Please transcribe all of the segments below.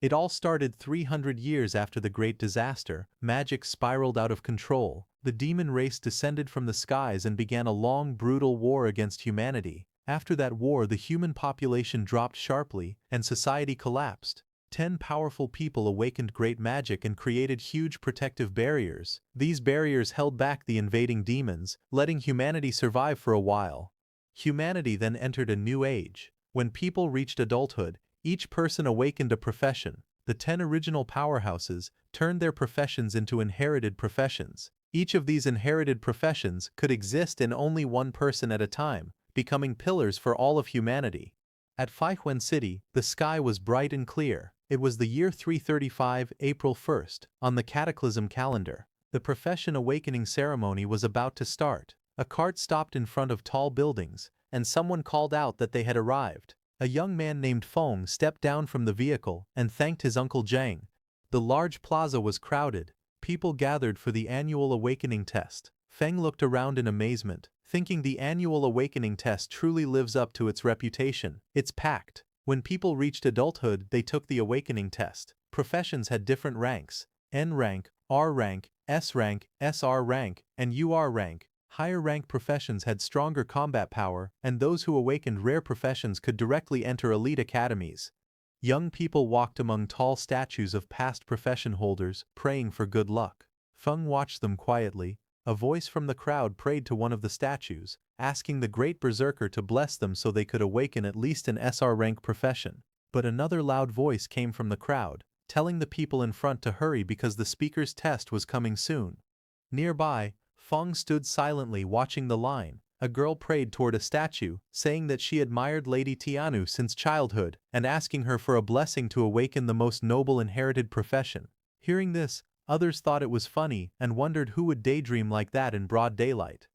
It all started 300 years after the Great Disaster. Magic spiraled out of control. The demon race descended from the skies and began a long, brutal war against humanity. After that war, the human population dropped sharply, and society collapsed. 10 powerful people awakened great magic and created huge protective barriers. These barriers held back the invading demons, letting humanity survive for a while. Humanity then entered a new age. When people reached adulthood, each person awakened a profession. The 10 original powerhouses turned their professions into inherited professions. Each of these inherited professions could exist in only one person at a time, becoming pillars for all of humanity. At Faihuan City, the sky was bright and clear. It was the year 335, April 1st, on the Cataclysm calendar. The profession awakening ceremony was about to start. A cart stopped in front of tall buildings, and someone called out that they had arrived. A young man named Feng stepped down from the vehicle and thanked his uncle Zhang. The large plaza was crowded. People gathered for the annual awakening test. Feng looked around in amazement, thinking the annual awakening test truly lives up to its reputation. It's packed. When people reached adulthood, they took the awakening test. Professions had different ranks: N rank, R rank, S rank, SR rank, and UR rank. Higher rank professions had stronger combat power, and those who awakened rare professions could directly enter elite academies. Young people walked among tall statues of past profession holders, praying for good luck. Feng watched them quietly. A voice from the crowd prayed to one of the statues, asking the great berserker to bless them so they could awaken at least an SR rank profession. But another loud voice came from the crowd, telling the people in front to hurry because the speaker's test was coming soon. Nearby, Feng stood silently watching the line. A girl prayed toward a statue, saying that she admired Lady Tianu since childhood and asking her for a blessing to awaken the most noble inherited profession. Hearing this, others thought it was funny and wondered who would daydream like that in broad daylight.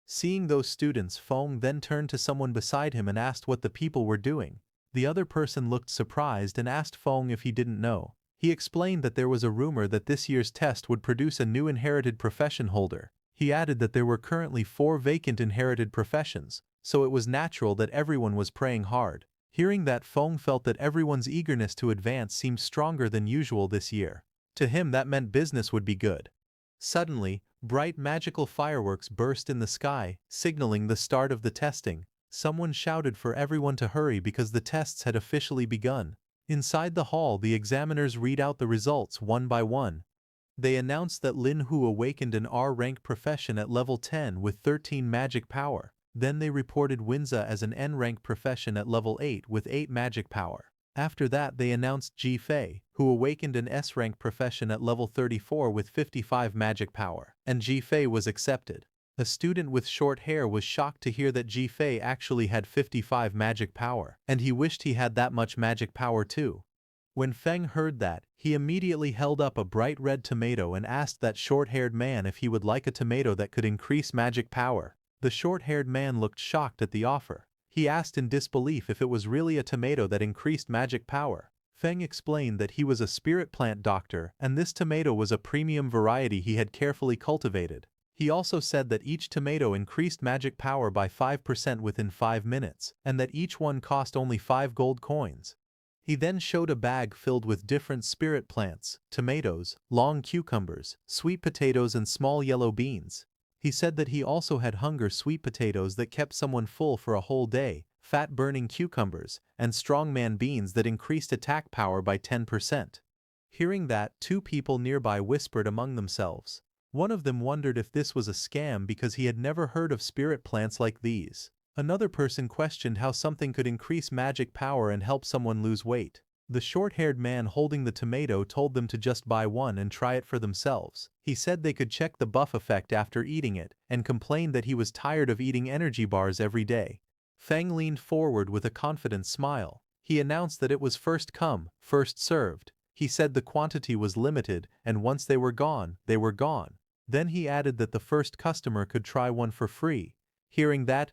Seeing those students, Feng then turned to someone beside him and asked what the people were doing. The other person looked surprised and asked Feng if he didn't know. He explained that there was a rumor that this year's test would produce a new inherited profession holder. He added that there were currently 4 vacant inherited professions, so it was natural that everyone was praying hard. Hearing that, Feng felt that everyone's eagerness to advance seemed stronger than usual this year. To him, that meant business would be good. Suddenly, bright magical fireworks burst in the sky, signaling the start of the testing. Someone shouted for everyone to hurry because the tests had officially begun. Inside the hall, the examiners read out the results one by one. They announced that Lin Hu awakened an R-rank profession at level 10 with 13 magic power. Then they reported Winza as an N-rank profession at level 8 with 8 magic power. After that, they announced Ji Fei, who awakened an S-rank profession at level 34 with 55 magic power, and Ji Fei was accepted. A student with short hair was shocked to hear that Ji Fei actually had 55 magic power, and he wished he had that much magic power too. When Feng heard that, he immediately held up a bright red tomato and asked that short-haired man if he would like a tomato that could increase magic power. The short-haired man looked shocked at the offer. He asked in disbelief if it was really a tomato that increased magic power. Feng explained that he was a spirit plant doctor and this tomato was a premium variety he had carefully cultivated. He also said that each tomato increased magic power by 5% within 5 minutes, and that each one cost only 5 gold coins. He then showed a bag filled with different spirit plants, tomatoes, long cucumbers, sweet potatoes and small yellow beans. He said that he also had hunger sweet potatoes that kept someone full for a whole day, fat-burning cucumbers, and strongman beans that increased attack power by 10%. Hearing that, 2 people nearby whispered among themselves. One of them wondered if this was a scam because he had never heard of spirit plants like these. Another person questioned how something could increase magic power and help someone lose weight. The short-haired man holding the tomato told them to just buy one and try it for themselves. He said they could check the buff effect after eating it, and complained that he was tired of eating energy bars every day. Feng leaned forward with a confident smile. He announced that it was first come, first served. He said the quantity was limited, and once they were gone, they were gone. Then he added that the first customer could try one for free. Hearing that,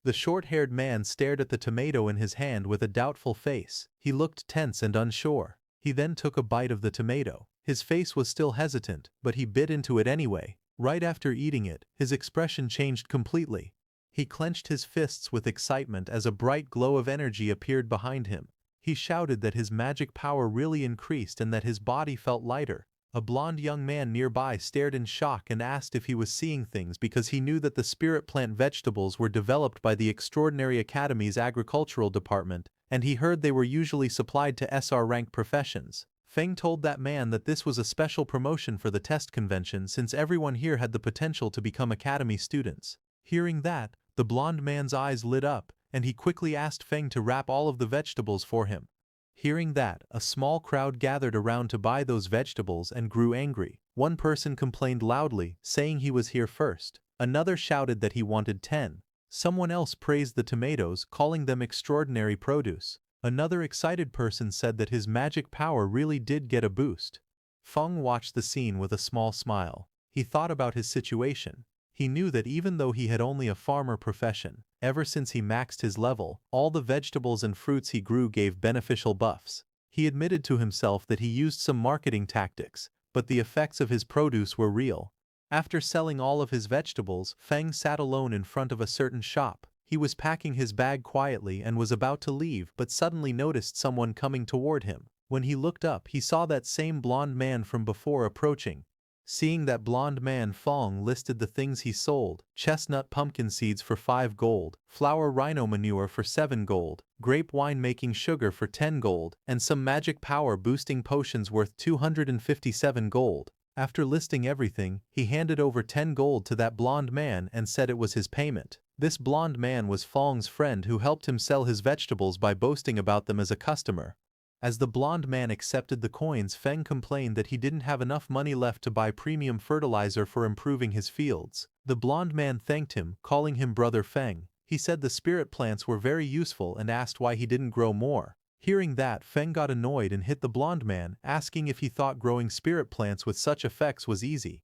the short-haired man stared at the tomato in his hand with a doubtful face. He looked tense and unsure. He then took a bite of the tomato. His face was still hesitant, but he bit into it anyway. Right after eating it, his expression changed completely. He clenched his fists with excitement as a bright glow of energy appeared behind him. He shouted that his magic power really increased and that his body felt lighter. A blond young man nearby stared in shock and asked if he was seeing things because he knew that the spirit plant vegetables were developed by the Extraordinary Academy's agricultural department, and he heard they were usually supplied to SR rank professions. Feng told that man that this was a special promotion for the test convention since everyone here had the potential to become academy students. Hearing that, the blond man's eyes lit up, and he quickly asked Feng to wrap all of the vegetables for him. Hearing that, a small crowd gathered around to buy those vegetables and grew angry. One person complained loudly, saying he was here first. Another shouted that he wanted 10. Someone else praised the tomatoes, calling them extraordinary produce. Another excited person said that his magic power really did get a boost. Feng watched the scene with a small smile. He thought about his situation. He knew that even though he had only a farmer profession, ever since he maxed his level, all the vegetables and fruits he grew gave beneficial buffs. He admitted to himself that he used some marketing tactics, but the effects of his produce were real. After selling all of his vegetables, Feng sat alone in front of a certain shop. He was packing his bag quietly and was about to leave but suddenly noticed someone coming toward him. When he looked up, he saw that same blond man from before approaching. Seeing that blond man, Feng listed the things he sold: chestnut pumpkin seeds for 5 gold, flour rhino manure for 7 gold, grape wine making sugar for 10 gold, and some magic power boosting potions worth 257 gold. After listing everything, he handed over 10 gold to that blond man and said it was his payment. This blond man was Feng's friend who helped him sell his vegetables by boasting about them as a customer. As the blond man accepted the coins, Feng complained that he didn't have enough money left to buy premium fertilizer for improving his fields. The blond man thanked him, calling him Brother Feng. He said the spirit plants were very useful and asked why he didn't grow more. Hearing that, Feng got annoyed and hit the blond man, asking if he thought growing spirit plants with such effects was easy.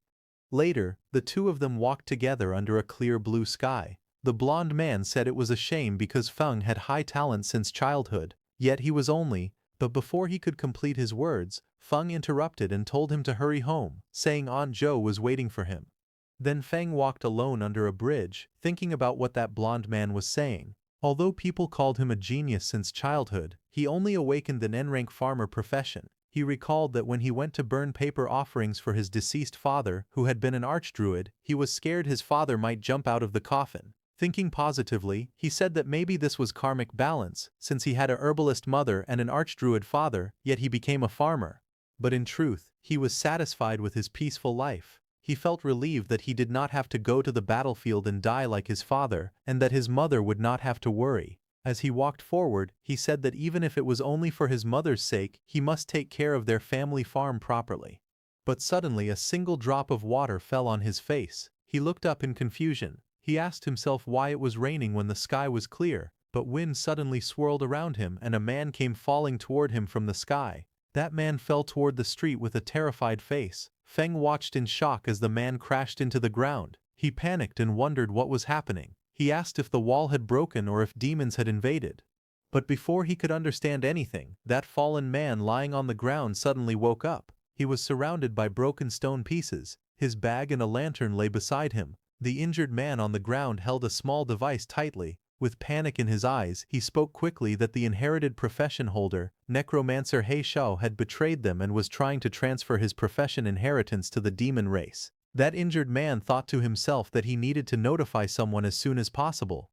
Later, the two of them walked together under a clear blue sky. The blond man said it was a shame because Feng had high talent since childhood, yet he was only. But before he could complete his words, Feng interrupted and told him to hurry home, saying Aunt Zhou was waiting for him. Then Feng walked alone under a bridge, thinking about what that blond man was saying. Although people called him a genius since childhood, he only awakened an N-rank farmer profession. He recalled that when he went to burn paper offerings for his deceased father, who had been an archdruid, he was scared his father might jump out of the coffin. Thinking positively, he said that maybe this was karmic balance, since he had a herbalist mother and an archdruid father, yet he became a farmer. But in truth, he was satisfied with his peaceful life. He felt relieved that he did not have to go to the battlefield and die like his father, and that his mother would not have to worry. As he walked forward, he said that even if it was only for his mother's sake, he must take care of their family farm properly. But suddenly a single drop of water fell on his face. He looked up in confusion. He asked himself why it was raining when the sky was clear, but wind suddenly swirled around him and a man came falling toward him from the sky. That man fell toward the street with a terrified face. Feng watched in shock as the man crashed into the ground. He panicked and wondered what was happening. He asked if the wall had broken or if demons had invaded. But before he could understand anything, that fallen man lying on the ground suddenly woke up. He was surrounded by broken stone pieces. His bag and a lantern lay beside him. The injured man on the ground held a small device tightly. With panic in his eyes, he spoke quickly that the inherited profession holder, Necromancer He Shao, had betrayed them and was trying to transfer his profession inheritance to the demon race. That injured man thought to himself that he needed to notify someone as soon as possible.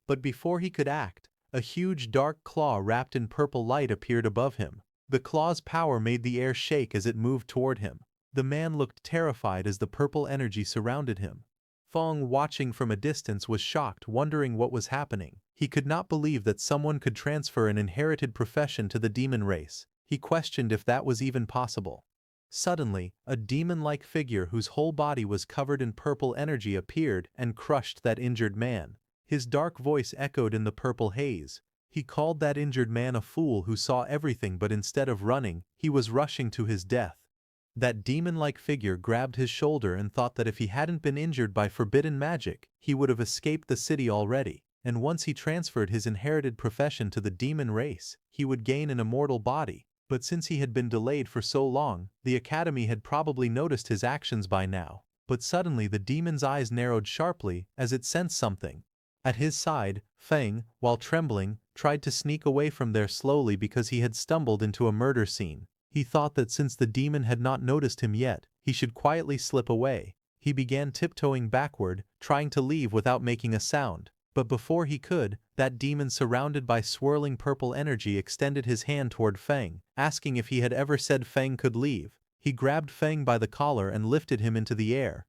But before he could act, a huge dark claw wrapped in purple light appeared above him. The claw's power made the air shake as it moved toward him. The man looked terrified as the purple energy surrounded him. Feng, watching from a distance, was shocked, wondering what was happening. He could not believe that someone could transfer an inherited profession to the demon race. He questioned if that was even possible. Suddenly, a demon-like figure whose whole body was covered in purple energy appeared and crushed that injured man. His dark voice echoed in the purple haze. He called that injured man a fool who saw everything, but instead of running, he was rushing to his death. That demon-like figure grabbed his shoulder and thought that if he hadn't been injured by forbidden magic, he would have escaped the city already. And once he transferred his inherited profession to the demon race, he would gain an immortal body. But since he had been delayed for so long, the academy had probably noticed his actions by now. But suddenly the demon's eyes narrowed sharply as it sensed something. At his side, Feng, while trembling, tried to sneak away from there slowly because he had stumbled into a murder scene. He thought that since the demon had not noticed him yet, he should quietly slip away. He began tiptoeing backward, trying to leave without making a sound. But before he could, that demon surrounded by swirling purple energy extended his hand toward Feng, asking if he had ever said Feng could leave. He grabbed Feng by the collar and lifted him into the air.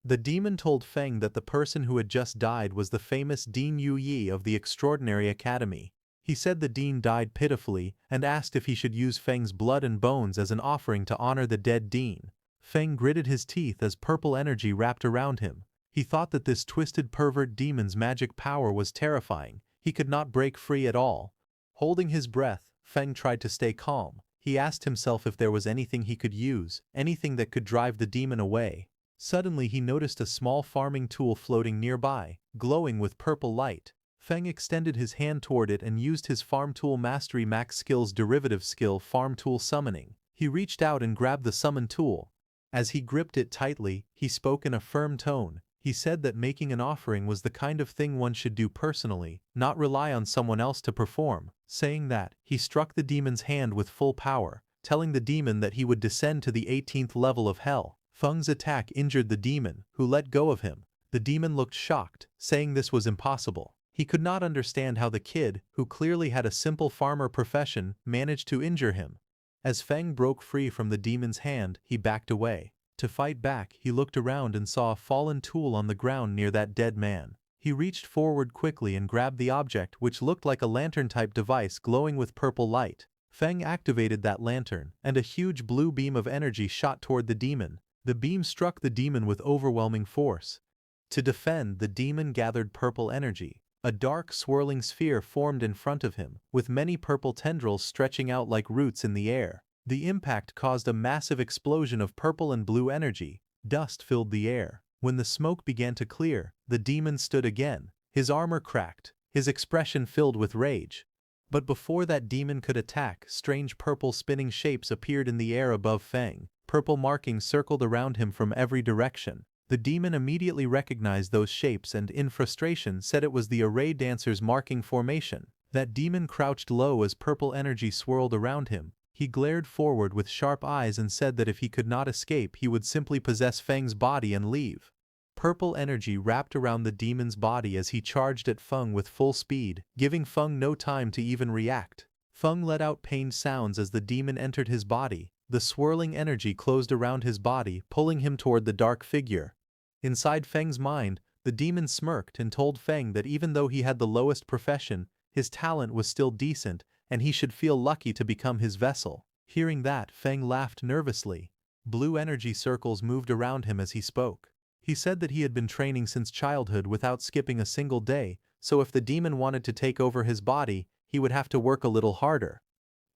The demon told Feng that the person who had just died was the famous Dean Yu Yi of the Extraordinary Academy. He said the dean died pitifully and asked if he should use Feng's blood and bones as an offering to honor the dead dean. Feng gritted his teeth as purple energy wrapped around him. He thought that this twisted pervert demon's magic power was terrifying. He could not break free at all. Holding his breath, Feng tried to stay calm. He asked himself if there was anything he could use, anything that could drive the demon away. Suddenly he noticed a small farming tool floating nearby, glowing with purple light. Feng extended his hand toward it and used his Farm Tool Mastery Max Skill's derivative skill Farm Tool Summoning. He reached out and grabbed the summon tool. As he gripped it tightly, he spoke in a firm tone. He said that making an offering was the kind of thing one should do personally, not rely on someone else to perform. Saying that, he struck the demon's hand with full power, telling the demon that he would descend to the 18th level of hell. Feng's attack injured the demon, who let go of him. The demon looked shocked, saying this was impossible. He could not understand how the kid, who clearly had a simple farmer profession, managed to injure him. As Feng broke free from the demon's hand, he backed away. To fight back, he looked around and saw a fallen tool on the ground near that dead man. He reached forward quickly and grabbed the object, which looked like a lantern-type device glowing with purple light. Feng activated that lantern, and a huge blue beam of energy shot toward the demon. The beam struck the demon with overwhelming force. To defend, the demon gathered purple energy. A dark, swirling sphere formed in front of him, with many purple tendrils stretching out like roots in the air. The impact caused a massive explosion of purple and blue energy. Dust filled the air. When the smoke began to clear, the demon stood again. His armor cracked, his expression filled with rage. But before that demon could attack, strange purple spinning shapes appeared in the air above Feng. Purple markings circled around him from every direction. The demon immediately recognized those shapes and, in frustration, said it was the array dancer's marking formation. That demon crouched low as purple energy swirled around him. He glared forward with sharp eyes and said that if he could not escape, he would simply possess Feng's body and leave. Purple energy wrapped around the demon's body as he charged at Feng with full speed, giving Feng no time to even react. Feng let out pained sounds as the demon entered his body. The swirling energy closed around his body, pulling him toward the dark figure. Inside Feng's mind, the demon smirked and told Feng that even though he had the lowest profession, his talent was still decent, and he should feel lucky to become his vessel. Hearing that, Feng laughed nervously. Blue energy circles moved around him as he spoke. He said that he had been training since childhood without skipping a single day, so if the demon wanted to take over his body, he would have to work a little harder.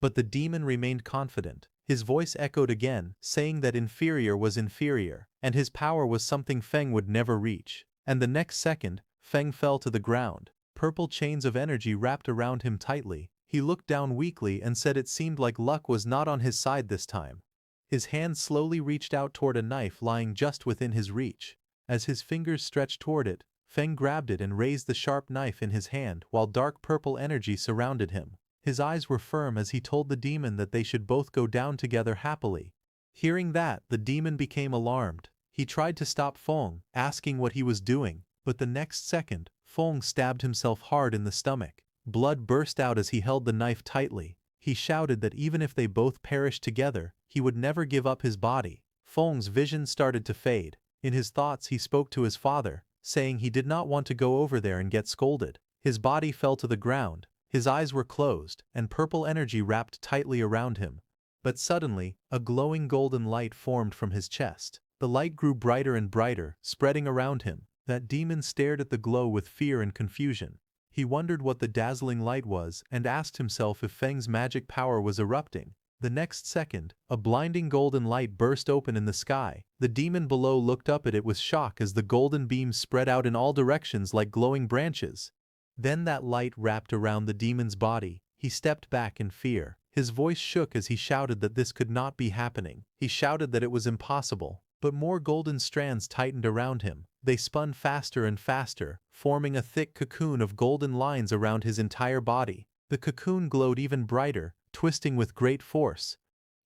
But the demon remained confident. His voice echoed again, saying that inferior was inferior, and his power was something Feng would never reach. And the next second, Feng fell to the ground. Purple chains of energy wrapped around him tightly. He looked down weakly and said it seemed like luck was not on his side this time. His hand slowly reached out toward a knife lying just within his reach. As his fingers stretched toward it, Feng grabbed it and raised the sharp knife in his hand while dark purple energy surrounded him. His eyes were firm as he told the demon that they should both go down together happily. Hearing that, the demon became alarmed. He tried to stop Feng, asking what he was doing, but the next second, Feng stabbed himself hard in the stomach. Blood burst out as he held the knife tightly. He shouted that even if they both perished together, he would never give up his body. Feng's vision started to fade. In his thoughts he spoke to his father, saying he did not want to go over there and get scolded. His body fell to the ground. His eyes were closed, and purple energy wrapped tightly around him. But suddenly, a glowing golden light formed from his chest. The light grew brighter and brighter, spreading around him. That demon stared at the glow with fear and confusion. He wondered what the dazzling light was and asked himself if Feng's magic power was erupting. The next second, a blinding golden light burst open in the sky. The demon below looked up at it with shock as the golden beams spread out in all directions like glowing branches. Then that light wrapped around the demon's body. He stepped back in fear. His voice shook as he shouted that this could not be happening. He shouted that it was impossible. But more golden strands tightened around him. They spun faster and faster, forming a thick cocoon of golden lines around his entire body. The cocoon glowed even brighter, twisting with great force.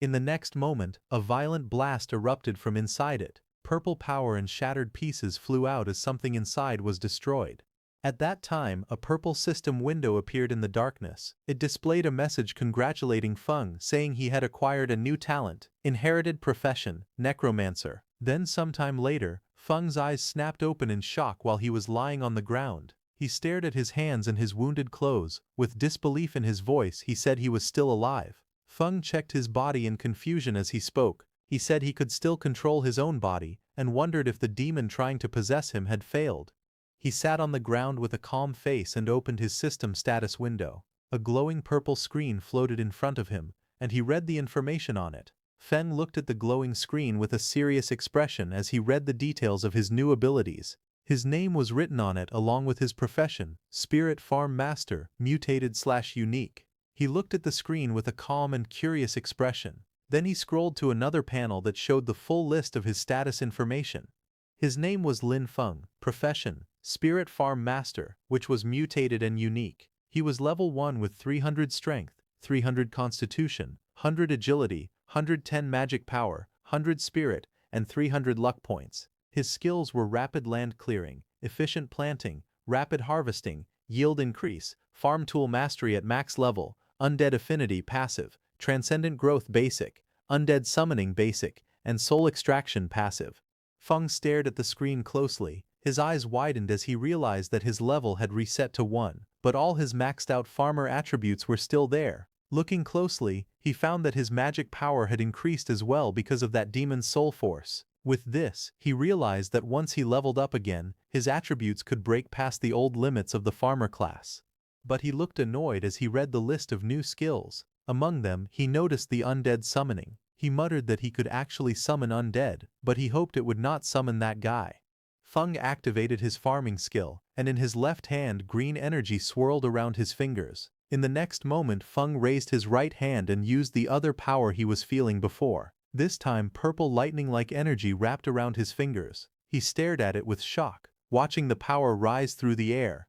In the next moment, a violent blast erupted from inside it. Purple power and shattered pieces flew out as something inside was destroyed. At that time, a purple system window appeared in the darkness. It displayed a message congratulating Feng, saying he had acquired a new talent, inherited profession, Necromancer. Then sometime later, Feng's eyes snapped open in shock while he was lying on the ground. He stared at his hands and his wounded clothes. With disbelief in his voice, he said he was still alive. Feng checked his body in confusion as he spoke. He said he could still control his own body, and wondered if the demon trying to possess him had failed. He sat on the ground with a calm face and opened his system status window. A glowing purple screen floated in front of him, and he read the information on it. Feng looked at the glowing screen with a serious expression as he read the details of his new abilities. His name was written on it along with his profession, Spirit Farm Master, Mutated/Unique. He looked at the screen with a calm and curious expression. Then he scrolled to another panel that showed the full list of his status information. His name was Lin Feng, profession, Spirit Farm Master, which was mutated and unique. He was level 1 with 300 strength, 300 constitution, 100 agility, 110 magic power, 100 spirit, and 300 luck points. His skills were rapid land clearing, efficient planting, rapid harvesting, yield increase, farm tool mastery at max level, undead affinity passive, transcendent growth basic, undead summoning basic, and soul extraction passive. Feng stared at the screen closely. His eyes widened as he realized that his level had reset to 1, but all his maxed-out farmer attributes were still there. Looking closely, he found that his magic power had increased as well because of that demon's soul force. With this, he realized that once he leveled up again, his attributes could break past the old limits of the farmer class. But he looked annoyed as he read the list of new skills. Among them, he noticed the undead summoning. He muttered that he could actually summon undead, but he hoped it would not summon that guy. Feng activated his farming skill, and in his left hand green energy swirled around his fingers. In the next moment Feng raised his right hand and used the other power he was feeling before. This time purple lightning-like energy wrapped around his fingers. He stared at it with shock, watching the power rise through the air.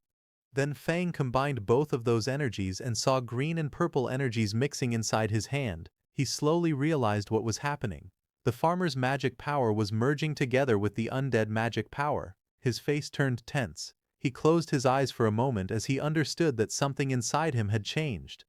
Then Feng combined both of those energies and saw green and purple energies mixing inside his hand. He slowly realized what was happening. The farmer's magic power was merging together with the undead magic power. His face turned tense. He closed his eyes for a moment as he understood that something inside him had changed.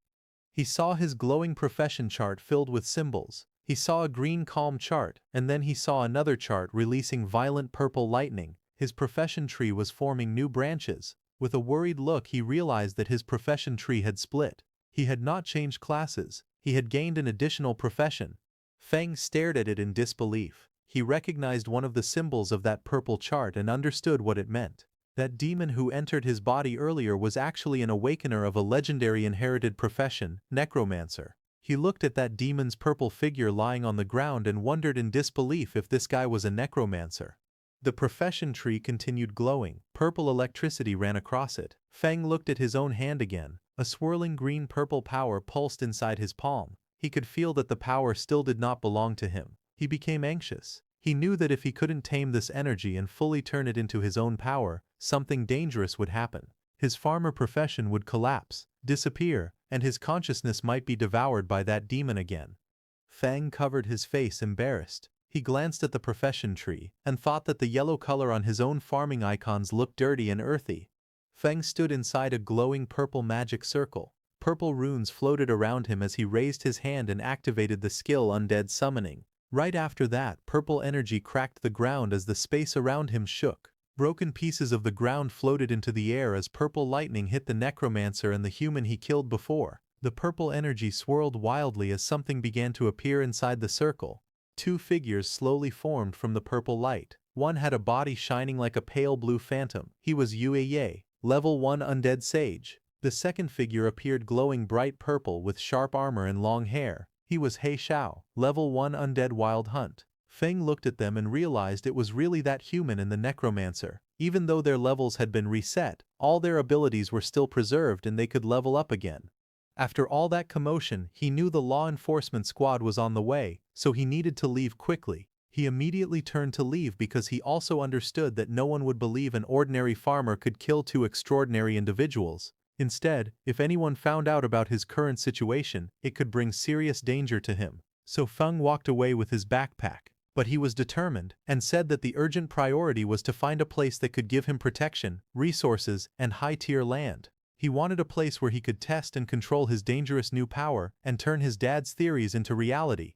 He saw his glowing profession chart filled with symbols. He saw a green calm chart, and then he saw another chart releasing violent purple lightning. His profession tree was forming new branches. With a worried look, he realized that his profession tree had split. He had not changed classes. He had gained an additional profession. Feng stared at it in disbelief. He recognized one of the symbols of that purple chart and understood what it meant. That demon who entered his body earlier was actually an awakener of a legendary inherited profession, Necromancer. He looked at that demon's purple figure lying on the ground and wondered in disbelief if this guy was a necromancer. The profession tree continued glowing. Purple electricity ran across it. Feng looked at his own hand again. A swirling green-purple power pulsed inside his palm. He could feel that the power still did not belong to him. He became anxious. He knew that if he couldn't tame this energy and fully turn it into his own power, something dangerous would happen. His farmer profession would collapse, disappear, and his consciousness might be devoured by that demon again. Feng covered his face embarrassed. He glanced at the profession tree and thought that the yellow color on his own farming icons looked dirty and earthy. Feng stood inside a glowing purple magic circle. Purple runes floated around him as he raised his hand and activated the skill Undead Summoning. Right after that, purple energy cracked the ground as the space around him shook. Broken pieces of the ground floated into the air as purple lightning hit the necromancer and the human he killed before. The purple energy swirled wildly as something began to appear inside the circle. Two figures slowly formed from the purple light. One had a body shining like a pale blue phantom. He was Yue, level 1 undead sage. The second figure appeared glowing bright purple with sharp armor and long hair. He was He Xiao, level 1 undead wild hunt. Feng looked at them and realized it was really that human and the necromancer. Even though their levels had been reset, all their abilities were still preserved and they could level up again. After all that commotion, he knew the law enforcement squad was on the way, so he needed to leave quickly. He immediately turned to leave because he also understood that no one would believe an ordinary farmer could kill two extraordinary individuals. Instead, if anyone found out about his current situation, it could bring serious danger to him. So Feng walked away with his backpack. But he was determined, and said that the urgent priority was to find a place that could give him protection, resources, and high-tier land. He wanted a place where he could test and control his dangerous new power and turn his dad's theories into reality.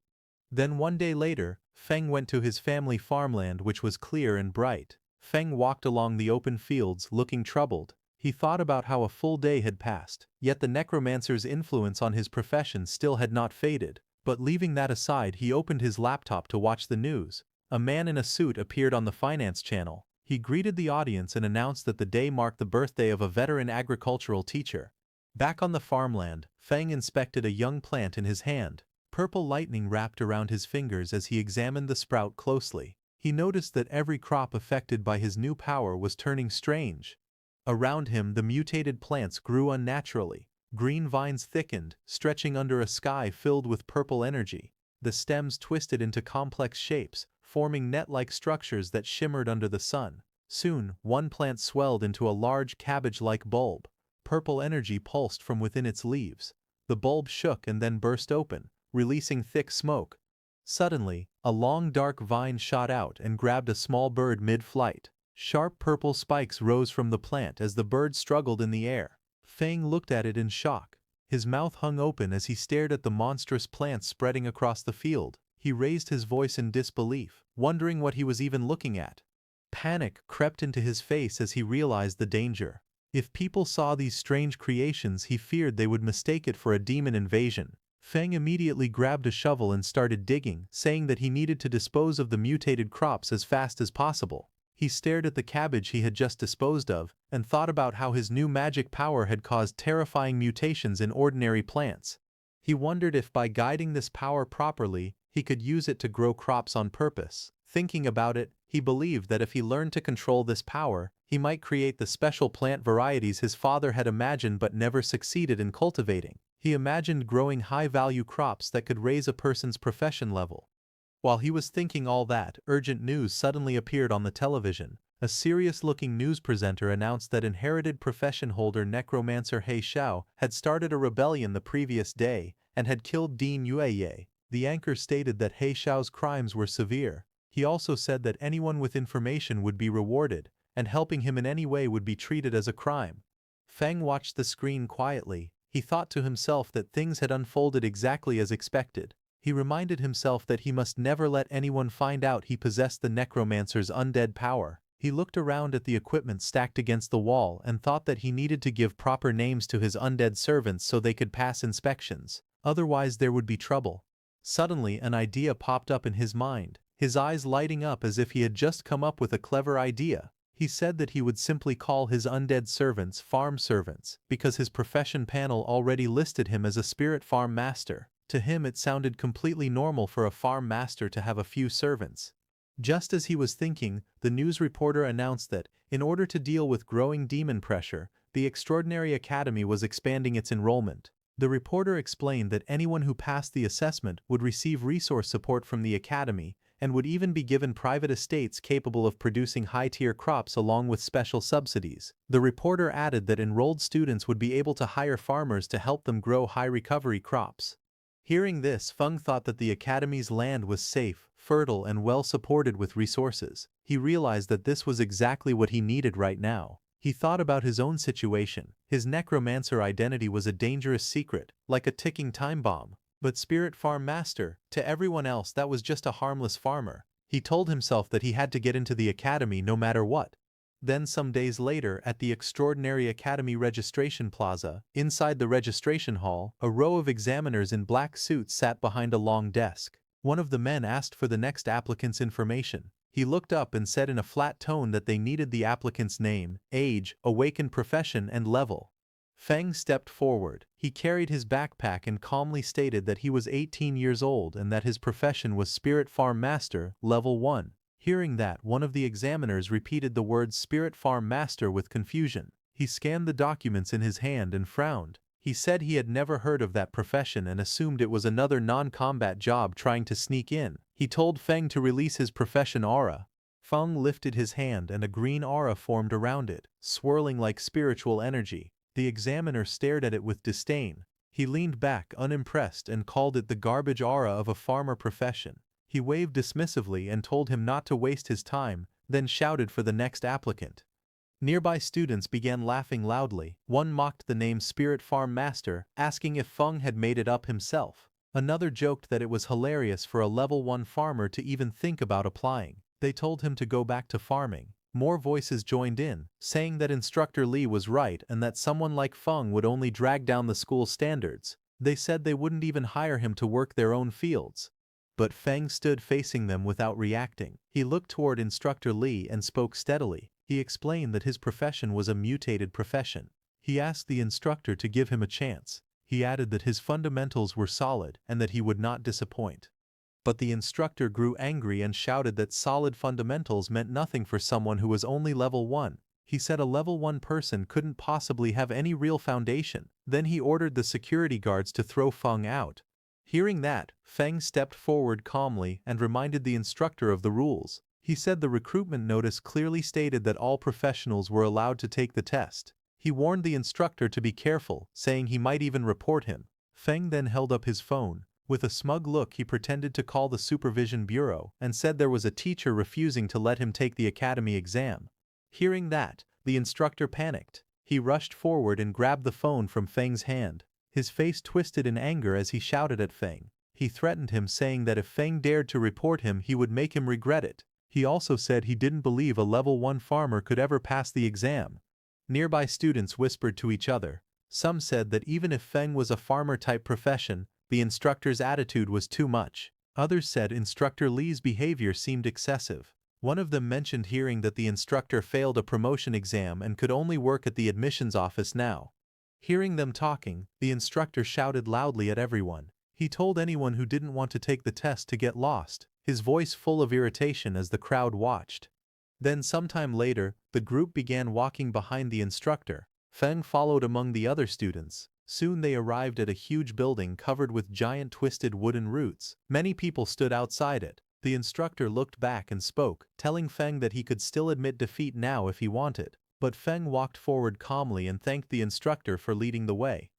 Then one day later, Feng went to his family farmland, which was clear and bright. Feng walked along the open fields, looking troubled. He thought about how a full day had passed, yet the necromancer's influence on his profession still had not faded. But leaving that aside, he opened his laptop to watch the news. A man in a suit appeared on the finance channel. He greeted the audience and announced that the day marked the birthday of a veteran agricultural teacher. Back on the farmland, Feng inspected a young plant in his hand. Purple lightning wrapped around his fingers as he examined the sprout closely. He noticed that every crop affected by his new power was turning strange. Around him, the mutated plants grew unnaturally. Green vines thickened, stretching under a sky filled with purple energy. The stems twisted into complex shapes, forming net-like structures that shimmered under the sun. Soon, one plant swelled into a large cabbage-like bulb. Purple energy pulsed from within its leaves. The bulb shook and then burst open, releasing thick smoke. Suddenly, a long dark vine shot out and grabbed a small bird mid-flight. Sharp purple spikes rose from the plant as the bird struggled in the air. Feng looked at it in shock. His mouth hung open as he stared at the monstrous plants spreading across the field. He raised his voice in disbelief, wondering what he was even looking at. Panic crept into his face as he realized the danger. If people saw these strange creations, he feared they would mistake it for a demon invasion. Feng immediately grabbed a shovel and started digging, saying that he needed to dispose of the mutated crops as fast as possible. He stared at the cabbage he had just disposed of, and thought about how his new magic power had caused terrifying mutations in ordinary plants. He wondered if by guiding this power properly, he could use it to grow crops on purpose. Thinking about it, he believed that if he learned to control this power, he might create the special plant varieties his father had imagined but never succeeded in cultivating. He imagined growing high-value crops that could raise a person's profession level. While he was thinking all that, urgent news suddenly appeared on the television. A serious-looking news presenter announced that inherited profession holder Necromancer He Xiao had started a rebellion the previous day and had killed Dean Yueye. The anchor stated that He Xiao's crimes were severe. He also said that anyone with information would be rewarded, and helping him in any way would be treated as a crime. Feng watched the screen quietly. He thought to himself that things had unfolded exactly as expected. He reminded himself that he must never let anyone find out he possessed the necromancer's undead power. He looked around at the equipment stacked against the wall and thought that he needed to give proper names to his undead servants so they could pass inspections. Otherwise there would be trouble. Suddenly an idea popped up in his mind, his eyes lighting up as if he had just come up with a clever idea. He said that he would simply call his undead servants farm servants, because his profession panel already listed him as a spirit farm master. To him it sounded completely normal for a farm master to have a few servants. Just as he was thinking, the news reporter announced that, in order to deal with growing demon pressure, the Extraordinary Academy was expanding its enrollment. The reporter explained that anyone who passed the assessment would receive resource support from the Academy, and would even be given private estates capable of producing high-tier crops along with special subsidies. The reporter added that enrolled students would be able to hire farmers to help them grow high-recovery crops. Hearing this, Feng thought that the Academy's land was safe, fertile, and well supported with resources. He realized that this was exactly what he needed right now. He thought about his own situation. His necromancer identity was a dangerous secret, like a ticking time bomb. But Spirit Farm Master, to everyone else that was just a harmless farmer. He told himself that he had to get into the academy no matter what. Then some days later, at the Extraordinary Academy Registration Plaza, inside the registration hall, a row of examiners in black suits sat behind a long desk. One of the men asked for the next applicant's information. He looked up and said in a flat tone that they needed the applicant's name, age, awakened profession, and level. Feng stepped forward. He carried his backpack and calmly stated that he was 18 years old and that his profession was Spirit Farm Master, Level 1. Hearing that, one of the examiners repeated the words Spirit Farm Master with confusion. He scanned the documents in his hand and frowned. He said he had never heard of that profession and assumed it was another non-combat job trying to sneak in. He told Feng to release his profession aura. Feng lifted his hand and a green aura formed around it, swirling like spiritual energy. The examiner stared at it with disdain. He leaned back unimpressed and called it the garbage aura of a farmer profession. He waved dismissively and told him not to waste his time, then shouted for the next applicant. Nearby students began laughing loudly. One mocked the name Spirit Farm Master, asking if Feng had made it up himself. Another joked that it was hilarious for a level 1 farmer to even think about applying. They told him to go back to farming. More voices joined in, saying that Instructor Lee was right and that someone like Feng would only drag down the school's standards. They said they wouldn't even hire him to work their own fields. But Feng stood facing them without reacting. He looked toward Instructor Lee and spoke steadily. He explained that his profession was a mutated profession. He asked the instructor to give him a chance. He added that his fundamentals were solid and that he would not disappoint. But the instructor grew angry and shouted that solid fundamentals meant nothing for someone who was only level 1. He said a level 1 person couldn't possibly have any real foundation. Then he ordered the security guards to throw Feng out. Hearing that, Feng stepped forward calmly and reminded the instructor of the rules. He said the recruitment notice clearly stated that all professionals were allowed to take the test. He warned the instructor to be careful, saying he might even report him. Feng then held up his phone. With a smug look he pretended to call the supervision bureau and said there was a teacher refusing to let him take the academy exam. Hearing that, the instructor panicked. He rushed forward and grabbed the phone from Feng's hand. His face twisted in anger as he shouted at Feng. He threatened him, saying that if Feng dared to report him he would make him regret it. He also said he didn't believe a level 1 farmer could ever pass the exam. Nearby students whispered to each other. Some said that even if Feng was a farmer-type profession, the instructor's attitude was too much. Others said Instructor Lee's behavior seemed excessive. One of them mentioned hearing that the instructor failed a promotion exam and could only work at the admissions office now. Hearing them talking, the instructor shouted loudly at everyone. He told anyone who didn't want to take the test to get lost, his voice full of irritation as the crowd watched. Then sometime later, the group began walking behind the instructor. Feng followed among the other students. Soon they arrived at a huge building covered with giant twisted wooden roots. Many people stood outside it. The instructor looked back and spoke, telling Feng that he could still admit defeat now if he wanted. But Feng walked forward calmly and thanked the instructor for leading the way.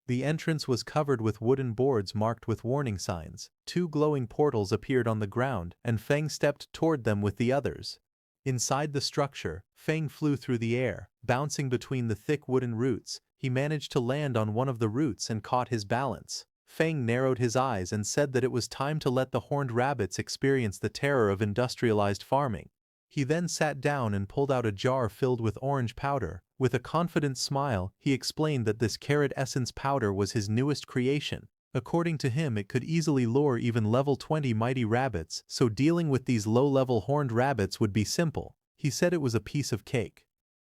The entrance was covered with wooden boards marked with warning signs. 2 glowing portals appeared on the ground, and Feng stepped toward them with the others. Inside the structure, Feng flew through the air, bouncing between the thick wooden roots. He managed to land on one of the roots and caught his balance. Feng narrowed his eyes and said that it was time to let the horned rabbits experience the terror of industrialized farming. He then sat down and pulled out a jar filled with orange powder. With a confident smile, he explained that this carrot essence powder was his newest creation. According to him, it could easily lure even level 20 mighty rabbits, so dealing with these low-level horned rabbits would be simple. He said it was a piece of cake.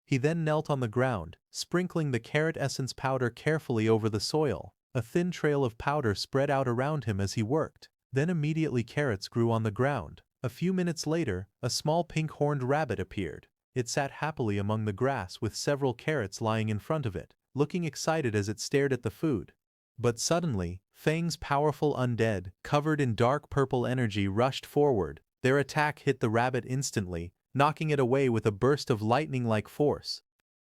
He then knelt on the ground, sprinkling the carrot essence powder carefully over the soil. A thin trail of powder spread out around him as he worked. Then immediately carrots grew on the ground. A few minutes later, a small pink-horned rabbit appeared. It sat happily among the grass with several carrots lying in front of it, looking excited as it stared at the food. But suddenly, Feng's powerful undead, covered in dark purple energy, rushed forward. Their attack hit the rabbit instantly, knocking it away with a burst of lightning-like force.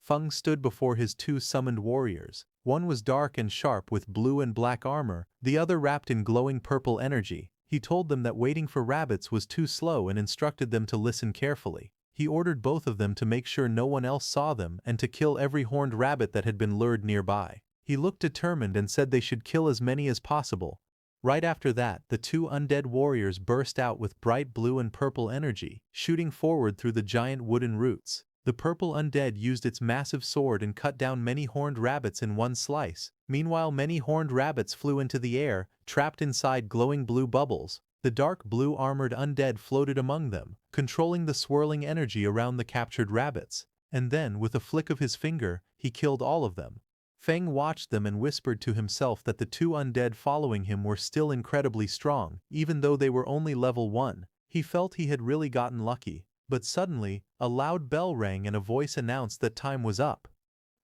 Feng stood before his 2 summoned warriors. One was dark and sharp with blue and black armor, the other wrapped in glowing purple energy. He told them that waiting for rabbits was too slow and instructed them to listen carefully. He ordered both of them to make sure no one else saw them and to kill every horned rabbit that had been lured nearby. He looked determined and said they should kill as many as possible. Right after that, the 2 undead warriors burst out with bright blue and purple energy, shooting forward through the giant wooden roots. The purple undead used its massive sword and cut down many horned rabbits in one slice. Meanwhile, many horned rabbits flew into the air, trapped inside glowing blue bubbles. The dark blue armored undead floated among them, controlling the swirling energy around the captured rabbits. And then, with a flick of his finger, he killed all of them. Feng watched them and whispered to himself that the 2 undead following him were still incredibly strong, even though they were only level 1. He felt he had really gotten lucky. But suddenly, a loud bell rang and a voice announced that time was up.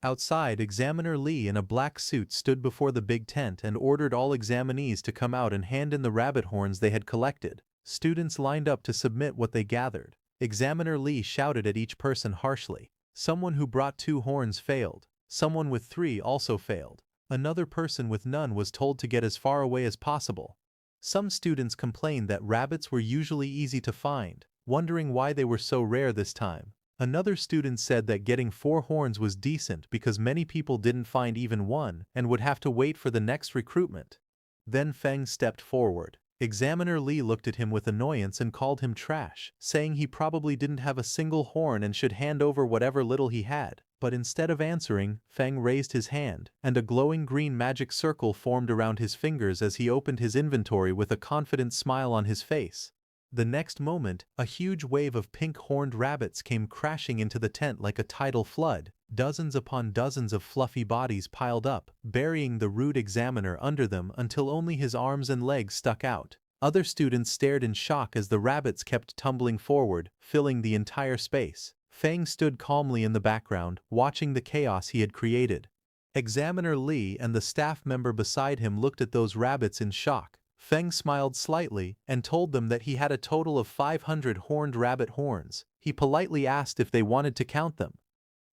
Outside, Examiner Lee in a black suit stood before the big tent and ordered all examinees to come out and hand in the rabbit horns they had collected. Students lined up to submit what they gathered. Examiner Lee shouted at each person harshly. Someone who brought 2 horns failed. Someone with 3 also failed. Another person with none was told to get as far away as possible. Some students complained that rabbits were usually easy to find, wondering why they were so rare this time. Another student said that getting 4 horns was decent because many people didn't find even one and would have to wait for the next recruitment. Then Feng stepped forward. Examiner Lee looked at him with annoyance and called him trash, saying he probably didn't have a single horn and should hand over whatever little he had. But instead of answering, Feng raised his hand, and a glowing green magic circle formed around his fingers as he opened his inventory with a confident smile on his face. The next moment, a huge wave of pink-horned rabbits came crashing into the tent like a tidal flood. Dozens upon dozens of fluffy bodies piled up, burying the rude examiner under them until only his arms and legs stuck out. Other students stared in shock as the rabbits kept tumbling forward, filling the entire space. Feng stood calmly in the background, watching the chaos he had created. Examiner Lee and the staff member beside him looked at those rabbits in shock. Feng smiled slightly and told them that he had a total of 500 horned rabbit horns. He politely asked if they wanted to count them.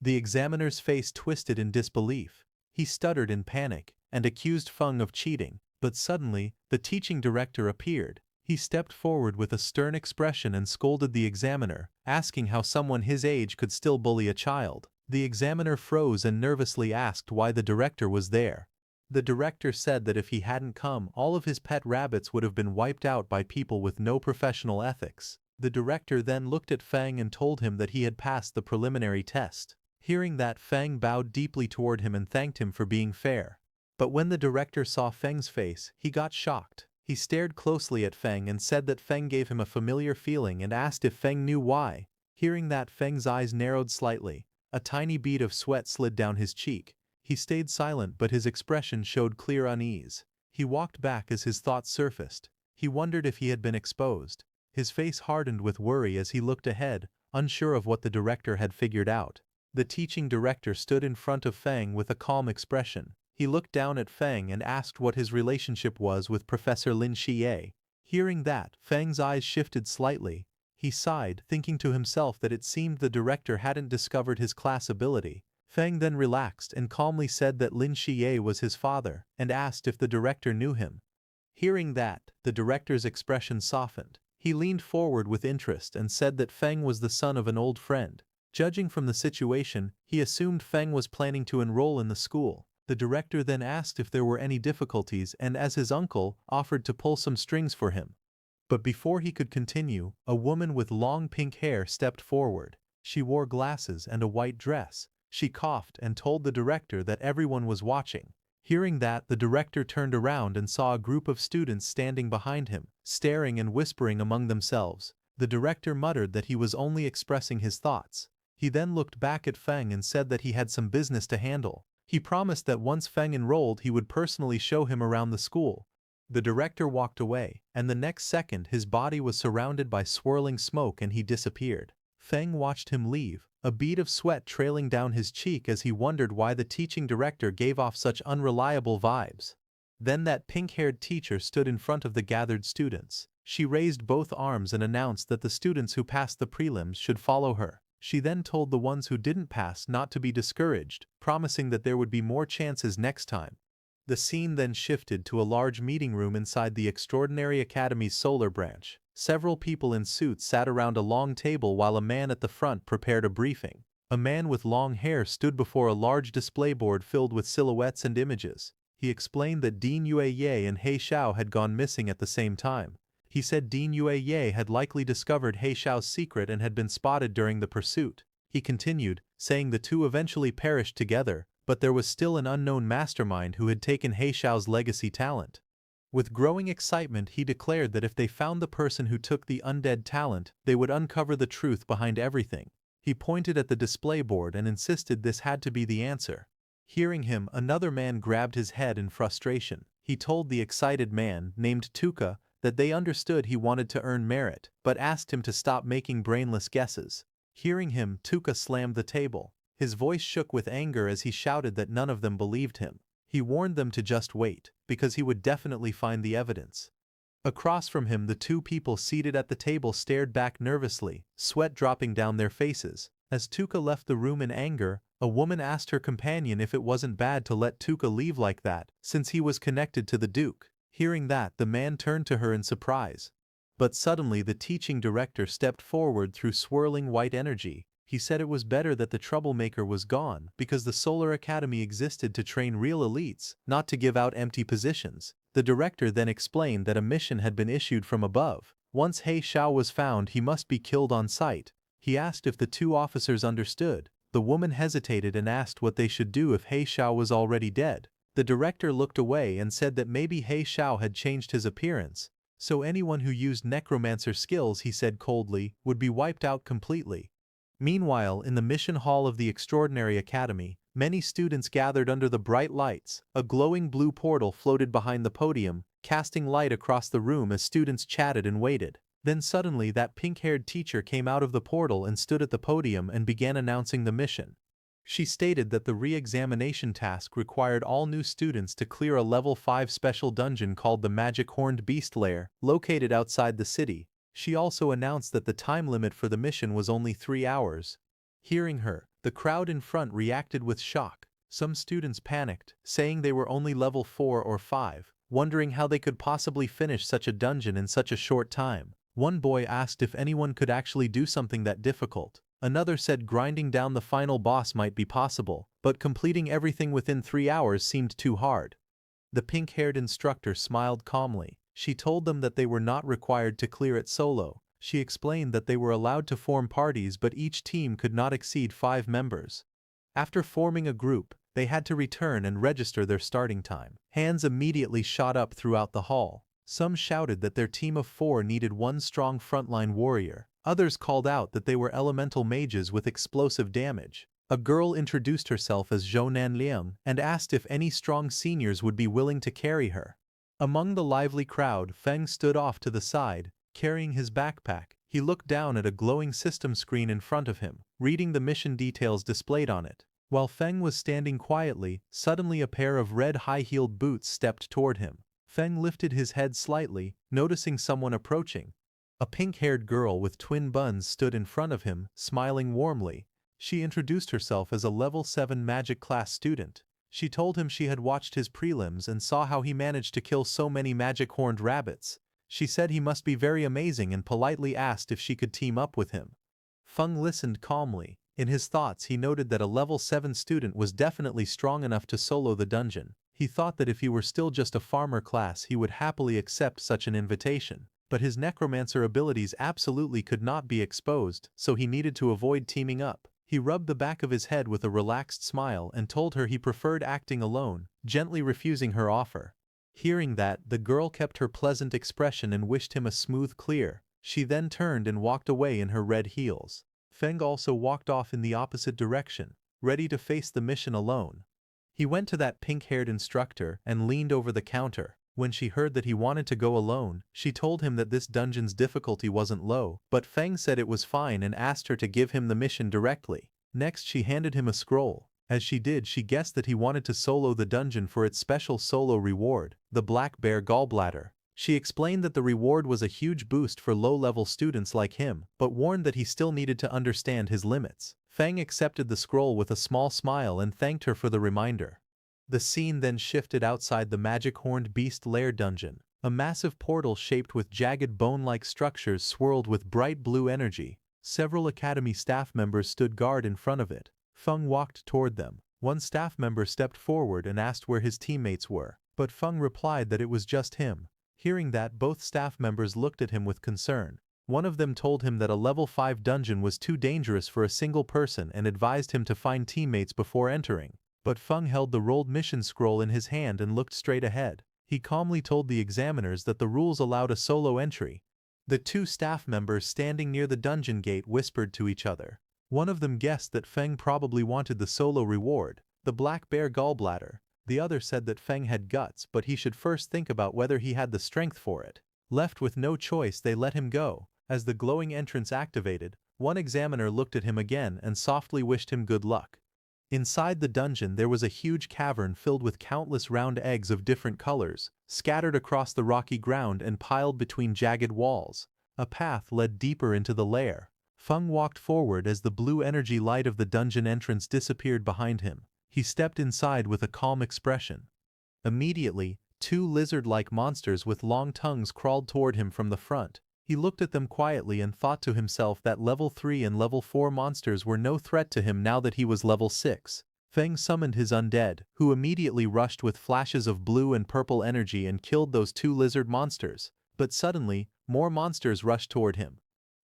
The examiner's face twisted in disbelief. He stuttered in panic and accused Feng of cheating, but suddenly, the teaching director appeared. He stepped forward with a stern expression and scolded the examiner, asking how someone his age could still bully a child. The examiner froze and nervously asked why the director was there. The director said that if he hadn't come, all of his pet rabbits would have been wiped out by people with no professional ethics. The director then looked at Feng and told him that he had passed the preliminary test. Hearing that, Feng bowed deeply toward him and thanked him for being fair. But when the director saw Feng's face, he got shocked. He stared closely at Feng and said that Feng gave him a familiar feeling and asked if Feng knew why. Hearing that, Feng's eyes narrowed slightly. A tiny bead of sweat slid down his cheek. He stayed silent, but his expression showed clear unease. He walked back as his thoughts surfaced. He wondered if he had been exposed. His face hardened with worry as he looked ahead, unsure of what the director had figured out. The teaching director stood in front of Feng with a calm expression. He looked down at Feng and asked what his relationship was with Professor Lin Xie. Hearing that, Feng's eyes shifted slightly. He sighed, thinking to himself that it seemed the director hadn't discovered his class ability. Feng then relaxed and calmly said that Lin Xie was his father, and asked if the director knew him. Hearing that, the director's expression softened. He leaned forward with interest and said that Feng was the son of an old friend. Judging from the situation, he assumed Feng was planning to enroll in the school. The director then asked if there were any difficulties and, as his uncle, offered to pull some strings for him. But before he could continue, a woman with long pink hair stepped forward. She wore glasses and a white dress. She coughed and told the director that everyone was watching. Hearing that, the director turned around and saw a group of students standing behind him, staring and whispering among themselves. The director muttered that he was only expressing his thoughts. He then looked back at Feng and said that he had some business to handle. He promised that once Feng enrolled, he would personally show him around the school. The director walked away, and the next second his body was surrounded by swirling smoke and he disappeared. Feng watched him leave, a bead of sweat trailing down his cheek as he wondered why the teaching director gave off such unreliable vibes. Then that pink-haired teacher stood in front of the gathered students. She raised both arms and announced that the students who passed the prelims should follow her. She then told the ones who didn't pass not to be discouraged, promising that there would be more chances next time. The scene then shifted to a large meeting room inside the Extraordinary Academy's solar branch. Several people in suits sat around a long table while a man at the front prepared a briefing. A man with long hair stood before a large display board filled with silhouettes and images. He explained that Dean Yue and He Xiao had gone missing at the same time. He said Dean Yue had likely discovered He Xiao's secret and had been spotted during the pursuit. He continued, saying the two eventually perished together, but there was still an unknown mastermind who had taken He Xiao's legacy talent. With growing excitement, he declared that if they found the person who took the undead talent, they would uncover the truth behind everything. He pointed at the display board and insisted this had to be the answer. Hearing him, another man grabbed his head in frustration. He told the excited man, named Tuka, that they understood he wanted to earn merit, but asked him to stop making brainless guesses. Hearing him, Tuka slammed the table. His voice shook with anger as he shouted that none of them believed him. He warned them to just wait, because he would definitely find the evidence. Across from him, the two people seated at the table stared back nervously, sweat dropping down their faces. As Tuka left the room in anger, a woman asked her companion if it wasn't bad to let Tuka leave like that, since he was connected to the Duke. Hearing that, the man turned to her in surprise. But suddenly the teaching director stepped forward through swirling white energy. He said it was better that the troublemaker was gone because the Solar Academy existed to train real elites, not to give out empty positions. The director then explained that a mission had been issued from above. Once He Xiao was found, he must be killed on sight. He asked if the two officers understood. The woman hesitated and asked what they should do if He Xiao was already dead. The director looked away and said that maybe He Xiao had changed his appearance. So anyone who used necromancer skills, he said coldly, would be wiped out completely. Meanwhile, in the mission hall of the Extraordinary Academy, many students gathered under the bright lights. A glowing blue portal floated behind the podium, casting light across the room as students chatted and waited. Then suddenly that pink-haired teacher came out of the portal and stood at the podium and began announcing the mission. She stated that the re-examination task required all new students to clear a level 5 special dungeon called the Magic Horned Beast Lair, located outside the city. She also announced that the time limit for the mission was only 3 hours. Hearing her, the crowd in front reacted with shock. Some students panicked, saying they were only level 4 or 5, wondering how they could possibly finish such a dungeon in such a short time. One boy asked if anyone could actually do something that difficult. Another said grinding down the final boss might be possible, but completing everything within 3 hours seemed too hard. The pink-haired instructor smiled calmly. She told them that they were not required to clear it solo. She explained that they were allowed to form parties, but each team could not exceed 5 members. After forming a group, they had to return and register their starting time. Hands immediately shot up throughout the hall. Some shouted that their team of 4 needed one strong frontline warrior. Others called out that they were elemental mages with explosive damage. A girl introduced herself as Zhou Nanliang and asked if any strong seniors would be willing to carry her. Among the lively crowd, Feng stood off to the side, carrying his backpack. He looked down at a glowing system screen in front of him, reading the mission details displayed on it. While Feng was standing quietly, suddenly a pair of red high-heeled boots stepped toward him. Feng lifted his head slightly, noticing someone approaching. A pink-haired girl with twin buns stood in front of him, smiling warmly. She introduced herself as a level 7 magic class student. She told him she had watched his prelims and saw how he managed to kill so many magic-horned rabbits. She said he must be very amazing and politely asked if she could team up with him. Feng listened calmly. In his thoughts, he noted that a level 7 student was definitely strong enough to solo the dungeon. He thought that if he were still just a farmer class, he would happily accept such an invitation. But his necromancer abilities absolutely could not be exposed, so he needed to avoid teaming up. He rubbed the back of his head with a relaxed smile and told her he preferred acting alone, gently refusing her offer. Hearing that, the girl kept her pleasant expression and wished him a smooth clear. She then turned and walked away in her red heels. Feng also walked off in the opposite direction, ready to face the mission alone. He went to that pink-haired instructor and leaned over the counter. When she heard that he wanted to go alone, she told him that this dungeon's difficulty wasn't low, but Feng said it was fine and asked her to give him the mission directly. Next, she handed him a scroll. As she did, she guessed that he wanted to solo the dungeon for its special solo reward, the Black Bear Gallbladder. She explained that the reward was a huge boost for low-level students like him, but warned that he still needed to understand his limits. Feng accepted the scroll with a small smile and thanked her for the reminder. The scene then shifted outside the Magic Horned Beast Lair dungeon. A massive portal shaped with jagged bone-like structures swirled with bright blue energy. Several academy staff members stood guard in front of it. Feng walked toward them. One staff member stepped forward and asked where his teammates were, but Feng replied that it was just him. Hearing that, both staff members looked at him with concern. One of them told him that a level 5 dungeon was too dangerous for a single person and advised him to find teammates before entering. But Feng held the rolled mission scroll in his hand and looked straight ahead. He calmly told the examiners that the rules allowed a solo entry. The 2 staff members standing near the dungeon gate whispered to each other. One of them guessed that Feng probably wanted the solo reward, the Black Bear Gallbladder. The other said that Feng had guts, but he should first think about whether he had the strength for it. Left with no choice, they let him go. As the glowing entrance activated, one examiner looked at him again and softly wished him good luck. Inside the dungeon there was a huge cavern filled with countless round eggs of different colors, scattered across the rocky ground and piled between jagged walls. A path led deeper into the lair. Feng walked forward as the blue energy light of the dungeon entrance disappeared behind him. He stepped inside with a calm expression. Immediately, two lizard-like monsters with long tongues crawled toward him from the front. He looked at them quietly and thought to himself that level 3 and level 4 monsters were no threat to him now that he was level 6. Feng summoned his undead, who immediately rushed with flashes of blue and purple energy and killed those two lizard monsters. But suddenly, more monsters rushed toward him.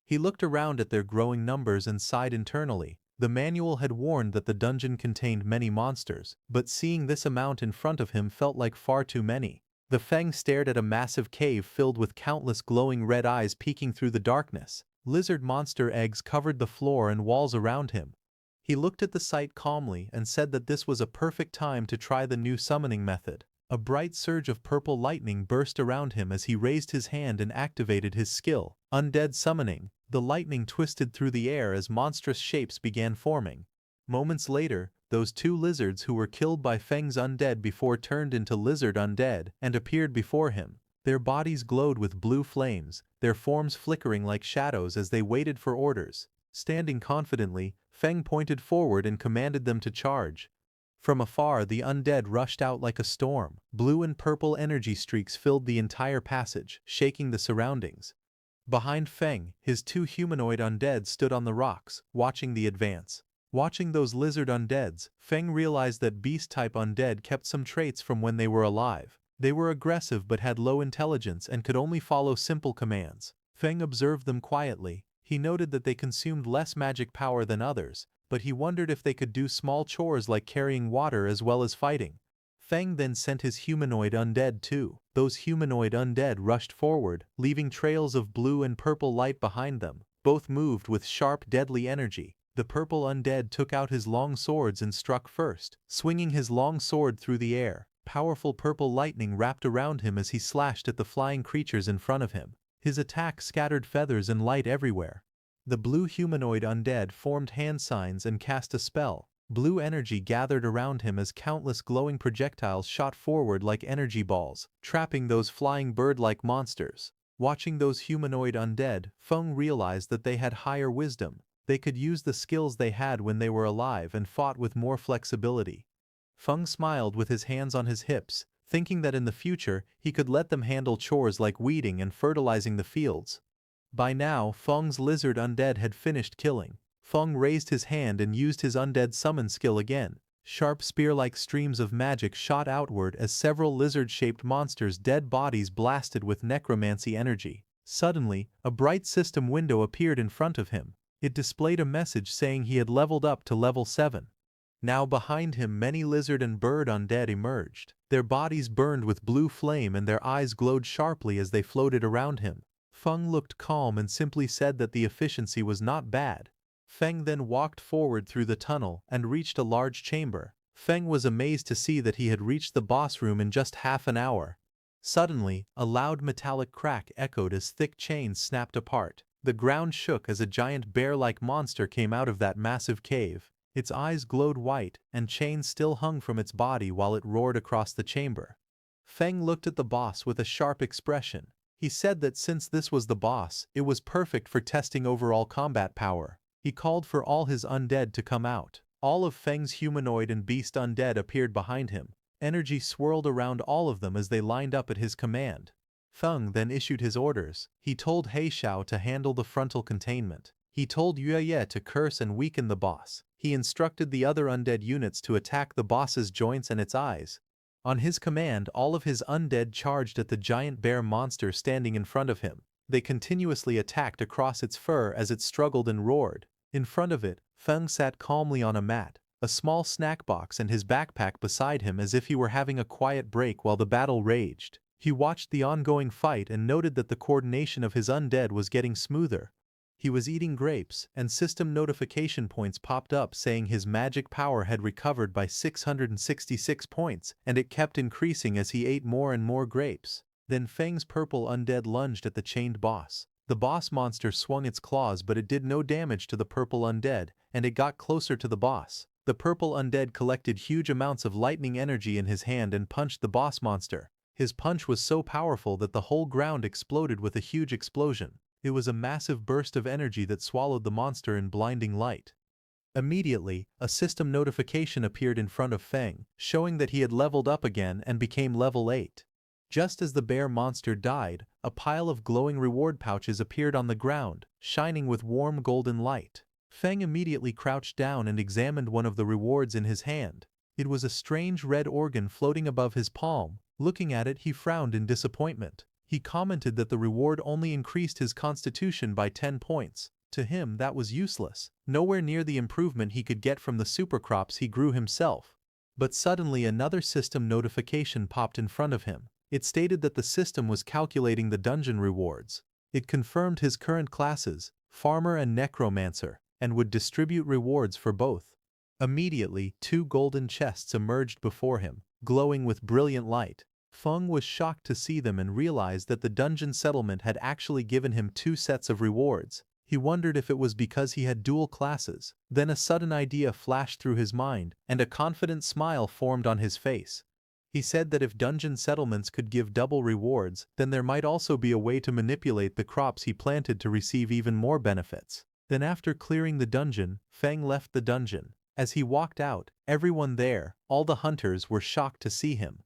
He looked around at their growing numbers and sighed internally. The manual had warned that the dungeon contained many monsters, but seeing this amount in front of him felt like far too many. The Feng stared at a massive cave filled with countless glowing red eyes peeking through the darkness. Lizard monster eggs covered the floor and walls around him. He looked at the sight calmly and said that this was a perfect time to try the new summoning method. A bright surge of purple lightning burst around him as he raised his hand and activated his skill, Undead Summoning. The lightning twisted through the air as monstrous shapes began forming. Moments later, those two lizards who were killed by Feng's undead before turned into lizard undead and appeared before him. Their bodies glowed with blue flames, their forms flickering like shadows as they waited for orders. Standing confidently, Feng pointed forward and commanded them to charge. From afar, the undead rushed out like a storm. Blue and purple energy streaks filled the entire passage, shaking the surroundings. Behind Feng, his two humanoid undead stood on the rocks, watching the advance. Watching those lizard undeads, Feng realized that beast-type undead kept some traits from when they were alive. They were aggressive but had low intelligence and could only follow simple commands. Feng observed them quietly. He noted that they consumed less magic power than others, but he wondered if they could do small chores like carrying water as well as fighting. Feng then sent his humanoid undead too. Those humanoid undead rushed forward, leaving trails of blue and purple light behind them. Both moved with sharp, deadly energy. The purple undead took out his long swords and struck first, swinging his long sword through the air. Powerful purple lightning wrapped around him as he slashed at the flying creatures in front of him. His attack scattered feathers and light everywhere. The blue humanoid undead formed hand signs and cast a spell. Blue energy gathered around him as countless glowing projectiles shot forward like energy balls, trapping those flying bird-like monsters. Watching those humanoid undead, Feng realized that they had higher wisdom. They could use the skills they had when they were alive and fought with more flexibility. Feng smiled with his hands on his hips, thinking that in the future he could let them handle chores like weeding and fertilizing the fields. By now, Feng's lizard undead had finished killing. Feng raised his hand and used his undead summon skill again. Sharp spear-like streams of magic shot outward as several lizard-shaped monsters' dead bodies blasted with necromancy energy. Suddenly, a bright system window appeared in front of him. It displayed a message saying he had leveled up to level 7. Now behind him many lizard and bird undead emerged. Their bodies burned with blue flame and their eyes glowed sharply as they floated around him. Feng looked calm and simply said that the efficiency was not bad. Feng then walked forward through the tunnel and reached a large chamber. Feng was amazed to see that he had reached the boss room in just half an hour. Suddenly, a loud metallic crack echoed as thick chains snapped apart. The ground shook as a giant bear-like monster came out of that massive cave. Its eyes glowed white, and chains still hung from its body while it roared across the chamber. Feng looked at the boss with a sharp expression. He said that since this was the boss, it was perfect for testing overall combat power. He called for all his undead to come out. All of Feng's humanoid and beast undead appeared behind him. Energy swirled around all of them as they lined up at his command. Feng then issued his orders. He told Heishao to handle the frontal containment. He told Yueye to curse and weaken the boss. He instructed the other undead units to attack the boss's joints and its eyes. On his command, all of his undead charged at the giant bear monster standing in front of him. They continuously attacked across its fur as it struggled and roared. In front of it, Feng sat calmly on a mat, a small snack box and his backpack beside him as if he were having a quiet break while the battle raged. He watched the ongoing fight and noted that the coordination of his undead was getting smoother. He was eating grapes, and system notification points popped up saying his magic power had recovered by 666 points, and it kept increasing as he ate more and more grapes. Then Feng's purple undead lunged at the chained boss. The boss monster swung its claws, but it did no damage to the purple undead, and it got closer to the boss. The purple undead collected huge amounts of lightning energy in his hand and punched the boss monster. His punch was so powerful that the whole ground exploded with a huge explosion. It was a massive burst of energy that swallowed the monster in blinding light. Immediately, a system notification appeared in front of Feng, showing that he had leveled up again and became level 8. Just as the bear monster died, a pile of glowing reward pouches appeared on the ground, shining with warm golden light. Feng immediately crouched down and examined one of the rewards in his hand. It was a strange red organ floating above his palm. Looking at it, he frowned in disappointment. He commented that the reward only increased his constitution by 10 points. To him, that was useless, nowhere near the improvement he could get from the supercrops he grew himself. But suddenly another system notification popped in front of him. It stated that the system was calculating the dungeon rewards. It confirmed his current classes, Farmer and Necromancer, and would distribute rewards for both. Immediately, 2 golden chests emerged before him, glowing with brilliant light. Feng was shocked to see them and realized that the dungeon settlement had actually given him 2 sets of rewards. He wondered if it was because he had dual classes. Then a sudden idea flashed through his mind, and a confident smile formed on his face. He said that if dungeon settlements could give double rewards, then there might also be a way to manipulate the crops he planted to receive even more benefits. Then after clearing the dungeon, Feng left the dungeon. As he walked out, everyone there, all the hunters, were shocked to see him.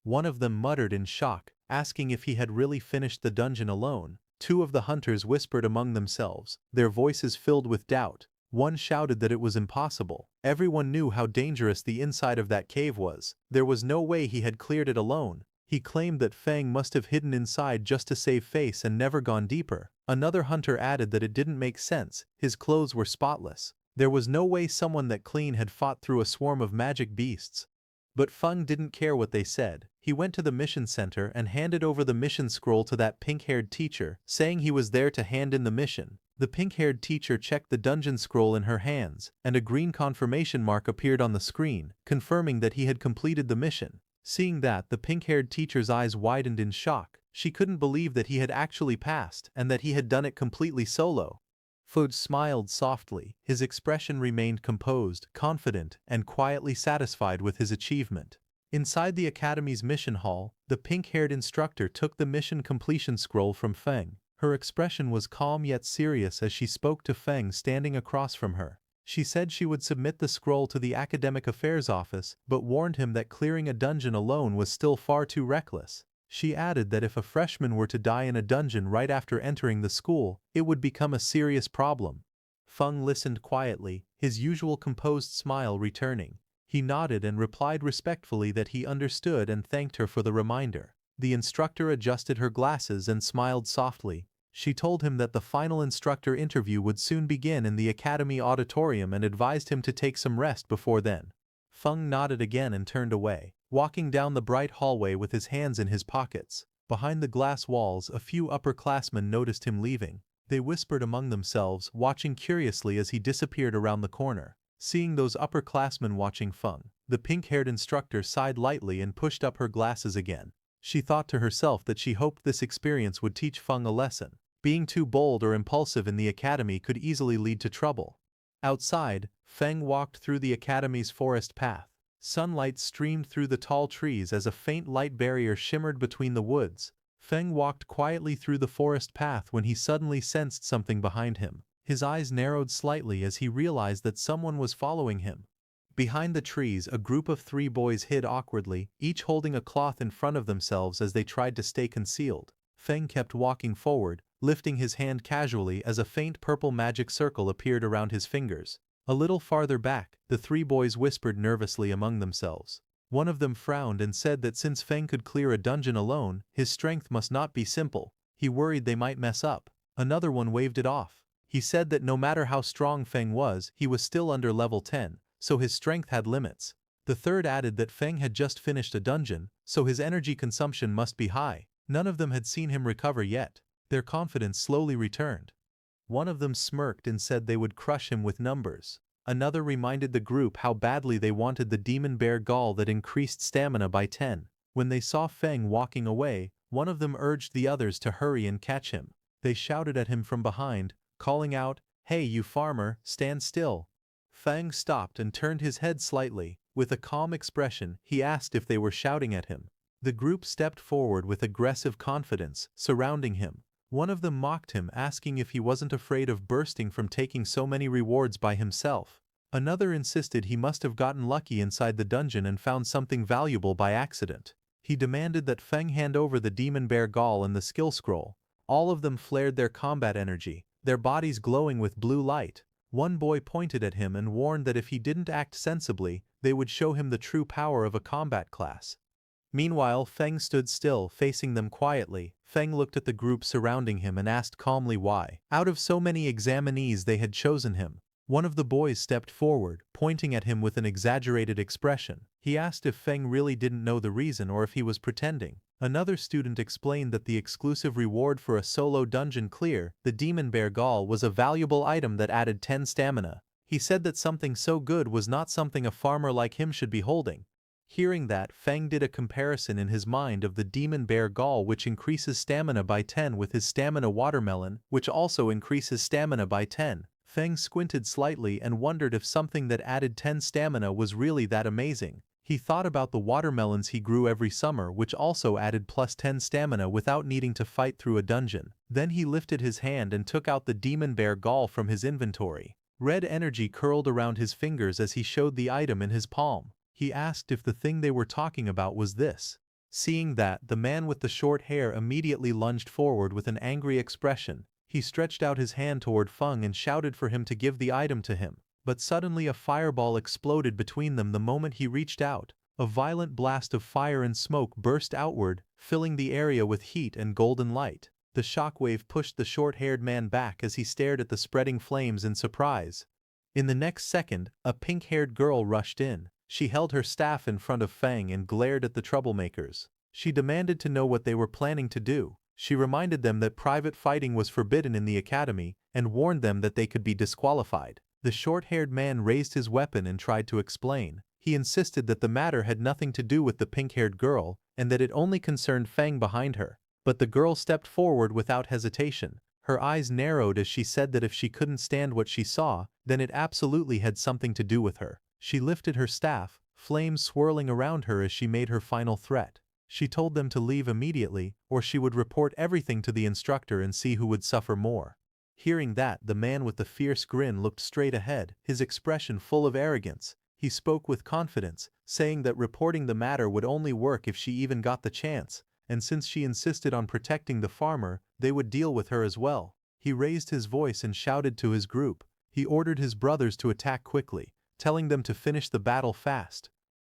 One of them muttered in shock, asking if he had really finished the dungeon alone. 2 of the hunters whispered among themselves, their voices filled with doubt. One shouted that it was impossible. Everyone knew how dangerous the inside of that cave was. There was no way he had cleared it alone. He claimed that Feng must have hidden inside just to save face and never gone deeper. Another hunter added that it didn't make sense, his clothes were spotless. There was no way someone that clean had fought through a swarm of magic beasts. But Feng didn't care what they said. He went to the mission center and handed over the mission scroll to that pink-haired teacher, saying he was there to hand in the mission. The pink-haired teacher checked the dungeon scroll in her hands, and a green confirmation mark appeared on the screen, confirming that he had completed the mission. Seeing that, the pink-haired teacher's eyes widened in shock. She couldn't believe that he had actually passed, and that he had done it completely solo. Food smiled softly. His expression remained composed, confident, and quietly satisfied with his achievement. Inside the academy's mission hall, the pink-haired instructor took the mission completion scroll from Feng. Her expression was calm yet serious as she spoke to Feng standing across from her. She said she would submit the scroll to the academic affairs office, but warned him that clearing a dungeon alone was still far too reckless. She added that if a freshman were to die in a dungeon right after entering the school, it would become a serious problem. Feng listened quietly, his usual composed smile returning. He nodded and replied respectfully that he understood and thanked her for the reminder. The instructor adjusted her glasses and smiled softly. She told him that the final instructor interview would soon begin in the academy auditorium and advised him to take some rest before then. Feng nodded again and turned away, walking down the bright hallway with his hands in his pockets. Behind the glass walls, a few upperclassmen noticed him leaving. They whispered among themselves, watching curiously as he disappeared around the corner. Seeing those upperclassmen watching Feng, the pink-haired instructor sighed lightly and pushed up her glasses again. She thought to herself that she hoped this experience would teach Feng a lesson. Being too bold or impulsive in the academy could easily lead to trouble. Outside, Feng walked through the academy's forest path. Sunlight streamed through the tall trees as a faint light barrier shimmered between the woods. Feng walked quietly through the forest path when he suddenly sensed something behind him. His eyes narrowed slightly as he realized that someone was following him. Behind the trees, a group of 3 boys hid awkwardly, each holding a cloth in front of themselves as they tried to stay concealed. Feng kept walking forward, lifting his hand casually as a faint purple magic circle appeared around his fingers. A little farther back, the 3 boys whispered nervously among themselves. One of them frowned and said that since Feng could clear a dungeon alone, his strength must not be simple. He worried they might mess up. Another one waved it off. He said that no matter how strong Feng was, he was still under level 10, so his strength had limits. The third added that Feng had just finished a dungeon, so his energy consumption must be high. None of them had seen him recover yet. Their confidence slowly returned. One of them smirked and said they would crush him with numbers. Another reminded the group how badly they wanted the demon bear gall that increased stamina by 10. When they saw Feng walking away, one of them urged the others to hurry and catch him. They shouted at him from behind, calling out, "Hey you farmer, stand still." Feng stopped and turned his head slightly. With a calm expression, he asked if they were shouting at him. The group stepped forward with aggressive confidence, surrounding him. One of them mocked him, asking if he wasn't afraid of bursting from taking so many rewards by himself. Another insisted he must have gotten lucky inside the dungeon and found something valuable by accident. He demanded that Feng hand over the demon bear gall and the skill scroll. All of them flared their combat energy, their bodies glowing with blue light. One boy pointed at him and warned that if he didn't act sensibly, they would show him the true power of a combat class. Meanwhile, Feng stood still, facing them quietly. Feng looked at the group surrounding him and asked calmly why, out of so many examinees, they had chosen him. One of the boys stepped forward, pointing at him with an exaggerated expression. He asked if Feng really didn't know the reason or if he was pretending. Another student explained that the exclusive reward for a solo dungeon clear, the demon bear gall, was a valuable item that added 10 stamina. He said that something so good was not something a farmer like him should be holding. Hearing that, Feng did a comparison in his mind of the demon bear gall, which increases stamina by 10, with his stamina watermelon, which also increases stamina by 10. Feng squinted slightly and wondered if something that added 10 stamina was really that amazing. He thought about the watermelons he grew every summer, which also added plus 10 stamina without needing to fight through a dungeon. Then he lifted his hand and took out the demon bear gall from his inventory. Red energy curled around his fingers as he showed the item in his palm. He asked if the thing they were talking about was this. Seeing that, the man with the short hair immediately lunged forward with an angry expression. He stretched out his hand toward Feng and shouted for him to give the item to him. But suddenly a fireball exploded between them the moment he reached out. A violent blast of fire and smoke burst outward, filling the area with heat and golden light. The shockwave pushed the short-haired man back as he stared at the spreading flames in surprise. In the next second, a pink-haired girl rushed in. She held her staff in front of Feng and glared at the troublemakers. She demanded to know what they were planning to do. She reminded them that private fighting was forbidden in the academy and warned them that they could be disqualified. The short-haired man raised his weapon and tried to explain. He insisted that the matter had nothing to do with the pink-haired girl and that it only concerned Feng behind her. But the girl stepped forward without hesitation. Her eyes narrowed as she said that if she couldn't stand what she saw, then it absolutely had something to do with her. She lifted her staff, flames swirling around her as she made her final threat. She told them to leave immediately, or she would report everything to the instructor and see who would suffer more. Hearing that, the man with the fierce grin looked straight ahead, his expression full of arrogance. He spoke with confidence, saying that reporting the matter would only work if she even got the chance, and since she insisted on protecting the farmer, they would deal with her as well. He raised his voice and shouted to his group. He ordered his brothers to attack quickly, telling them to finish the battle fast.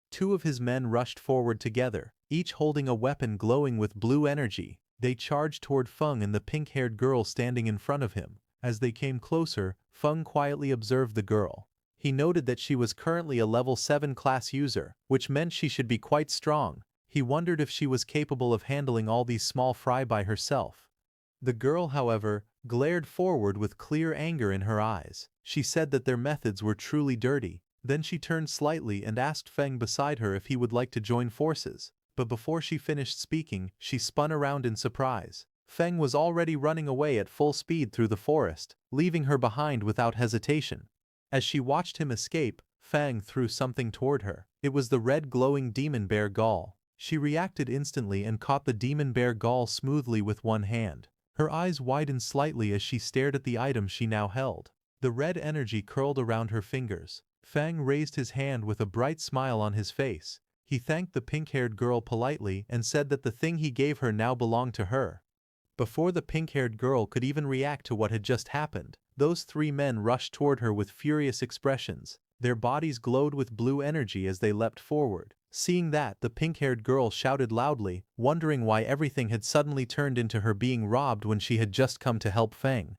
Two of his men rushed forward together, each holding a weapon glowing with blue energy. They charged toward Feng and the pink-haired girl standing in front of him. As they came closer, Feng quietly observed the girl. He noted that she was currently a level 7 class user, which meant she should be quite strong. He wondered if she was capable of handling all these small fry by herself. The girl, however, glared forward with clear anger in her eyes. She said that their methods were truly dirty. Then she turned slightly and asked Feng beside her if he would like to join forces. But before she finished speaking, she spun around in surprise. Feng was already running away at full speed through the forest, leaving her behind without hesitation. As she watched him escape, Feng threw something toward her. It was the red glowing demon bear gall. She reacted instantly and caught the demon bear gall smoothly with one hand. Her eyes widened slightly as she stared at the item she now held. The red energy curled around her fingers. Feng raised his hand with a bright smile on his face. He thanked the pink-haired girl politely and said that the thing he gave her now belonged to her. Before the pink-haired girl could even react to what had just happened, those three men rushed toward her with furious expressions. Their bodies glowed with blue energy as they leapt forward. Seeing that, the pink-haired girl shouted loudly, wondering why everything had suddenly turned into her being robbed when she had just come to help Feng.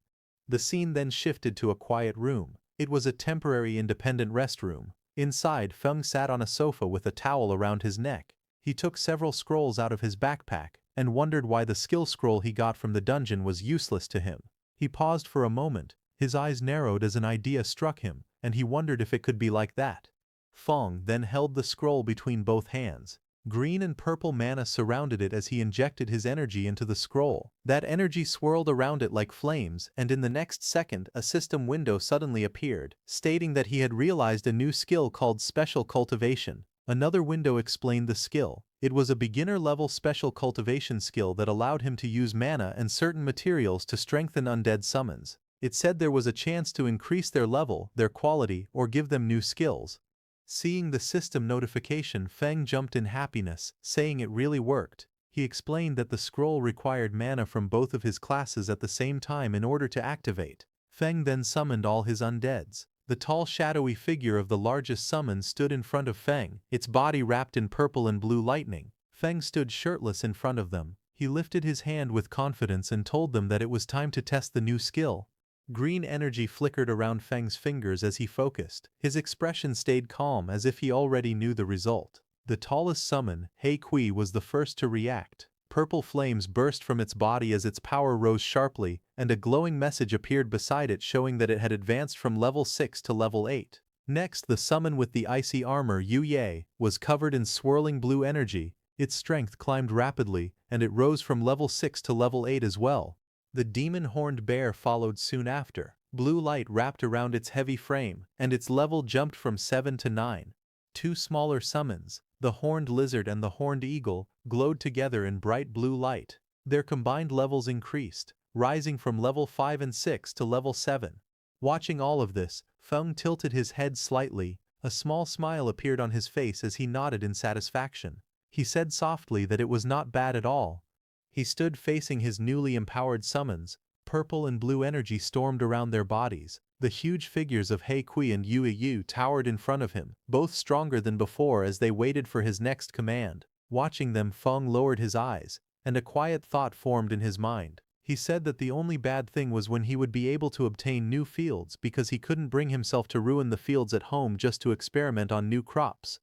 The scene then shifted to a quiet room. It was a temporary independent restroom. Inside, Feng sat on a sofa with a towel around his neck. He took several scrolls out of his backpack and wondered why the skill scroll he got from the dungeon was useless to him. He paused for a moment. His eyes narrowed as an idea struck him, and he wondered if it could be like that. Feng then held the scroll between both hands. Green and purple mana surrounded it as he injected his energy into the scroll. That energy swirled around it like flames, and in the next second a system window suddenly appeared, stating that he had realized a new skill called Special Cultivation. Another window explained the skill. It was a beginner-level special cultivation skill that allowed him to use mana and certain materials to strengthen undead summons. It said there was a chance to increase their level, their quality, or give them new skills. Seeing the system notification, Feng jumped in happiness, saying it really worked. He explained that the scroll required mana from both of his classes at the same time in order to activate. Feng then summoned all his undeads. The tall shadowy figure of the largest summon stood in front of Feng, its body wrapped in purple and blue lightning. Feng stood shirtless in front of them. He lifted his hand with confidence and told them that it was time to test the new skill. Green energy flickered around Feng's fingers as he focused. His expression stayed calm as if he already knew the result. The tallest summon, Hei Kui, was the first to react. Purple flames burst from its body as its power rose sharply, and a glowing message appeared beside it showing that it had advanced from level 6 to level 8. Next, the summon with the icy armor, Yu Ye, was covered in swirling blue energy. Its strength climbed rapidly, and it rose from level 6 to level 8 as well. The demon-horned bear followed soon after. Blue light wrapped around its heavy frame, and its level jumped from 7 to 9. Two smaller summons, the horned lizard and the horned eagle, glowed together in bright blue light. Their combined levels increased, rising from level 5 and 6 to level 7. Watching all of this, Feng tilted his head slightly. A small smile appeared on his face as he nodded in satisfaction. He said softly that it was not bad at all. He stood facing his newly empowered summons. Purple and blue energy stormed around their bodies. The huge figures of Hei Kui and Yue Yu towered in front of him, both stronger than before as they waited for his next command. Watching them, Feng lowered his eyes, and a quiet thought formed in his mind. He said that the only bad thing was when he would be able to obtain new fields because he couldn't bring himself to ruin the fields at home just to experiment on new crops.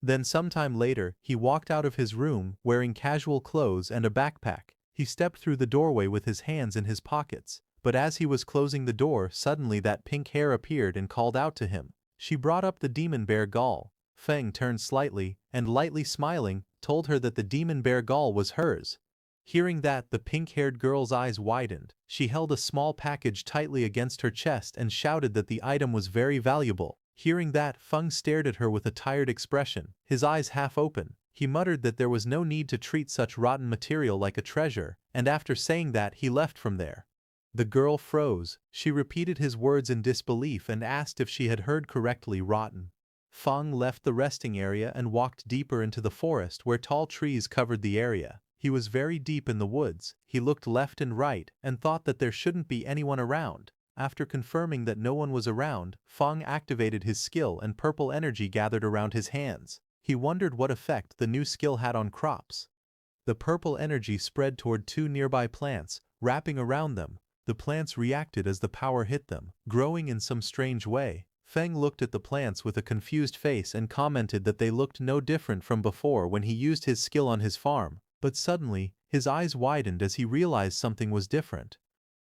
Then sometime later, he walked out of his room, wearing casual clothes and a backpack. He stepped through the doorway with his hands in his pockets. But as he was closing the door, suddenly that pink hair appeared and called out to him. She brought up the demon bear Gaul. Feng turned slightly, and lightly smiling, told her that the demon bear Gaul was hers. Hearing that, the pink-haired girl's eyes widened. She held a small package tightly against her chest and shouted that the item was very valuable. Hearing that, Feng stared at her with a tired expression, his eyes half open. He muttered that there was no need to treat such rotten material like a treasure, and after saying that, he left from there. The girl froze. She repeated his words in disbelief and asked if she had heard correctly, rotten. Feng left the resting area and walked deeper into the forest where tall trees covered the area. He was very deep in the woods. He looked left and right and thought that there shouldn't be anyone around. After confirming that no one was around, Feng activated his skill and purple energy gathered around his hands. He wondered what effect the new skill had on crops. The purple energy spread toward two nearby plants, wrapping around them. The plants reacted as the power hit them, growing in some strange way. Feng looked at the plants with a confused face and commented that they looked no different from before when he used his skill on his farm. But suddenly, his eyes widened as he realized something was different.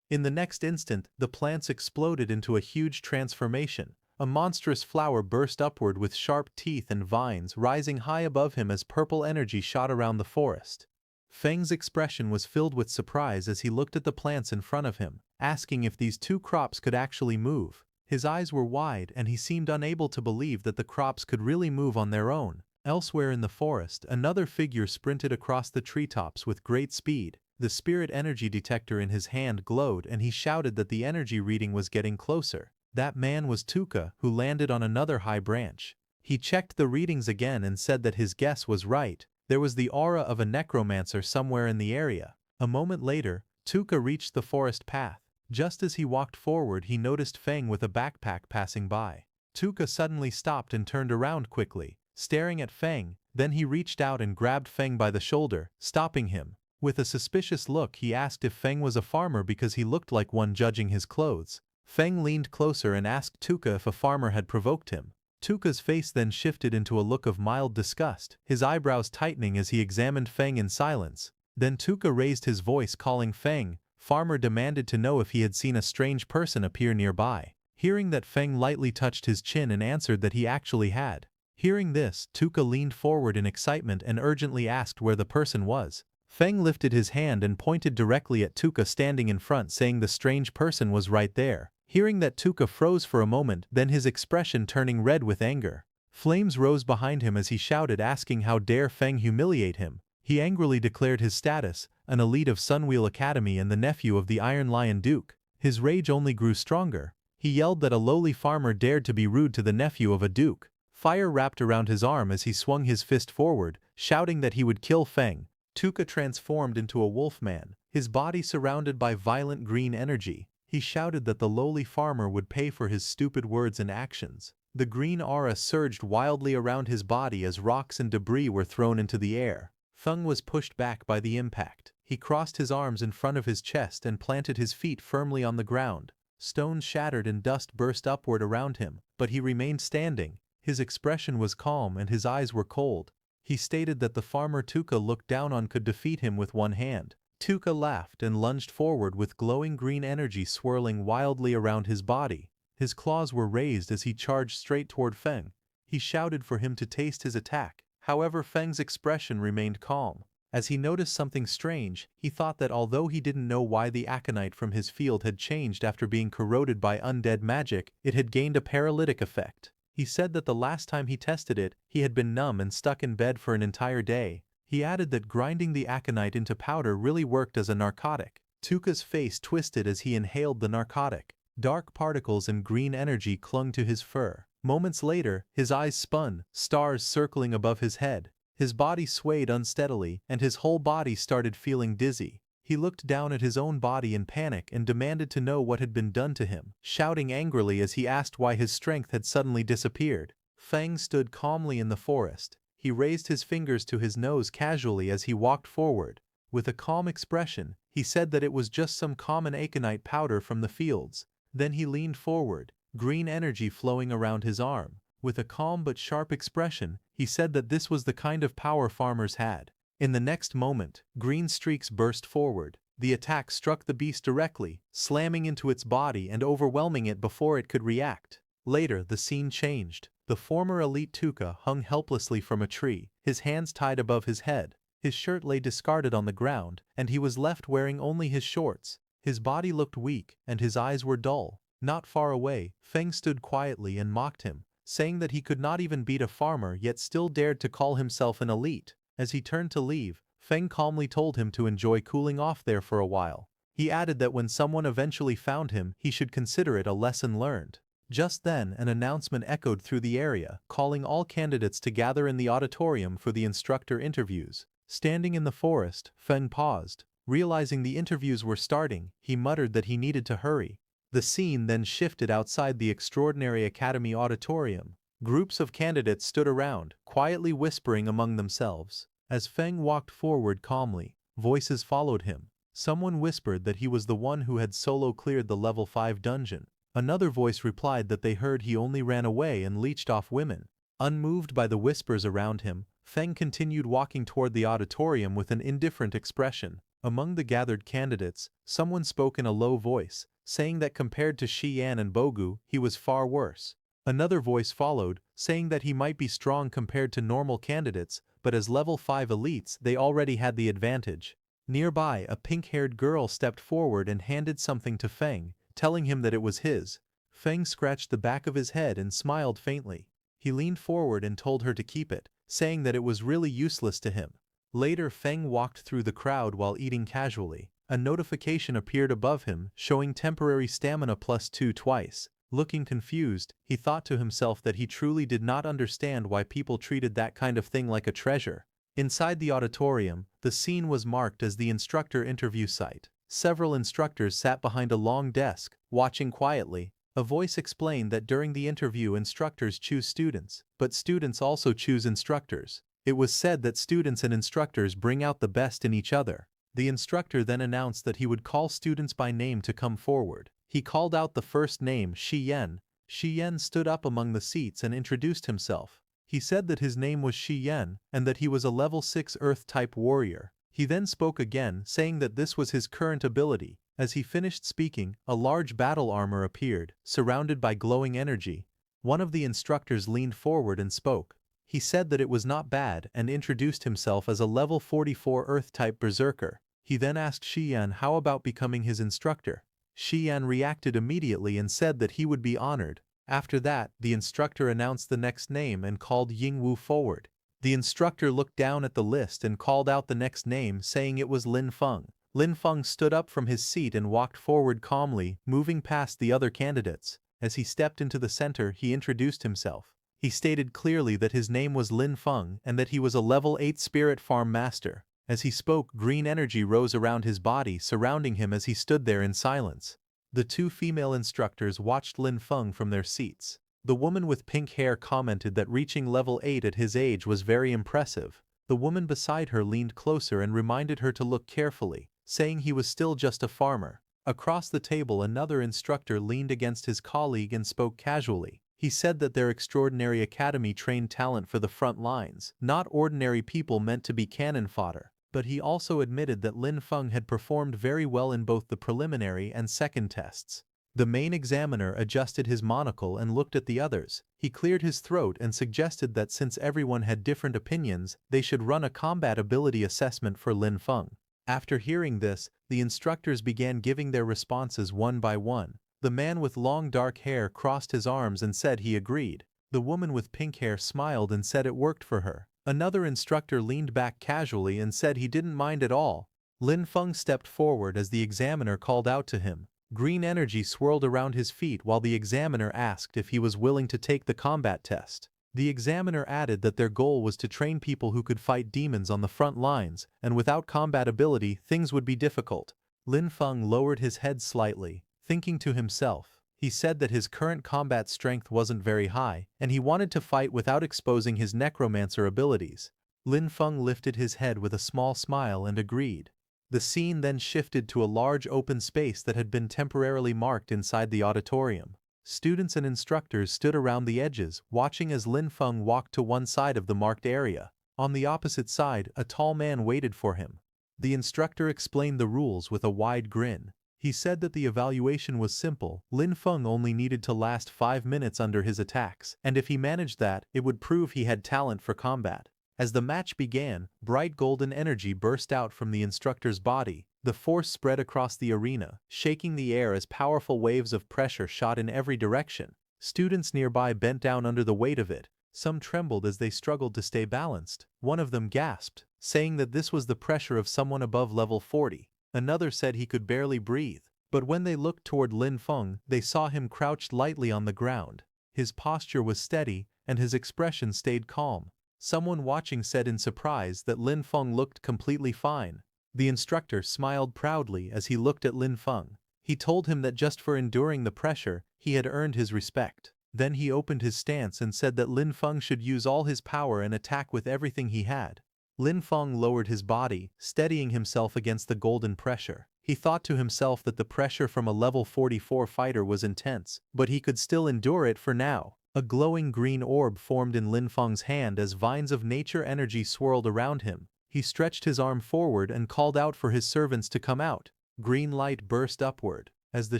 In the next instant, the plants exploded into a huge transformation. A monstrous flower burst upward with sharp teeth and vines rising high above him as purple energy shot around the forest. Feng's expression was filled with surprise as he looked at the plants in front of him, asking if these two crops could actually move. His eyes were wide and he seemed unable to believe that the crops could really move on their own. Elsewhere in the forest, another figure sprinted across the treetops with great speed. The spirit energy detector in his hand glowed and he shouted that the energy reading was getting closer. That man was Tuka, who landed on another high branch. He checked the readings again and said that his guess was right. There was the aura of a necromancer somewhere in the area. A moment later, Tuka reached the forest path. Just as he walked forward, he noticed Feng with a backpack passing by. Tuka suddenly stopped and turned around quickly, staring at Feng. Then he reached out and grabbed Feng by the shoulder, stopping him. With a suspicious look, he asked if Feng was a farmer because he looked like one judging his clothes. Feng leaned closer and asked Tuka if a farmer had provoked him. Tuka's face then shifted into a look of mild disgust, his eyebrows tightening as he examined Feng in silence. Then Tuka raised his voice calling Feng. Farmer demanded to know if he had seen a strange person appear nearby. Hearing that, Feng lightly touched his chin and answered that he actually had. Hearing this, Tuka leaned forward in excitement and urgently asked where the person was. Feng lifted his hand and pointed directly at Tuka standing in front, saying the strange person was right there. Hearing that, Tuka froze for a moment, then his expression turning red with anger. Flames rose behind him as he shouted, asking how dare Feng humiliate him. He angrily declared his status, an elite of Sunwheel Academy and the nephew of the Iron Lion Duke. His rage only grew stronger. He yelled that a lowly farmer dared to be rude to the nephew of a duke. Fire wrapped around his arm as he swung his fist forward, shouting that he would kill Feng. Tuka transformed into a wolfman, his body surrounded by violent green energy. He shouted that the lowly farmer would pay for his stupid words and actions. The green aura surged wildly around his body as rocks and debris were thrown into the air. Feng was pushed back by the impact. He crossed his arms in front of his chest and planted his feet firmly on the ground. Stones shattered and dust burst upward around him, but he remained standing. His expression was calm and his eyes were cold. He stated that the farmer Tuka looked down on could defeat him with one hand. Tuka laughed and lunged forward with glowing green energy swirling wildly around his body. His claws were raised as he charged straight toward Feng. He shouted for him to taste his attack. However, Feng's expression remained calm. As he noticed something strange, he thought that although he didn't know why the aconite from his field had changed after being corroded by undead magic, it had gained a paralytic effect. He said that the last time he tested it, he had been numb and stuck in bed for an entire day. He added that grinding the aconite into powder really worked as a narcotic. Tuka's face twisted as he inhaled the narcotic. Dark particles and green energy clung to his fur. Moments later, his eyes spun, stars circling above his head. His body swayed unsteadily, and his whole body started feeling dizzy. He looked down at his own body in panic and demanded to know what had been done to him, shouting angrily as he asked why his strength had suddenly disappeared. Feng stood calmly in the forest. He raised his fingers to his nose casually as he walked forward. With a calm expression, he said that it was just some common aconite powder from the fields. Then he leaned forward, green energy flowing around his arm. With a calm but sharp expression, he said that this was the kind of power farmers had. In the next moment, green streaks burst forward. The attack struck the beast directly, slamming into its body and overwhelming it before it could react. Later, the scene changed. The former elite Tuka hung helplessly from a tree, his hands tied above his head. His shirt lay discarded on the ground, and he was left wearing only his shorts. His body looked weak, and his eyes were dull. Not far away, Feng stood quietly and mocked him, saying that he could not even beat a farmer yet still dared to call himself an elite. As he turned to leave, Feng calmly told him to enjoy cooling off there for a while. He added that when someone eventually found him, he should consider it a lesson learned. Just then, an announcement echoed through the area, calling all candidates to gather in the auditorium for the instructor interviews. Standing in the forest, Feng paused. Realizing the interviews were starting, he muttered that he needed to hurry. The scene then shifted outside the Extraordinary Academy auditorium. Groups of candidates stood around, quietly whispering among themselves. As Feng walked forward calmly, voices followed him. Someone whispered that he was the one who had solo cleared the level 5 dungeon. Another voice replied that they heard he only ran away and leeched off women. Unmoved by the whispers around him, Feng continued walking toward the auditorium with an indifferent expression. Among the gathered candidates, someone spoke in a low voice, saying that compared to Xian and Bogu, he was far worse. Another voice followed, saying that he might be strong compared to normal candidates, but as level 5 elites they already had the advantage. Nearby, a pink-haired girl stepped forward and handed something to Feng, telling him that it was his. Feng scratched the back of his head and smiled faintly. He leaned forward and told her to keep it, saying that it was really useless to him. Later, Feng walked through the crowd while eating casually. A notification appeared above him, showing temporary stamina +2 twice. Looking confused, he thought to himself that he truly did not understand why people treated that kind of thing like a treasure. Inside the auditorium, the scene was marked as the instructor interview site. Several instructors sat behind a long desk, watching quietly. A voice explained that during the interview instructors choose students, but students also choose instructors. It was said that students and instructors bring out the best in each other. The instructor then announced that he would call students by name to come forward. He called out the first name, Xian. Xian stood up among the seats and introduced himself. He said that his name was Xian and that he was a level 6 Earth-type warrior. He then spoke again, saying that this was his current ability. As he finished speaking, a large battle armor appeared, surrounded by glowing energy. One of the instructors leaned forward and spoke. He said that it was not bad and introduced himself as a level 44 Earth-type berserker. He then asked Xian how about becoming his instructor. Xian reacted immediately and said that he would be honored. After that, the instructor announced the next name and called Yingwu forward. The instructor looked down at the list and called out the next name, saying it was Lin Feng. Lin Feng stood up from his seat and walked forward calmly, moving past the other candidates. As he stepped into the center, he introduced himself. He stated clearly that his name was Lin Feng and that he was a level 8 spirit farm master. As he spoke, green energy rose around his body, surrounding him as he stood there in silence. The two female instructors watched Lin Feng from their seats. The woman with pink hair commented that reaching level 8 at his age was very impressive. The woman beside her leaned closer and reminded her to look carefully, saying he was still just a farmer. Across the table, another instructor leaned against his colleague and spoke casually. He said that their extraordinary academy trained talent for the front lines, not ordinary people meant to be cannon fodder. But he also admitted that Lin Feng had performed very well in both the preliminary and second tests. The main examiner adjusted his monocle and looked at the others. He cleared his throat and suggested that since everyone had different opinions, they should run a combat ability assessment for Lin Feng. After hearing this, the instructors began giving their responses one by one. The man with long dark hair crossed his arms and said he agreed. The woman with pink hair smiled and said it worked for her. Another instructor leaned back casually and said he didn't mind at all. Lin Feng stepped forward as the examiner called out to him. Green energy swirled around his feet while the examiner asked if he was willing to take the combat test. The examiner added that their goal was to train people who could fight demons on the front lines, and without combat ability, things would be difficult. Lin Feng lowered his head slightly, thinking to himself. He said that his current combat strength wasn't very high, and he wanted to fight without exposing his necromancer abilities. Lin Feng lifted his head with a small smile and agreed. The scene then shifted to a large open space that had been temporarily marked inside the auditorium. Students and instructors stood around the edges, watching as Lin Feng walked to one side of the marked area. On the opposite side, a tall man waited for him. The instructor explained the rules with a wide grin. He said that the evaluation was simple. Lin Feng only needed to last 5 minutes under his attacks, and if he managed that, it would prove he had talent for combat. As the match began, bright golden energy burst out from the instructor's body. The force spread across the arena, shaking the air as powerful waves of pressure shot in every direction. Students nearby bent down under the weight of it. Some trembled as they struggled to stay balanced. One of them gasped, saying that this was the pressure of someone above level 40. Another said he could barely breathe. But when they looked toward Lin Feng, they saw him crouched lightly on the ground. His posture was steady, and his expression stayed calm. Someone watching said in surprise that Lin Feng looked completely fine. The instructor smiled proudly as he looked at Lin Feng. He told him that just for enduring the pressure, he had earned his respect. Then he opened his stance and said that Lin Feng should use all his power and attack with everything he had. Lin Feng lowered his body, steadying himself against the golden pressure. He thought to himself that the pressure from a level 44 fighter was intense, but he could still endure it for now. A glowing green orb formed in Lin Feng's hand as vines of nature energy swirled around him. He stretched his arm forward and called out for his servants to come out. Green light burst upward. As the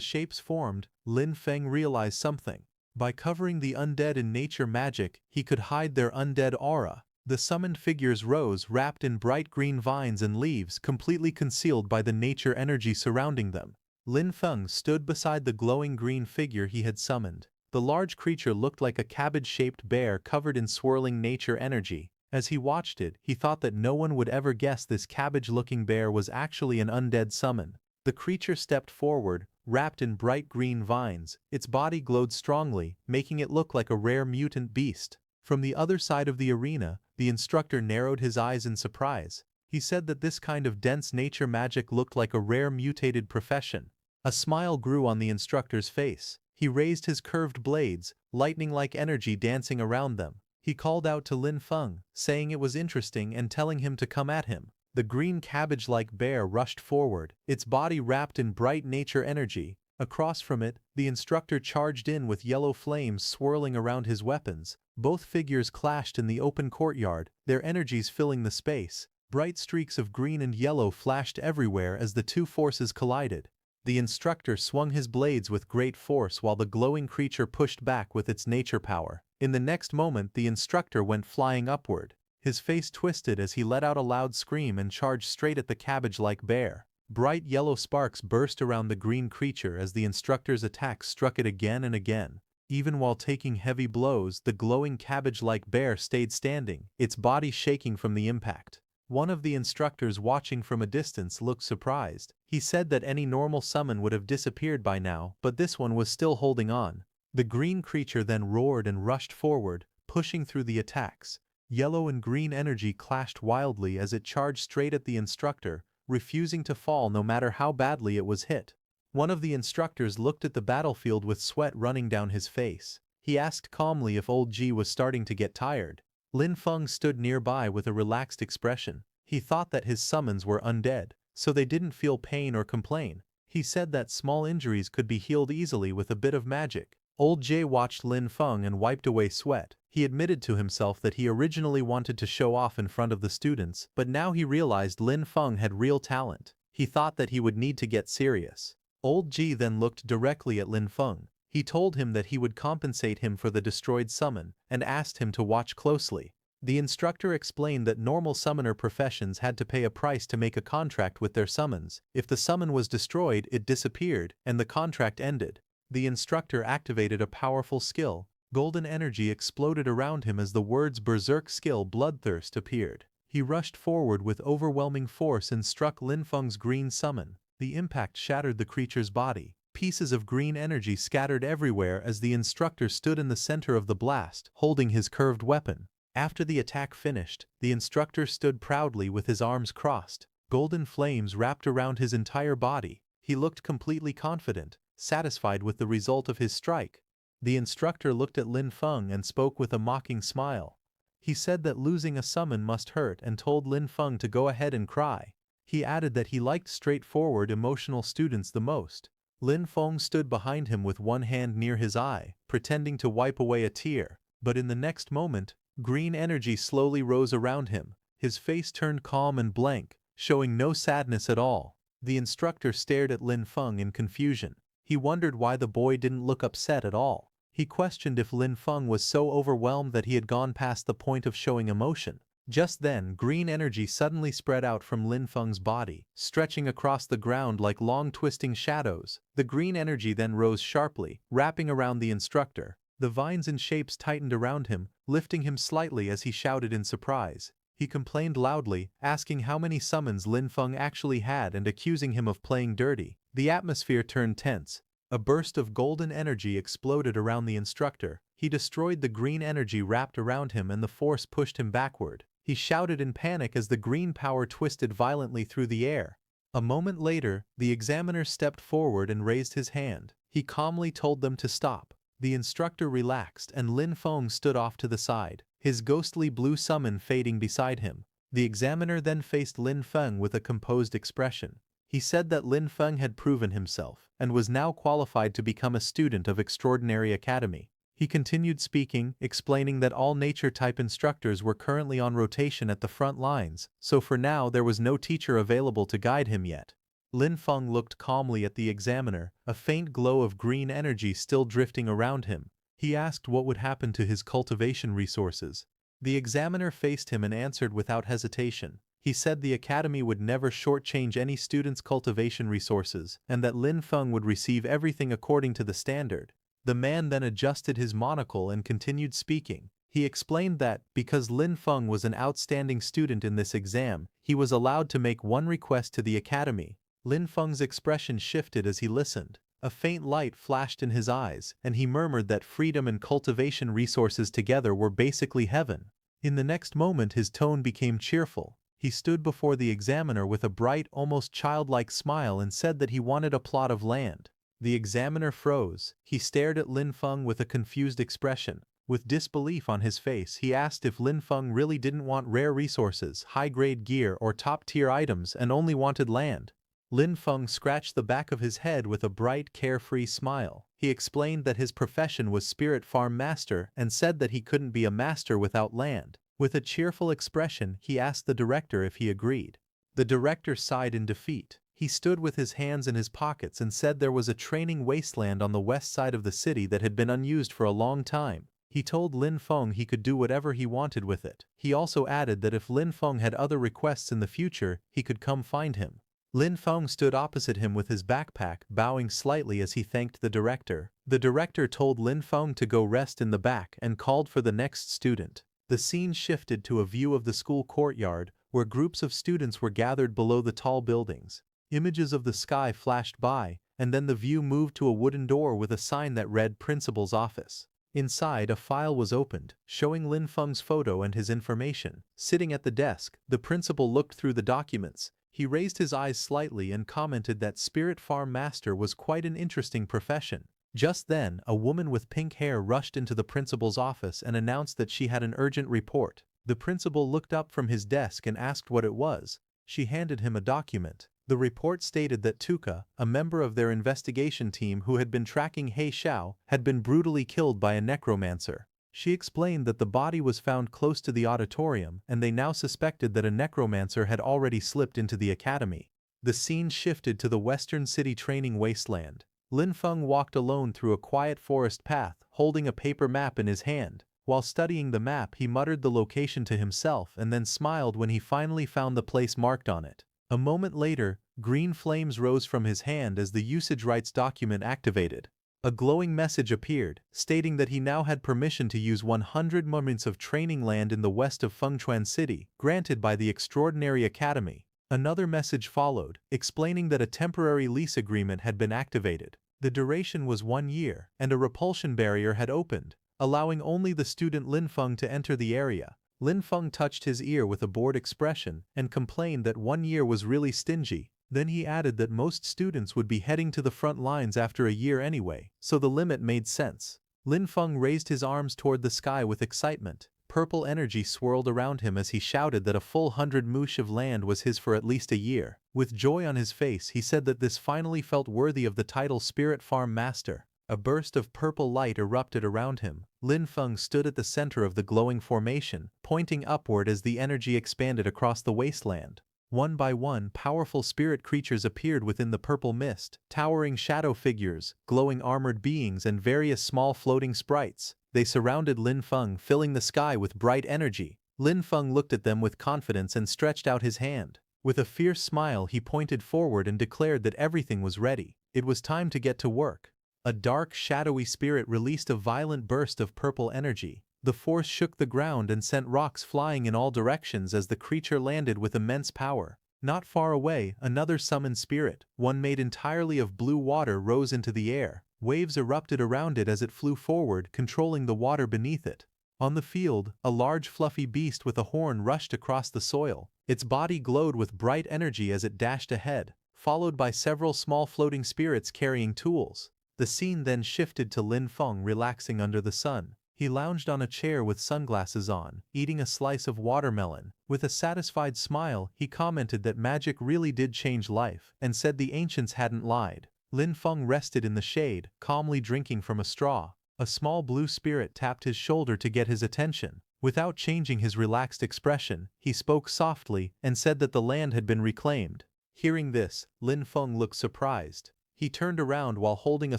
shapes formed, Lin Feng realized something. By covering the undead in nature magic, he could hide their undead aura. The summoned figures rose, wrapped in bright green vines and leaves, completely concealed by the nature energy surrounding them. Lin Feng stood beside the glowing green figure he had summoned. The large creature looked like a cabbage-shaped bear covered in swirling nature energy. As he watched it, he thought that no one would ever guess this cabbage-looking bear was actually an undead summon. The creature stepped forward, wrapped in bright green vines. Its body glowed strongly, making it look like a rare mutant beast. From the other side of the arena, the instructor narrowed his eyes in surprise. He said that this kind of dense nature magic looked like a rare mutated profession. A smile grew on the instructor's face. He raised his curved blades, lightning-like energy dancing around them. He called out to Lin Feng, saying it was interesting and telling him to come at him. The green cabbage-like bear rushed forward, its body wrapped in bright nature energy. Across from it, the instructor charged in with yellow flames swirling around his weapons. Both figures clashed in the open courtyard, their energies filling the space. Bright streaks of green and yellow flashed everywhere as the two forces collided. The instructor swung his blades with great force while the glowing creature pushed back with its nature power. In the next moment the instructor went flying upward. His face twisted as he let out a loud scream and charged straight at the cabbage-like bear. Bright yellow sparks burst around the green creature as the instructor's attack struck it again and again. Even while taking heavy blows, the glowing cabbage-like bear stayed standing, its body shaking from the impact. One of the instructors watching from a distance looked surprised. He said that any normal summon would have disappeared by now, but this one was still holding on. The green creature then roared and rushed forward, pushing through the attacks. Yellow and green energy clashed wildly as it charged straight at the instructor, refusing to fall no matter how badly it was hit. One of the instructors looked at the battlefield with sweat running down his face. He asked calmly if old G was starting to get tired. Lin Feng stood nearby with a relaxed expression. He thought that his summons were undead, so they didn't feel pain or complain. He said that small injuries could be healed easily with a bit of magic. Old J watched Lin Feng and wiped away sweat. He admitted to himself that he originally wanted to show off in front of the students, but now he realized Lin Feng had real talent. He thought that he would need to get serious. Old G then looked directly at Lin Feng. He told him that he would compensate him for the destroyed summon, and asked him to watch closely. The instructor explained that normal summoner professions had to pay a price to make a contract with their summons. If the summon was destroyed, it disappeared, and the contract ended. The instructor activated a powerful skill. Golden energy exploded around him as the words Berserk skill Bloodthirst appeared. He rushed forward with overwhelming force and struck Lin Feng's green summon. The impact shattered the creature's body. Pieces of green energy scattered everywhere as the instructor stood in the center of the blast, holding his curved weapon. After the attack finished, the instructor stood proudly with his arms crossed. Golden flames wrapped around his entire body. He looked completely confident, satisfied with the result of his strike. The instructor looked at Lin Feng and spoke with a mocking smile. He said that losing a summon must hurt and told Lin Feng to go ahead and cry. He added that he liked straightforward, emotional students the most. Lin Feng stood behind him with one hand near his eye, pretending to wipe away a tear. But in the next moment, green energy slowly rose around him. His face turned calm and blank, showing no sadness at all. The instructor stared at Lin Feng in confusion. He wondered why the boy didn't look upset at all. He questioned if Lin Feng was so overwhelmed that he had gone past the point of showing emotion. Just then, green energy suddenly spread out from Lin Feng's body, stretching across the ground like long twisting shadows. The green energy then rose sharply, wrapping around the instructor. The vines and shapes tightened around him, lifting him slightly as he shouted in surprise. He complained loudly, asking how many summons Lin Feng actually had and accusing him of playing dirty. The atmosphere turned tense. A burst of golden energy exploded around the instructor. He destroyed the green energy wrapped around him and the force pushed him backward. He shouted in panic as the green power twisted violently through the air. A moment later, the examiner stepped forward and raised his hand. He calmly told them to stop. The instructor relaxed and Lin Feng stood off to the side, his ghostly blue summon fading beside him. The examiner then faced Lin Feng with a composed expression. He said that Lin Feng had proven himself and was now qualified to become a student of Extraordinary Academy. He continued speaking, explaining that all nature-type instructors were currently on rotation at the front lines, so for now there was no teacher available to guide him yet. Lin Feng looked calmly at the examiner, a faint glow of green energy still drifting around him. He asked what would happen to his cultivation resources. The examiner faced him and answered without hesitation. He said the academy would never shortchange any student's cultivation resources, and that Lin Feng would receive everything according to the standard. The man then adjusted his monocle and continued speaking. He explained that, because Lin Feng was an outstanding student in this exam, he was allowed to make one request to the academy. Lin Feng's expression shifted as he listened. A faint light flashed in his eyes, and he murmured that freedom and cultivation resources together were basically heaven. In the next moment his tone became cheerful. He stood before the examiner with a bright, almost childlike smile and said that he wanted a plot of land. The examiner froze. He stared at Lin Feng with a confused expression. With disbelief on his face, he asked if Lin Feng really didn't want rare resources, high-grade gear, or top-tier items and only wanted land. Lin Feng scratched the back of his head with a bright, carefree smile. He explained that his profession was Spirit Farm Master and said that he couldn't be a master without land. With a cheerful expression, he asked the director if he agreed. The director sighed in defeat. He stood with his hands in his pockets and said there was a training wasteland on the west side of the city that had been unused for a long time. He told Lin Feng he could do whatever he wanted with it. He also added that if Lin Feng had other requests in the future, he could come find him. Lin Feng stood opposite him with his backpack, bowing slightly as he thanked the director. The director told Lin Feng to go rest in the back and called for the next student. The scene shifted to a view of the school courtyard, where groups of students were gathered below the tall buildings. Images of the sky flashed by, and then the view moved to a wooden door with a sign that read Principal's Office. Inside, a file was opened, showing Lin Feng's photo and his information. Sitting at the desk, the principal looked through the documents. He raised his eyes slightly and commented that Spirit Farm Master was quite an interesting profession. Just then, a woman with pink hair rushed into the principal's office and announced that she had an urgent report. The principal looked up from his desk and asked what it was. She handed him a document. The report stated that Tuka, a member of their investigation team who had been tracking He Xiao, had been brutally killed by a necromancer. She explained that the body was found close to the auditorium and they now suspected that a necromancer had already slipped into the academy. The scene shifted to the Western City training wasteland. Lin Feng walked alone through a quiet forest path, holding a paper map in his hand. While studying the map, he muttered the location to himself and then smiled when he finally found the place marked on it. A moment later, green flames rose from his hand as the usage rights document activated. A glowing message appeared, stating that he now had permission to use 100 moments of training land in the west of Fengchuan City, granted by the Extraordinary Academy. Another message followed, explaining that a temporary lease agreement had been activated. The duration was 1 year, and a repulsion barrier had opened, allowing only the student Lin Feng to enter the area. Lin Feng touched his ear with a bored expression and complained that 1 year was really stingy. Then he added that most students would be heading to the front lines after a year anyway, so the limit made sense. Lin Feng raised his arms toward the sky with excitement. Purple energy swirled around him as he shouted that a full 100 moosh of land was his for at least a year. With joy on his face, he said that this finally felt worthy of the title Spirit Farm Master. A burst of purple light erupted around him. Lin Feng stood at the center of the glowing formation, pointing upward as the energy expanded across the wasteland. One by one, powerful spirit creatures appeared within the purple mist, towering shadow figures, glowing armored beings and various small floating sprites. They surrounded Lin Feng, filling the sky with bright energy. Lin Feng looked at them with confidence and stretched out his hand. With a fierce smile, he pointed forward and declared that everything was ready. It was time to get to work. A dark, shadowy spirit released a violent burst of purple energy. The force shook the ground and sent rocks flying in all directions as the creature landed with immense power. Not far away, another summoned spirit, one made entirely of blue water, rose into the air. Waves erupted around it as it flew forward, controlling the water beneath it. On the field, a large fluffy beast with a horn rushed across the soil. Its body glowed with bright energy as it dashed ahead, followed by several small floating spirits carrying tools. The scene then shifted to Lin Feng relaxing under the sun. He lounged on a chair with sunglasses on, eating a slice of watermelon. With a satisfied smile, he commented that magic really did change life, and said the ancients hadn't lied. Lin Feng rested in the shade, calmly drinking from a straw. A small blue spirit tapped his shoulder to get his attention. Without changing his relaxed expression, he spoke softly and said that the land had been reclaimed. Hearing this, Lin Feng looked surprised. He turned around while holding a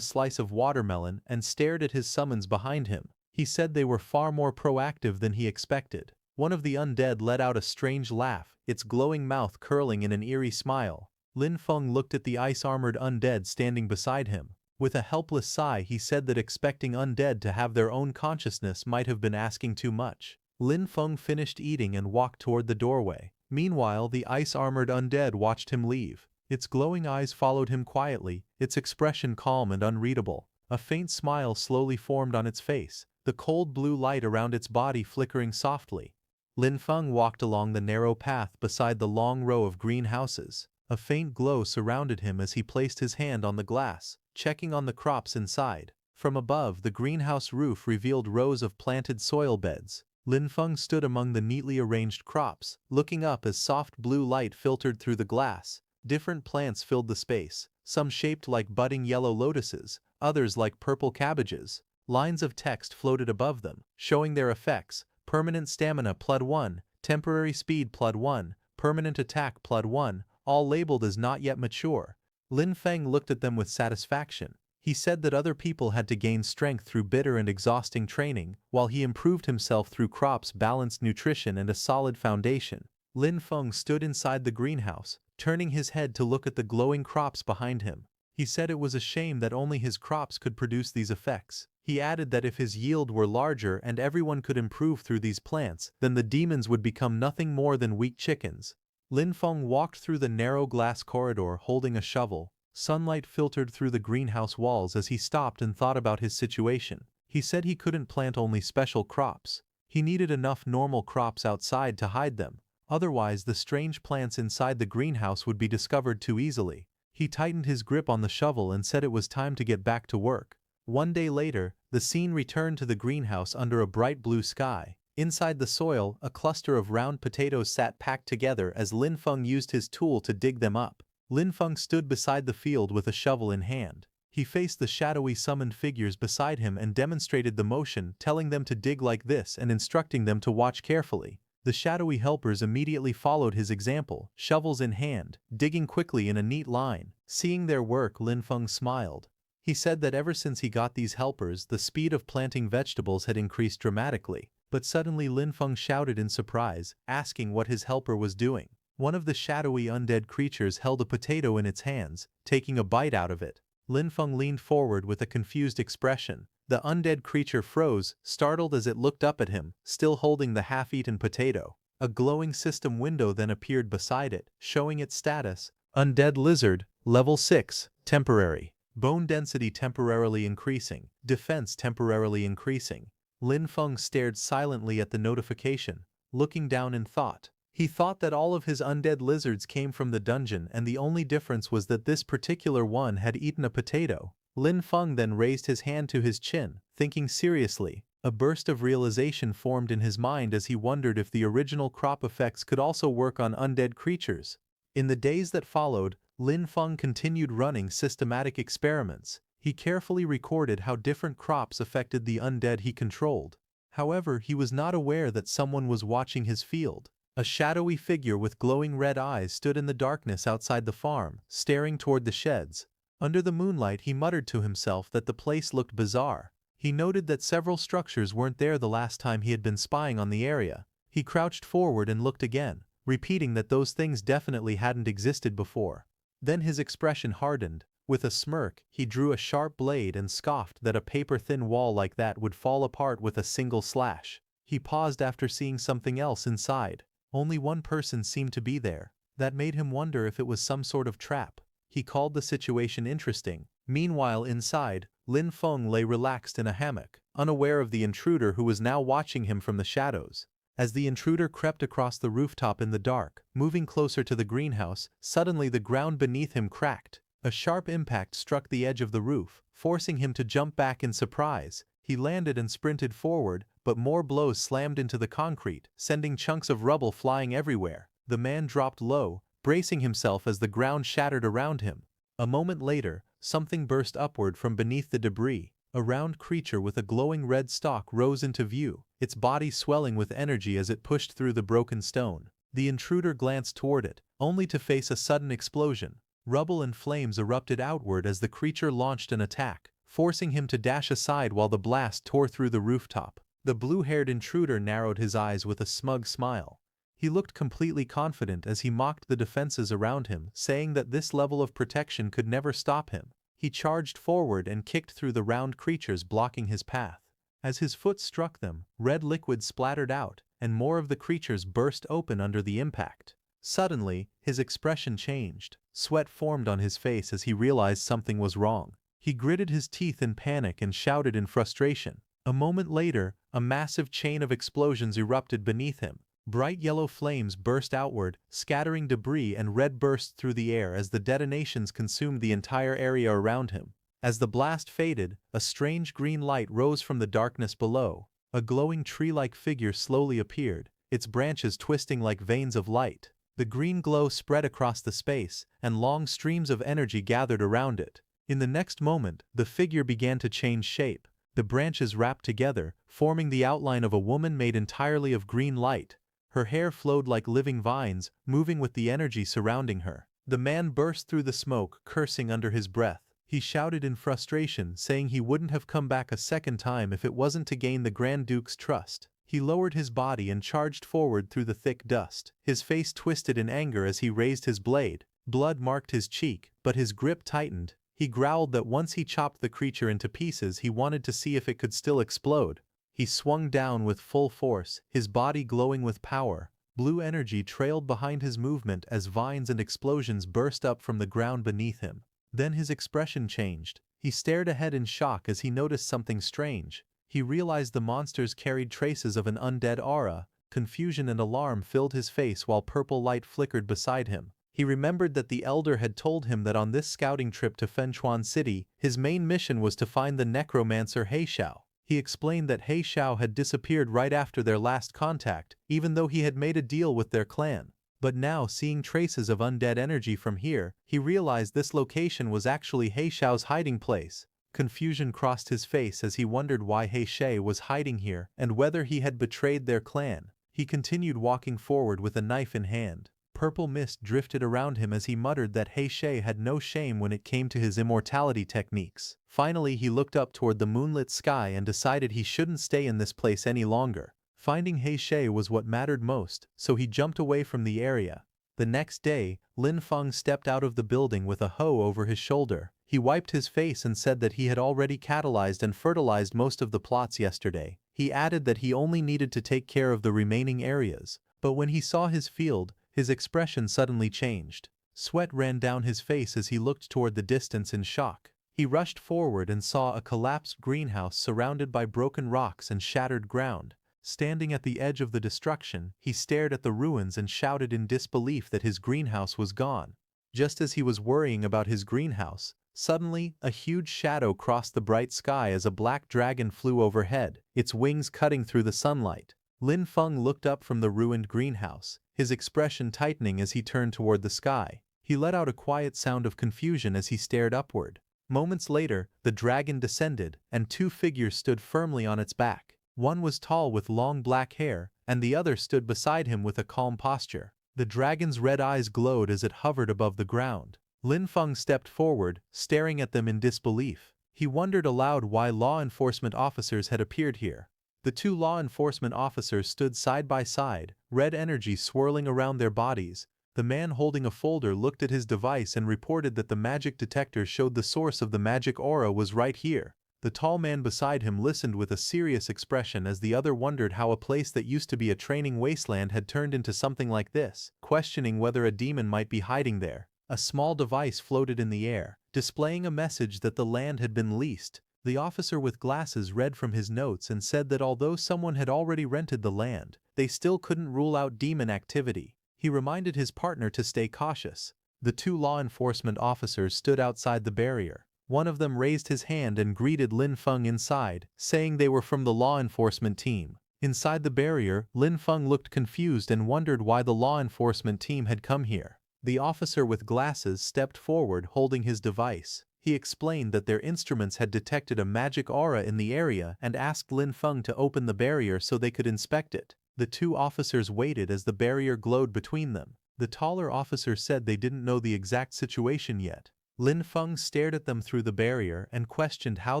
slice of watermelon and stared at his summons behind him. He said they were far more proactive than he expected. One of the undead let out a strange laugh, its glowing mouth curling in an eerie smile. Lin Feng looked at the ice-armored undead standing beside him. With a helpless sigh, he said that expecting undead to have their own consciousness might have been asking too much. Lin Feng finished eating and walked toward the doorway. Meanwhile, the ice-armored undead watched him leave. Its glowing eyes followed him quietly, its expression calm and unreadable. A faint smile slowly formed on its face, the cold blue light around its body flickering softly. Lin Feng walked along the narrow path beside the long row of greenhouses. A faint glow surrounded him as he placed his hand on the glass, checking on the crops inside. From above, the greenhouse roof revealed rows of planted soil beds. Lin Feng stood among the neatly arranged crops, looking up as soft blue light filtered through the glass. Different plants filled the space, some shaped like budding yellow lotuses, others like purple cabbages. Lines of text floated above them, showing their effects: permanent stamina +1, temporary speed +1, permanent attack +1, all labeled as not yet mature. Lin Feng looked at them with satisfaction. He said that other people had to gain strength through bitter and exhausting training, while he improved himself through crops, balanced nutrition, and a solid foundation. Lin Feng stood inside the greenhouse, turning his head to look at the glowing crops behind him. He said it was a shame that only his crops could produce these effects. He added that if his yield were larger and everyone could improve through these plants, then the demons would become nothing more than weak chickens. Lin Feng walked through the narrow glass corridor holding a shovel. Sunlight filtered through the greenhouse walls as he stopped and thought about his situation. He said he couldn't plant only special crops. He needed enough normal crops outside to hide them. Otherwise, the strange plants inside the greenhouse would be discovered too easily. He tightened his grip on the shovel and said it was time to get back to work. One day later, the scene returned to the greenhouse under a bright blue sky. Inside the soil, a cluster of round potatoes sat packed together as Lin Feng used his tool to dig them up. Lin Feng stood beside the field with a shovel in hand. He faced the shadowy summoned figures beside him and demonstrated the motion, telling them to dig like this and instructing them to watch carefully. The shadowy helpers immediately followed his example, shovels in hand, digging quickly in a neat line. Seeing their work, Lin Feng smiled. He said that ever since he got these helpers, the speed of planting vegetables had increased dramatically. But suddenly Lin Feng shouted in surprise, asking what his helper was doing. One of the shadowy undead creatures held a potato in its hands, taking a bite out of it. Lin Feng leaned forward with a confused expression. The undead creature froze, startled as it looked up at him, still holding the half-eaten potato. A glowing system window then appeared beside it, showing its status. Undead lizard, level 6, temporary. Bone density temporarily increasing. Defense temporarily increasing. Lin Feng stared silently at the notification, looking down in thought. He thought that all of his undead lizards came from the dungeon and the only difference was that this particular one had eaten a potato. Lin Feng then raised his hand to his chin, thinking seriously. A burst of realization formed in his mind as he wondered if the original crop effects could also work on undead creatures. In the days that followed, Lin Feng continued running systematic experiments. He carefully recorded how different crops affected the undead he controlled. However, he was not aware that someone was watching his field. A shadowy figure with glowing red eyes stood in the darkness outside the farm, staring toward the sheds. Under the moonlight, he muttered to himself that the place looked bizarre. He noted that several structures weren't there the last time he had been spying on the area. He crouched forward and looked again, repeating that those things definitely hadn't existed before. Then his expression hardened. With a smirk, he drew a sharp blade and scoffed that a paper-thin wall like that would fall apart with a single slash. He paused after seeing something else inside. Only one person seemed to be there. That made him wonder if it was some sort of trap. He called the situation interesting. Meanwhile, inside, Lin Feng lay relaxed in a hammock, unaware of the intruder who was now watching him from the shadows. As the intruder crept across the rooftop in the dark, moving closer to the greenhouse, suddenly the ground beneath him cracked. A sharp impact struck the edge of the roof, forcing him to jump back in surprise. He landed and sprinted forward, but more blows slammed into the concrete, sending chunks of rubble flying everywhere. The man dropped low, bracing himself as the ground shattered around him. A moment later, something burst upward from beneath the debris. A round creature with a glowing red stalk rose into view, its body swelling with energy as it pushed through the broken stone. The intruder glanced toward it, only to face a sudden explosion. Rubble and flames erupted outward as the creature launched an attack, forcing him to dash aside while the blast tore through the rooftop. The blue-haired intruder narrowed his eyes with a smug smile. He looked completely confident as he mocked the defenses around him, saying that this level of protection could never stop him. He charged forward and kicked through the round creatures blocking his path. As his foot struck them, red liquid splattered out, and more of the creatures burst open under the impact. Suddenly, his expression changed. Sweat formed on his face as he realized something was wrong. He gritted his teeth in panic and shouted in frustration. A moment later, a massive chain of explosions erupted beneath him. Bright yellow flames burst outward, scattering debris, and red burst through the air as the detonations consumed the entire area around him. As the blast faded, a strange green light rose from the darkness below. A glowing tree-like figure slowly appeared, its branches twisting like veins of light. The green glow spread across the space, and long streams of energy gathered around it. In the next moment, the figure began to change shape. The branches wrapped together, forming the outline of a woman made entirely of green light. Her hair flowed like living vines, moving with the energy surrounding her. The man burst through the smoke, cursing under his breath. He shouted in frustration, saying he wouldn't have come back a second time if it wasn't to gain the Grand Duke's trust. He lowered his body and charged forward through the thick dust. His face twisted in anger as he raised his blade. Blood marked his cheek, but his grip tightened. He growled that once he chopped the creature into pieces, he wanted to see if it could still explode. He swung down with full force, his body glowing with power. Blue energy trailed behind his movement as vines and explosions burst up from the ground beneath him. Then his expression changed. He stared ahead in shock as he noticed something strange. He realized the monsters carried traces of an undead aura. Confusion and alarm filled his face while purple light flickered beside him. He remembered that the Elder had told him that on this scouting trip to Fenchuan City, his main mission was to find the Necromancer Heishao. He explained that Heishao had disappeared right after their last contact, even though he had made a deal with their clan. But now, seeing traces of undead energy from here, he realized this location was actually Heishao's hiding place. Confusion crossed his face as he wondered why Heisha was hiding here and whether he had betrayed their clan. He continued walking forward with a knife in hand. Purple mist drifted around him as he muttered that Heisha had no shame when it came to his immortality techniques. Finally, he looked up toward the moonlit sky and decided he shouldn't stay in this place any longer. Finding Heisha was what mattered most, so he jumped away from the area. The next day, Lin Feng stepped out of the building with a hoe over his shoulder. He wiped his face and said that he had already catalyzed and fertilized most of the plots yesterday. He added that he only needed to take care of the remaining areas. But when he saw his field, his expression suddenly changed. Sweat ran down his face as he looked toward the distance in shock. He rushed forward and saw a collapsed greenhouse surrounded by broken rocks and shattered ground. Standing at the edge of the destruction, he stared at the ruins and shouted in disbelief that his greenhouse was gone. Just as he was worrying about his greenhouse, suddenly, a huge shadow crossed the bright sky as a black dragon flew overhead, its wings cutting through the sunlight. Lin Feng looked up from the ruined greenhouse, his expression tightening as he turned toward the sky. He let out a quiet sound of confusion as he stared upward. Moments later, the dragon descended, and two figures stood firmly on its back. One was tall with long black hair, and the other stood beside him with a calm posture. The dragon's red eyes glowed as it hovered above the ground. Lin Feng stepped forward, staring at them in disbelief. He wondered aloud why law enforcement officers had appeared here. The two law enforcement officers stood side by side, red energy swirling around their bodies. The man holding a folder looked at his device and reported that the magic detector showed the source of the magic aura was right here. The tall man beside him listened with a serious expression as the other wondered how a place that used to be a training wasteland had turned into something like this, questioning whether a demon might be hiding there. A small device floated in the air, displaying a message that the land had been leased. The officer with glasses read from his notes and said that although someone had already rented the land, they still couldn't rule out demon activity. He reminded his partner to stay cautious. The two law enforcement officers stood outside the barrier. One of them raised his hand and greeted Lin Feng inside, saying they were from the law enforcement team. Inside the barrier, Lin Feng looked confused and wondered why the law enforcement team had come here. The officer with glasses stepped forward holding his device. He explained that their instruments had detected a magic aura in the area and asked Lin Feng to open the barrier so they could inspect it. The two officers waited as the barrier glowed between them. The taller officer said they didn't know the exact situation yet. Lin Feng stared at them through the barrier and questioned how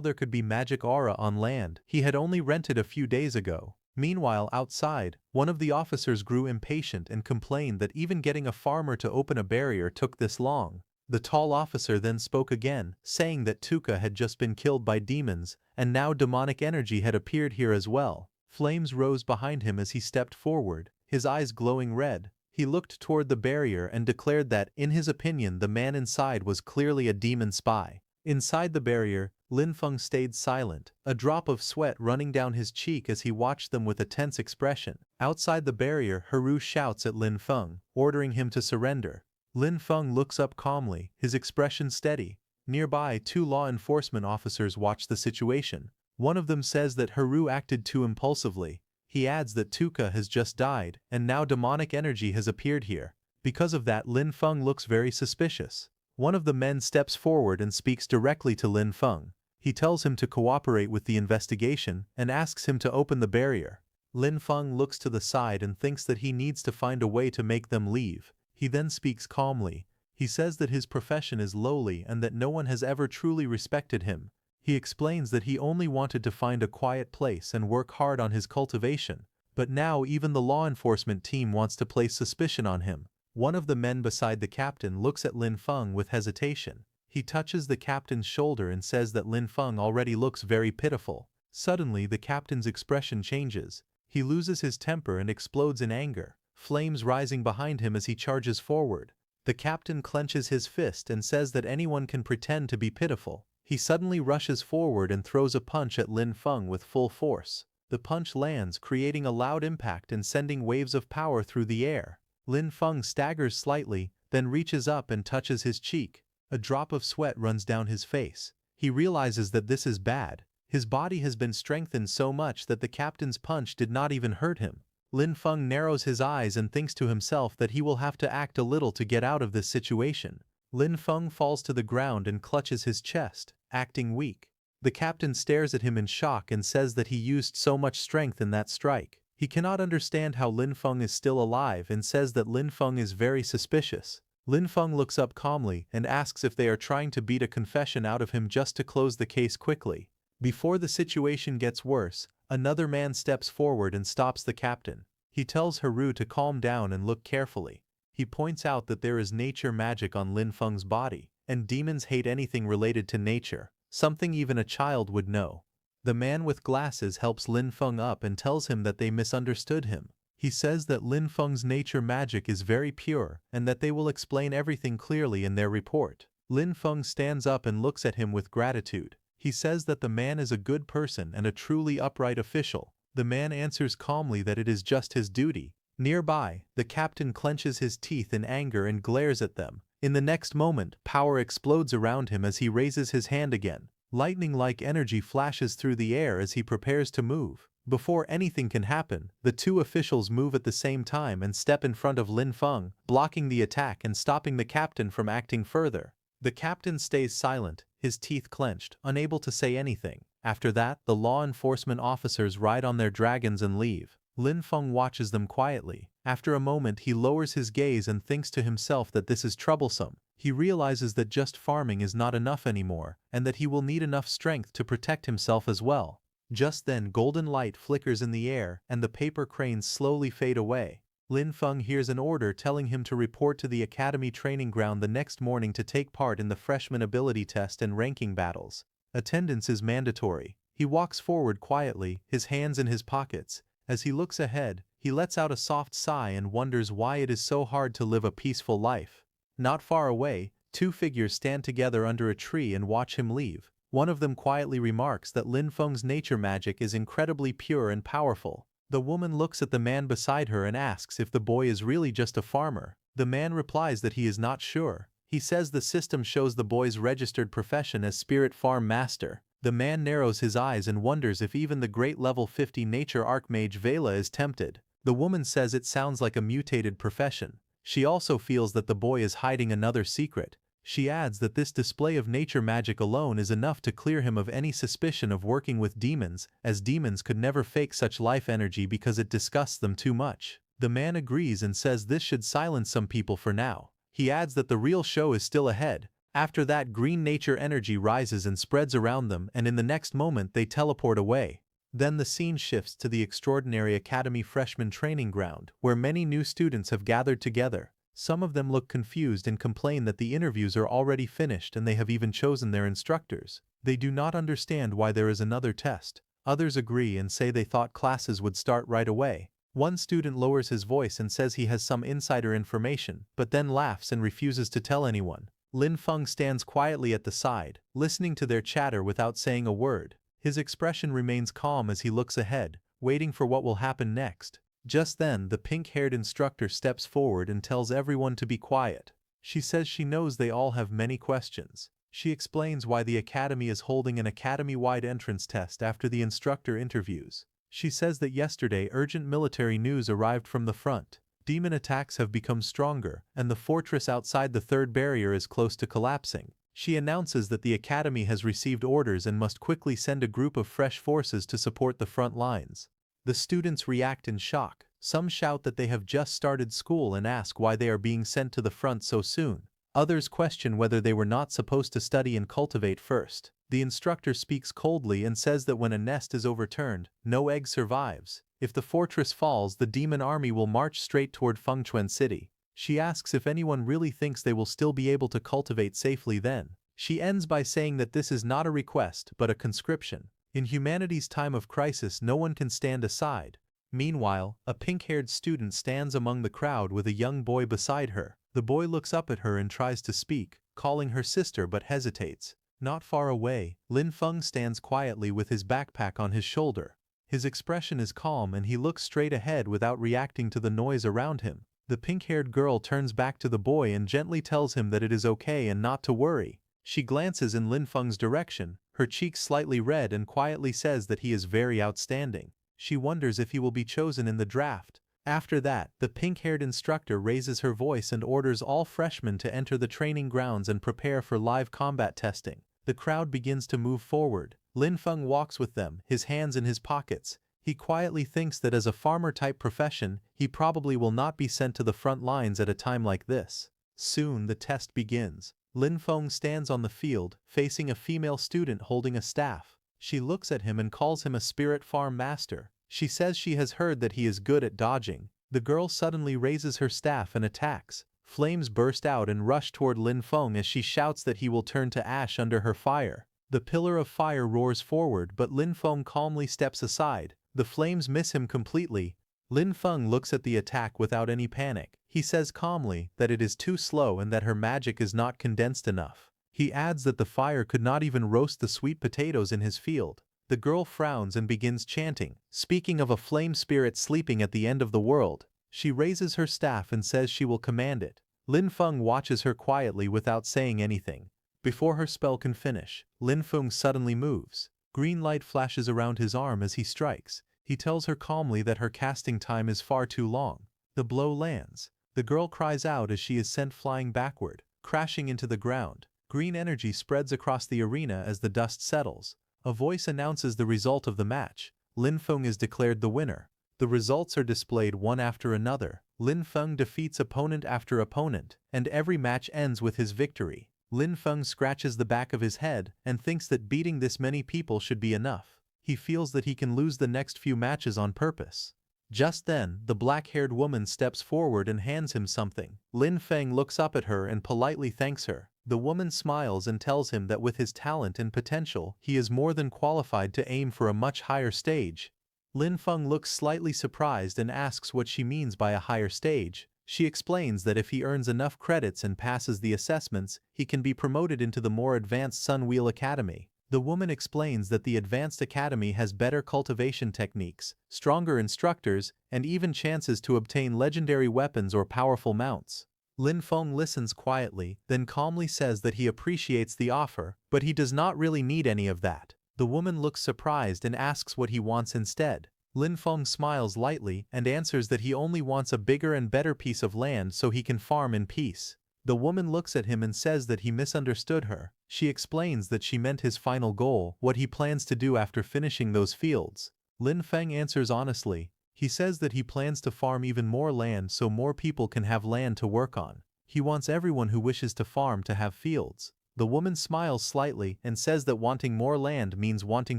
there could be magic aura on land he had only rented a few days ago. Meanwhile, outside, one of the officers grew impatient and complained that even getting a farmer to open a barrier took this long. The tall officer then spoke again, saying that Tuka had just been killed by demons, and now demonic energy had appeared here as well. Flames rose behind him as he stepped forward, his eyes glowing red. He looked toward the barrier and declared that, in his opinion, the man inside was clearly a demon spy. Inside the barrier, Lin Feng stayed silent, a drop of sweat running down his cheek as he watched them with a tense expression. Outside the barrier, Haru shouts at Lin Feng, ordering him to surrender. Lin Feng looks up calmly, his expression steady. Nearby, two law enforcement officers watch the situation. One of them says that Haru acted too impulsively. He adds that Tuka has just died, and now demonic energy has appeared here. Because of that, Lin Feng looks very suspicious. One of the men steps forward and speaks directly to Lin Feng. He tells him to cooperate with the investigation and asks him to open the barrier. Lin Feng looks to the side and thinks that he needs to find a way to make them leave. He then speaks calmly. He says that his profession is lowly and that no one has ever truly respected him. He explains that he only wanted to find a quiet place and work hard on his cultivation, but now even the law enforcement team wants to place suspicion on him. One of the men beside the captain looks at Lin Feng with hesitation. He touches the captain's shoulder and says that Lin Feng already looks very pitiful. Suddenly, the captain's expression changes. He loses his temper and explodes in anger, flames rising behind him as he charges forward. The captain clenches his fist and says that anyone can pretend to be pitiful. He suddenly rushes forward and throws a punch at Lin Feng with full force. The punch lands, creating a loud impact and sending waves of power through the air. Lin Feng staggers slightly, then reaches up and touches his cheek. A drop of sweat runs down his face. He realizes that this is bad. His body has been strengthened so much that the captain's punch did not even hurt him. Lin Feng narrows his eyes and thinks to himself that he will have to act a little to get out of this situation. Lin Feng falls to the ground and clutches his chest, acting weak. The captain stares at him in shock and says that he used so much strength in that strike. He cannot understand how Lin Feng is still alive and says that Lin Feng is very suspicious. Lin Feng looks up calmly and asks if they are trying to beat a confession out of him just to close the case quickly. Before the situation gets worse, another man steps forward and stops the captain. He tells Haru to calm down and look carefully. He points out that there is nature magic on Lin Feng's body, and demons hate anything related to nature, something even a child would know. The man with glasses helps Lin Feng up and tells him that they misunderstood him. He says that Lin Feng's nature magic is very pure and that they will explain everything clearly in their report. Lin Feng stands up and looks at him with gratitude. He says that the man is a good person and a truly upright official. The man answers calmly that it is just his duty. Nearby, the captain clenches his teeth in anger and glares at them. In the next moment, power explodes around him as he raises his hand again. Lightning-like energy flashes through the air as he prepares to move. Before anything can happen, the two officials move at the same time and step in front of Lin Feng, blocking the attack and stopping the captain from acting further. The captain stays silent, his teeth clenched, unable to say anything. After that, the law enforcement officers ride on their dragons and leave. Lin Feng watches them quietly. After a moment, he lowers his gaze and thinks to himself that this is troublesome. He realizes that just farming is not enough anymore, and that he will need enough strength to protect himself as well. Just then, golden light flickers in the air, and the paper cranes slowly fade away. Lin Feng hears an order telling him to report to the academy training ground the next morning to take part in the freshman ability test and ranking battles. Attendance is mandatory. He walks forward quietly, his hands in his pockets. As he looks ahead, he lets out a soft sigh and wonders why it is so hard to live a peaceful life. Not far away, two figures stand together under a tree and watch him leave. One of them quietly remarks that Lin Feng's nature magic is incredibly pure and powerful. The woman looks at the man beside her and asks if the boy is really just a farmer. The man replies that he is not sure. He says the system shows the boy's registered profession as Spirit Farm Master. The man narrows his eyes and wonders if even the great level 50 nature archmage Vela is tempted. The woman says it sounds like a mutated profession. She also feels that the boy is hiding another secret. She adds that this display of nature magic alone is enough to clear him of any suspicion of working with demons, as demons could never fake such life energy because it disgusts them too much. The man agrees and says this should silence some people for now. He adds that the real show is still ahead. After that, green nature energy rises and spreads around them, and in the next moment they teleport away. Then the scene shifts to the extraordinary academy freshman training ground, where many new students have gathered together. Some of them look confused and complain that the interviews are already finished and they have even chosen their instructors. They do not understand why there is another test. Others agree and say they thought classes would start right away. One student lowers his voice and says he has some insider information, but then laughs and refuses to tell anyone. Lin Feng stands quietly at the side, listening to their chatter without saying a word. His expression remains calm as he looks ahead, waiting for what will happen next. Just then, the pink-haired instructor steps forward and tells everyone to be quiet. She says she knows they all have many questions. She explains why the academy is holding an academy-wide entrance test after the instructor interviews. She says that yesterday urgent military news arrived from the front. Demon attacks have become stronger, and the fortress outside the third barrier is close to collapsing. She announces that the academy has received orders and must quickly send a group of fresh forces to support the front lines. The students react in shock. Some shout that they have just started school and ask why they are being sent to the front so soon. Others question whether they were not supposed to study and cultivate first. The instructor speaks coldly and says that when a nest is overturned, no egg survives. If the fortress falls, the demon army will march straight toward Fengchuan City. She asks if anyone really thinks they will still be able to cultivate safely then. She ends by saying that this is not a request but a conscription. In humanity's time of crisis, no one can stand aside. Meanwhile, a pink-haired student stands among the crowd with a young boy beside her. The boy looks up at her and tries to speak, calling her sister but hesitates. Not far away, Lin Feng stands quietly with his backpack on his shoulder. His expression is calm and he looks straight ahead without reacting to the noise around him. The pink-haired girl turns back to the boy and gently tells him that it is okay and not to worry. She glances in Lin Feng's direction, her cheeks slightly red, and quietly says that he is very outstanding. She wonders if he will be chosen in the draft. After that, the pink-haired instructor raises her voice and orders all freshmen to enter the training grounds and prepare for live combat testing. The crowd begins to move forward. Lin Feng walks with them, his hands in his pockets. He quietly thinks that as a farmer-type profession, he probably will not be sent to the front lines at a time like this. Soon the test begins. Lin Feng stands on the field, facing a female student holding a staff. She looks at him and calls him a spirit farm master. She says she has heard that he is good at dodging. The girl suddenly raises her staff and attacks. Flames burst out and rush toward Lin Feng as she shouts that he will turn to ash under her fire. The pillar of fire roars forward, but Lin Feng calmly steps aside. The flames miss him completely. Lin Feng looks at the attack without any panic. He says calmly that it is too slow and that her magic is not condensed enough. He adds that the fire could not even roast the sweet potatoes in his field. The girl frowns and begins chanting, speaking of a flame spirit sleeping at the end of the world. She raises her staff and says she will command it. Lin Feng watches her quietly without saying anything. Before her spell can finish, Lin Feng suddenly moves. Green light flashes around his arm as he strikes. He tells her calmly that her casting time is far too long. The blow lands. The girl cries out as she is sent flying backward, crashing into the ground. Green energy spreads across the arena as the dust settles. A voice announces the result of the match. Lin Feng is declared the winner. The results are displayed one after another. Lin Feng defeats opponent after opponent, and every match ends with his victory. Lin Feng scratches the back of his head and thinks that beating this many people should be enough. He feels that he can lose the next few matches on purpose. Just then, the black-haired woman steps forward and hands him something. Lin Feng looks up at her and politely thanks her. The woman smiles and tells him that with his talent and potential, he is more than qualified to aim for a much higher stage. Lin Feng looks slightly surprised and asks what she means by a higher stage. She explains that if he earns enough credits and passes the assessments, he can be promoted into the more advanced Sun Wheel Academy. The woman explains that the Advanced Academy has better cultivation techniques, stronger instructors, and even chances to obtain legendary weapons or powerful mounts. Lin Feng listens quietly, then calmly says that he appreciates the offer, but he does not really need any of that. The woman looks surprised and asks what he wants instead. Lin Feng smiles lightly and answers that he only wants a bigger and better piece of land so he can farm in peace. The woman looks at him and says that he misunderstood her. She explains that she meant his final goal, what he plans to do after finishing those fields. Lin Feng answers honestly. He says that he plans to farm even more land so more people can have land to work on. He wants everyone who wishes to farm to have fields. The woman smiles slightly and says that wanting more land means wanting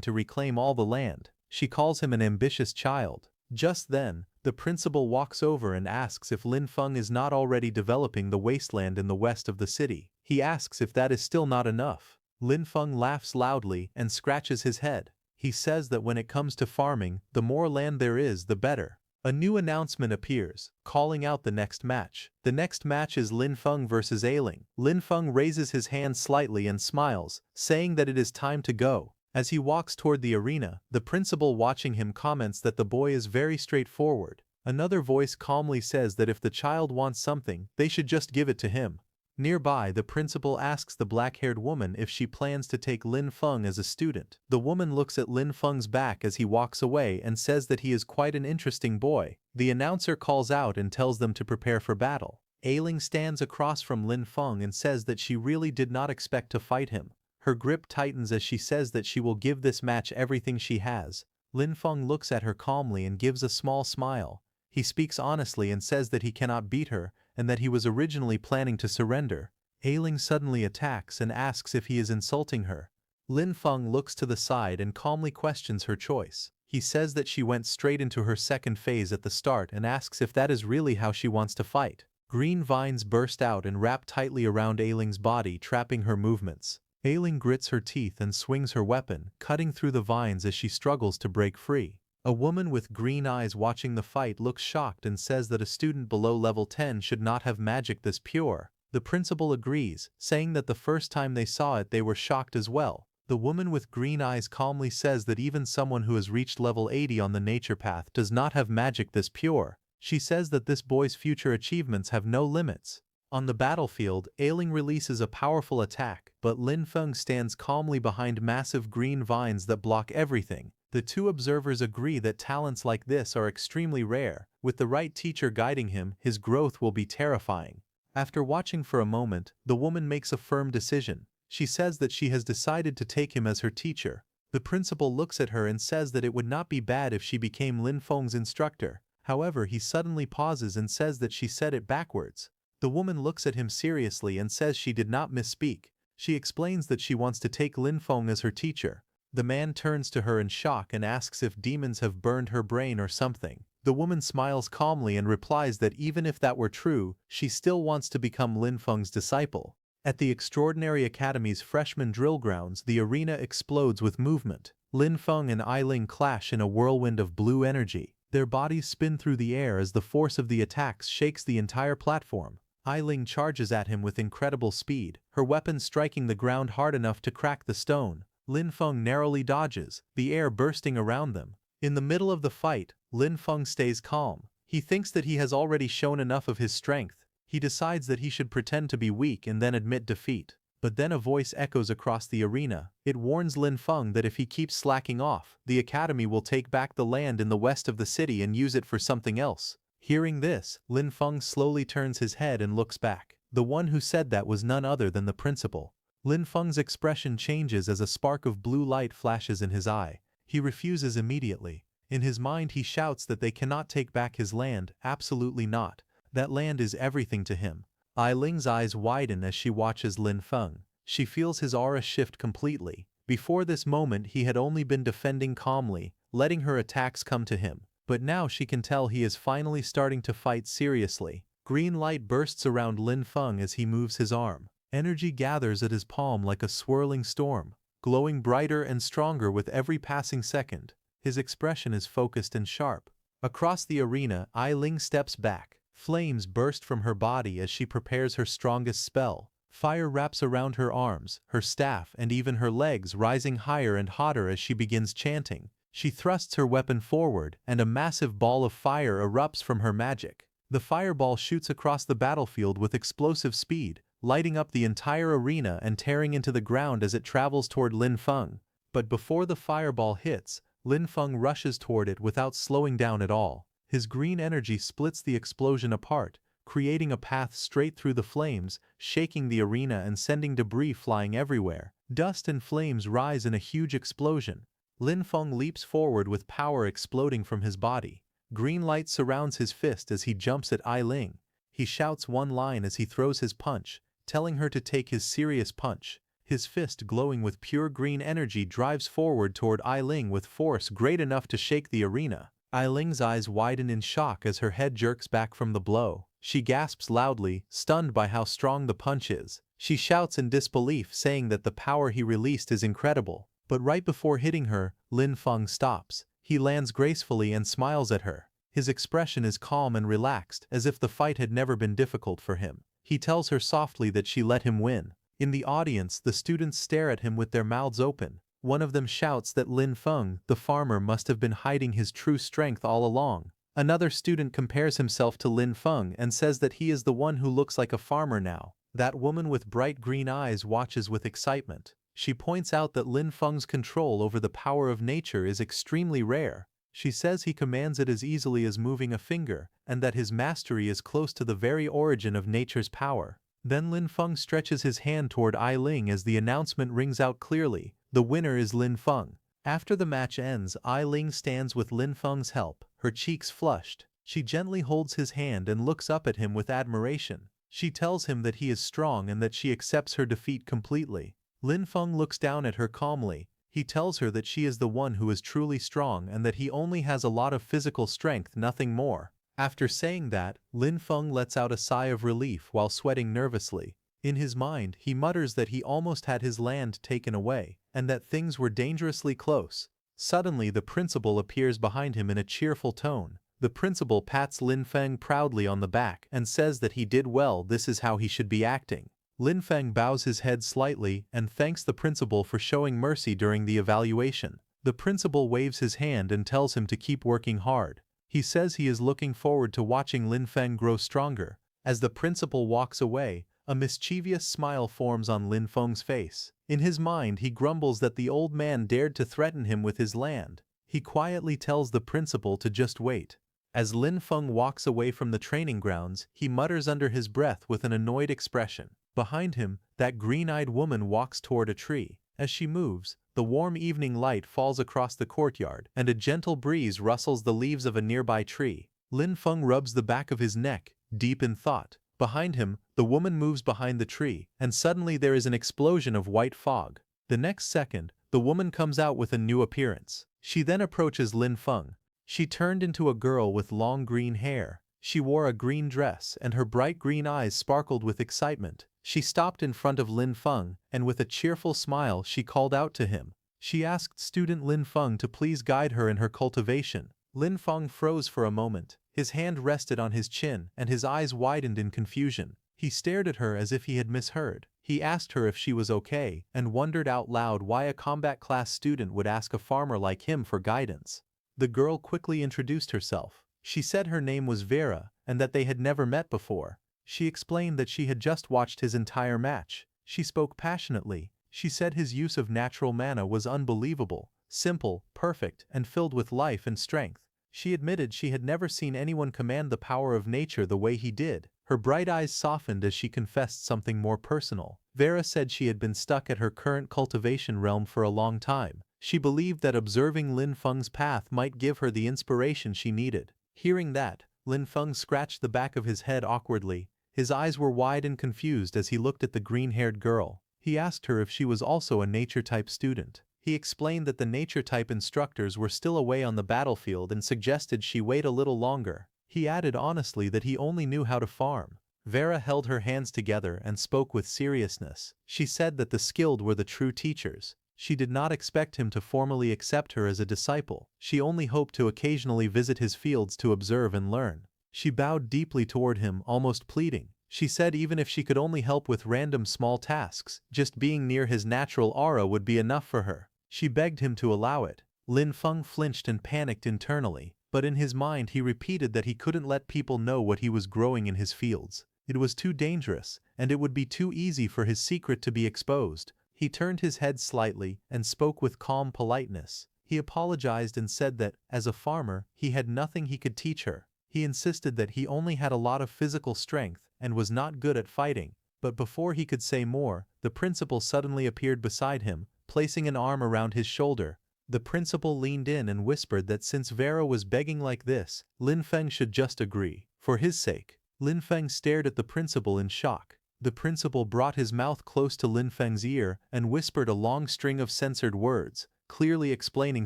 to reclaim all the land. She calls him an ambitious child. Just then, the principal walks over and asks if Lin Feng is not already developing the wasteland in the west of the city. He asks if that is still not enough. Lin Feng laughs loudly and scratches his head. He says that when it comes to farming, the more land there is, the better. A new announcement appears, calling out the next match. The next match is Lin Feng versus Ailing. Lin Feng raises his hand slightly and smiles, saying that it is time to go. As he walks toward the arena, the principal watching him comments that the boy is very straightforward. Another voice calmly says that if the child wants something, they should just give it to him. Nearby, the principal asks the black-haired woman if she plans to take Lin Feng as a student. The woman looks at Lin Feng's back as he walks away and says that he is quite an interesting boy. The announcer calls out and tells them to prepare for battle. Ailing stands across from Lin Feng and says that she really did not expect to fight him. Her grip tightens as she says that she will give this match everything she has. Lin Feng looks at her calmly and gives a small smile. He speaks honestly and says that he cannot beat her, and that he was originally planning to surrender. Ailing suddenly attacks and asks if he is insulting her. Lin Feng looks to the side and calmly questions her choice. He says that she went straight into her second phase at the start and asks if that is really how she wants to fight. Green vines burst out and wrap tightly around Ailing's body, trapping her movements. Ailing grits her teeth and swings her weapon, cutting through the vines as she struggles to break free. A woman with green eyes watching the fight looks shocked and says that a student below level 10 should not have magic this pure. The principal agrees, saying that the first time they saw it they were shocked as well. The woman with green eyes calmly says that even someone who has reached level 80 on the nature path does not have magic this pure. She says that this boy's future achievements have no limits. On the battlefield, Ailing releases a powerful attack, but Lin Feng stands calmly behind massive green vines that block everything. The two observers agree that talents like this are extremely rare. With the right teacher guiding him, his growth will be terrifying. After watching for a moment, the woman makes a firm decision. She says that she has decided to take him as her teacher. The principal looks at her and says that it would not be bad if she became Lin Feng's instructor. However, he suddenly pauses and says that she said it backwards. The woman looks at him seriously and says she did not misspeak. She explains that she wants to take Lin Feng as her teacher. The man turns to her in shock and asks if demons have burned her brain or something. The woman smiles calmly and replies that even if that were true, she still wants to become Lin Feng's disciple. At the Extraordinary Academy's freshman drill grounds, the arena explodes with movement. Lin Feng and Ailing clash in a whirlwind of blue energy. Their bodies spin through the air as the force of the attacks shakes the entire platform. Ailing charges at him with incredible speed, her weapon striking the ground hard enough to crack the stone. Lin Feng narrowly dodges, the air bursting around them. In the middle of the fight, Lin Feng stays calm. He thinks that he has already shown enough of his strength. He decides that he should pretend to be weak and then admit defeat. But then a voice echoes across the arena. It warns Lin Feng that if he keeps slacking off, the academy will take back the land in the west of the city and use it for something else. Hearing this, Lin Feng slowly turns his head and looks back. The one who said that was none other than the principal. Lin Feng's expression changes as a spark of blue light flashes in his eye. He refuses immediately. In his mind he shouts that they cannot take back his land, absolutely not. That land is everything to him. Ailing's eyes widen as she watches Lin Feng. She feels his aura shift completely. Before this moment he had only been defending calmly, letting her attacks come to him. But now she can tell he is finally starting to fight seriously. Green light bursts around Lin Feng as he moves his arm. Energy gathers at his palm like a swirling storm, glowing brighter and stronger with every passing second. His expression is focused and sharp. Across the arena, Ailing steps back. Flames burst from her body as she prepares her strongest spell. Fire wraps around her arms, her staff, and even her legs, rising higher and hotter as she begins chanting. She thrusts her weapon forward, and a massive ball of fire erupts from her magic. The fireball shoots across the battlefield with explosive speed, lighting up the entire arena and tearing into the ground as it travels toward Lin Feng. But before the fireball hits, Lin Feng rushes toward it without slowing down at all. His green energy splits the explosion apart, creating a path straight through the flames, shaking the arena and sending debris flying everywhere. Dust and flames rise in a huge explosion. Lin Feng leaps forward with power exploding from his body. Green light surrounds his fist as he jumps at Ailing. He shouts one line as he throws his punch, telling her to take his serious punch. His fist, glowing with pure green energy, drives forward toward Ailing with force great enough to shake the arena. Ailing's eyes widen in shock as her head jerks back from the blow. She gasps loudly, stunned by how strong the punch is. She shouts in disbelief, saying that the power he released is incredible. But right before hitting her, Lin Feng stops. He lands gracefully and smiles at her. His expression is calm and relaxed, as if the fight had never been difficult for him. He tells her softly that she let him win. In the audience, the students stare at him with their mouths open. One of them shouts that Lin Feng, the farmer, must have been hiding his true strength all along. Another student compares himself to Lin Feng and says that he is the one who looks like a farmer now. That woman with bright green eyes watches with excitement. She points out that Lin Feng's control over the power of nature is extremely rare. She says he commands it as easily as moving a finger, and that his mastery is close to the very origin of nature's power. Then Lin Feng stretches his hand toward Ailing as the announcement rings out clearly. The winner is Lin Feng. After the match ends, Ailing stands with Lin Feng's help, her cheeks flushed. She gently holds his hand and looks up at him with admiration. She tells him that he is strong and that she accepts her defeat completely. Lin Feng looks down at her calmly. He tells her that she is the one who is truly strong and that he only has a lot of physical strength, nothing more. After saying that, Lin Feng lets out a sigh of relief while sweating nervously. In his mind, he mutters that he almost had his land taken away, and that things were dangerously close. Suddenly the principal appears behind him in a cheerful tone. The principal pats Lin Feng proudly on the back and says that he did well, this is how he should be acting. Lin Feng bows his head slightly and thanks the principal for showing mercy during the evaluation. The principal waves his hand and tells him to keep working hard. He says he is looking forward to watching Lin Feng grow stronger. As the principal walks away, a mischievous smile forms on Lin Feng's face. In his mind, he grumbles that the old man dared to threaten him with his land. He quietly tells the principal to just wait. As Lin Feng walks away from the training grounds, he mutters under his breath with an annoyed expression. Behind him, that green-eyed woman walks toward a tree. As she moves, the warm evening light falls across the courtyard, and a gentle breeze rustles the leaves of a nearby tree. Lin Feng rubs the back of his neck, deep in thought. Behind him, the woman moves behind the tree, and suddenly there is an explosion of white fog. The next second, the woman comes out with a new appearance. She then approaches Lin Feng. She turned into a girl with long green hair. She wore a green dress, and her bright green eyes sparkled with excitement. She stopped in front of Lin Feng, and with a cheerful smile she called out to him. She asked student Lin Feng to please guide her in her cultivation. Lin Feng froze for a moment. His hand rested on his chin, and his eyes widened in confusion. He stared at her as if he had misheard. He asked her if she was okay, and wondered out loud why a combat class student would ask a farmer like him for guidance. The girl quickly introduced herself. She said her name was Vera, and that they had never met before. She explained that she had just watched his entire match. She spoke passionately. She said his use of natural mana was unbelievable, simple, perfect, and filled with life and strength. She admitted she had never seen anyone command the power of nature the way he did. Her bright eyes softened as she confessed something more personal. Vera said she had been stuck at her current cultivation realm for a long time. She believed that observing Lin Feng's path might give her the inspiration she needed. Hearing that, Lin Feng scratched the back of his head awkwardly. His eyes were wide and confused as he looked at the green-haired girl. He asked her if she was also a nature-type student. He explained that the nature-type instructors were still away on the battlefield and suggested she wait a little longer. He added honestly that he only knew how to farm. Vera held her hands together and spoke with seriousness. She said that the skilled were the true teachers. She did not expect him to formally accept her as a disciple. She only hoped to occasionally visit his fields to observe and learn. She bowed deeply toward him, almost pleading. She said even if she could only help with random small tasks, just being near his natural aura would be enough for her. She begged him to allow it. Lin Feng flinched and panicked internally, but in his mind he repeated that he couldn't let people know what he was growing in his fields. It was too dangerous, and it would be too easy for his secret to be exposed. He turned his head slightly and spoke with calm politeness. He apologized and said that, as a farmer, he had nothing he could teach her. He insisted that he only had a lot of physical strength and was not good at fighting. But before he could say more, the principal suddenly appeared beside him, placing an arm around his shoulder. The principal leaned in and whispered that since Vera was begging like this, Lin Feng should just agree. For his sake. Lin Feng stared at the principal in shock. The principal brought his mouth close to Lin Feng's ear and whispered a long string of censored words, clearly explaining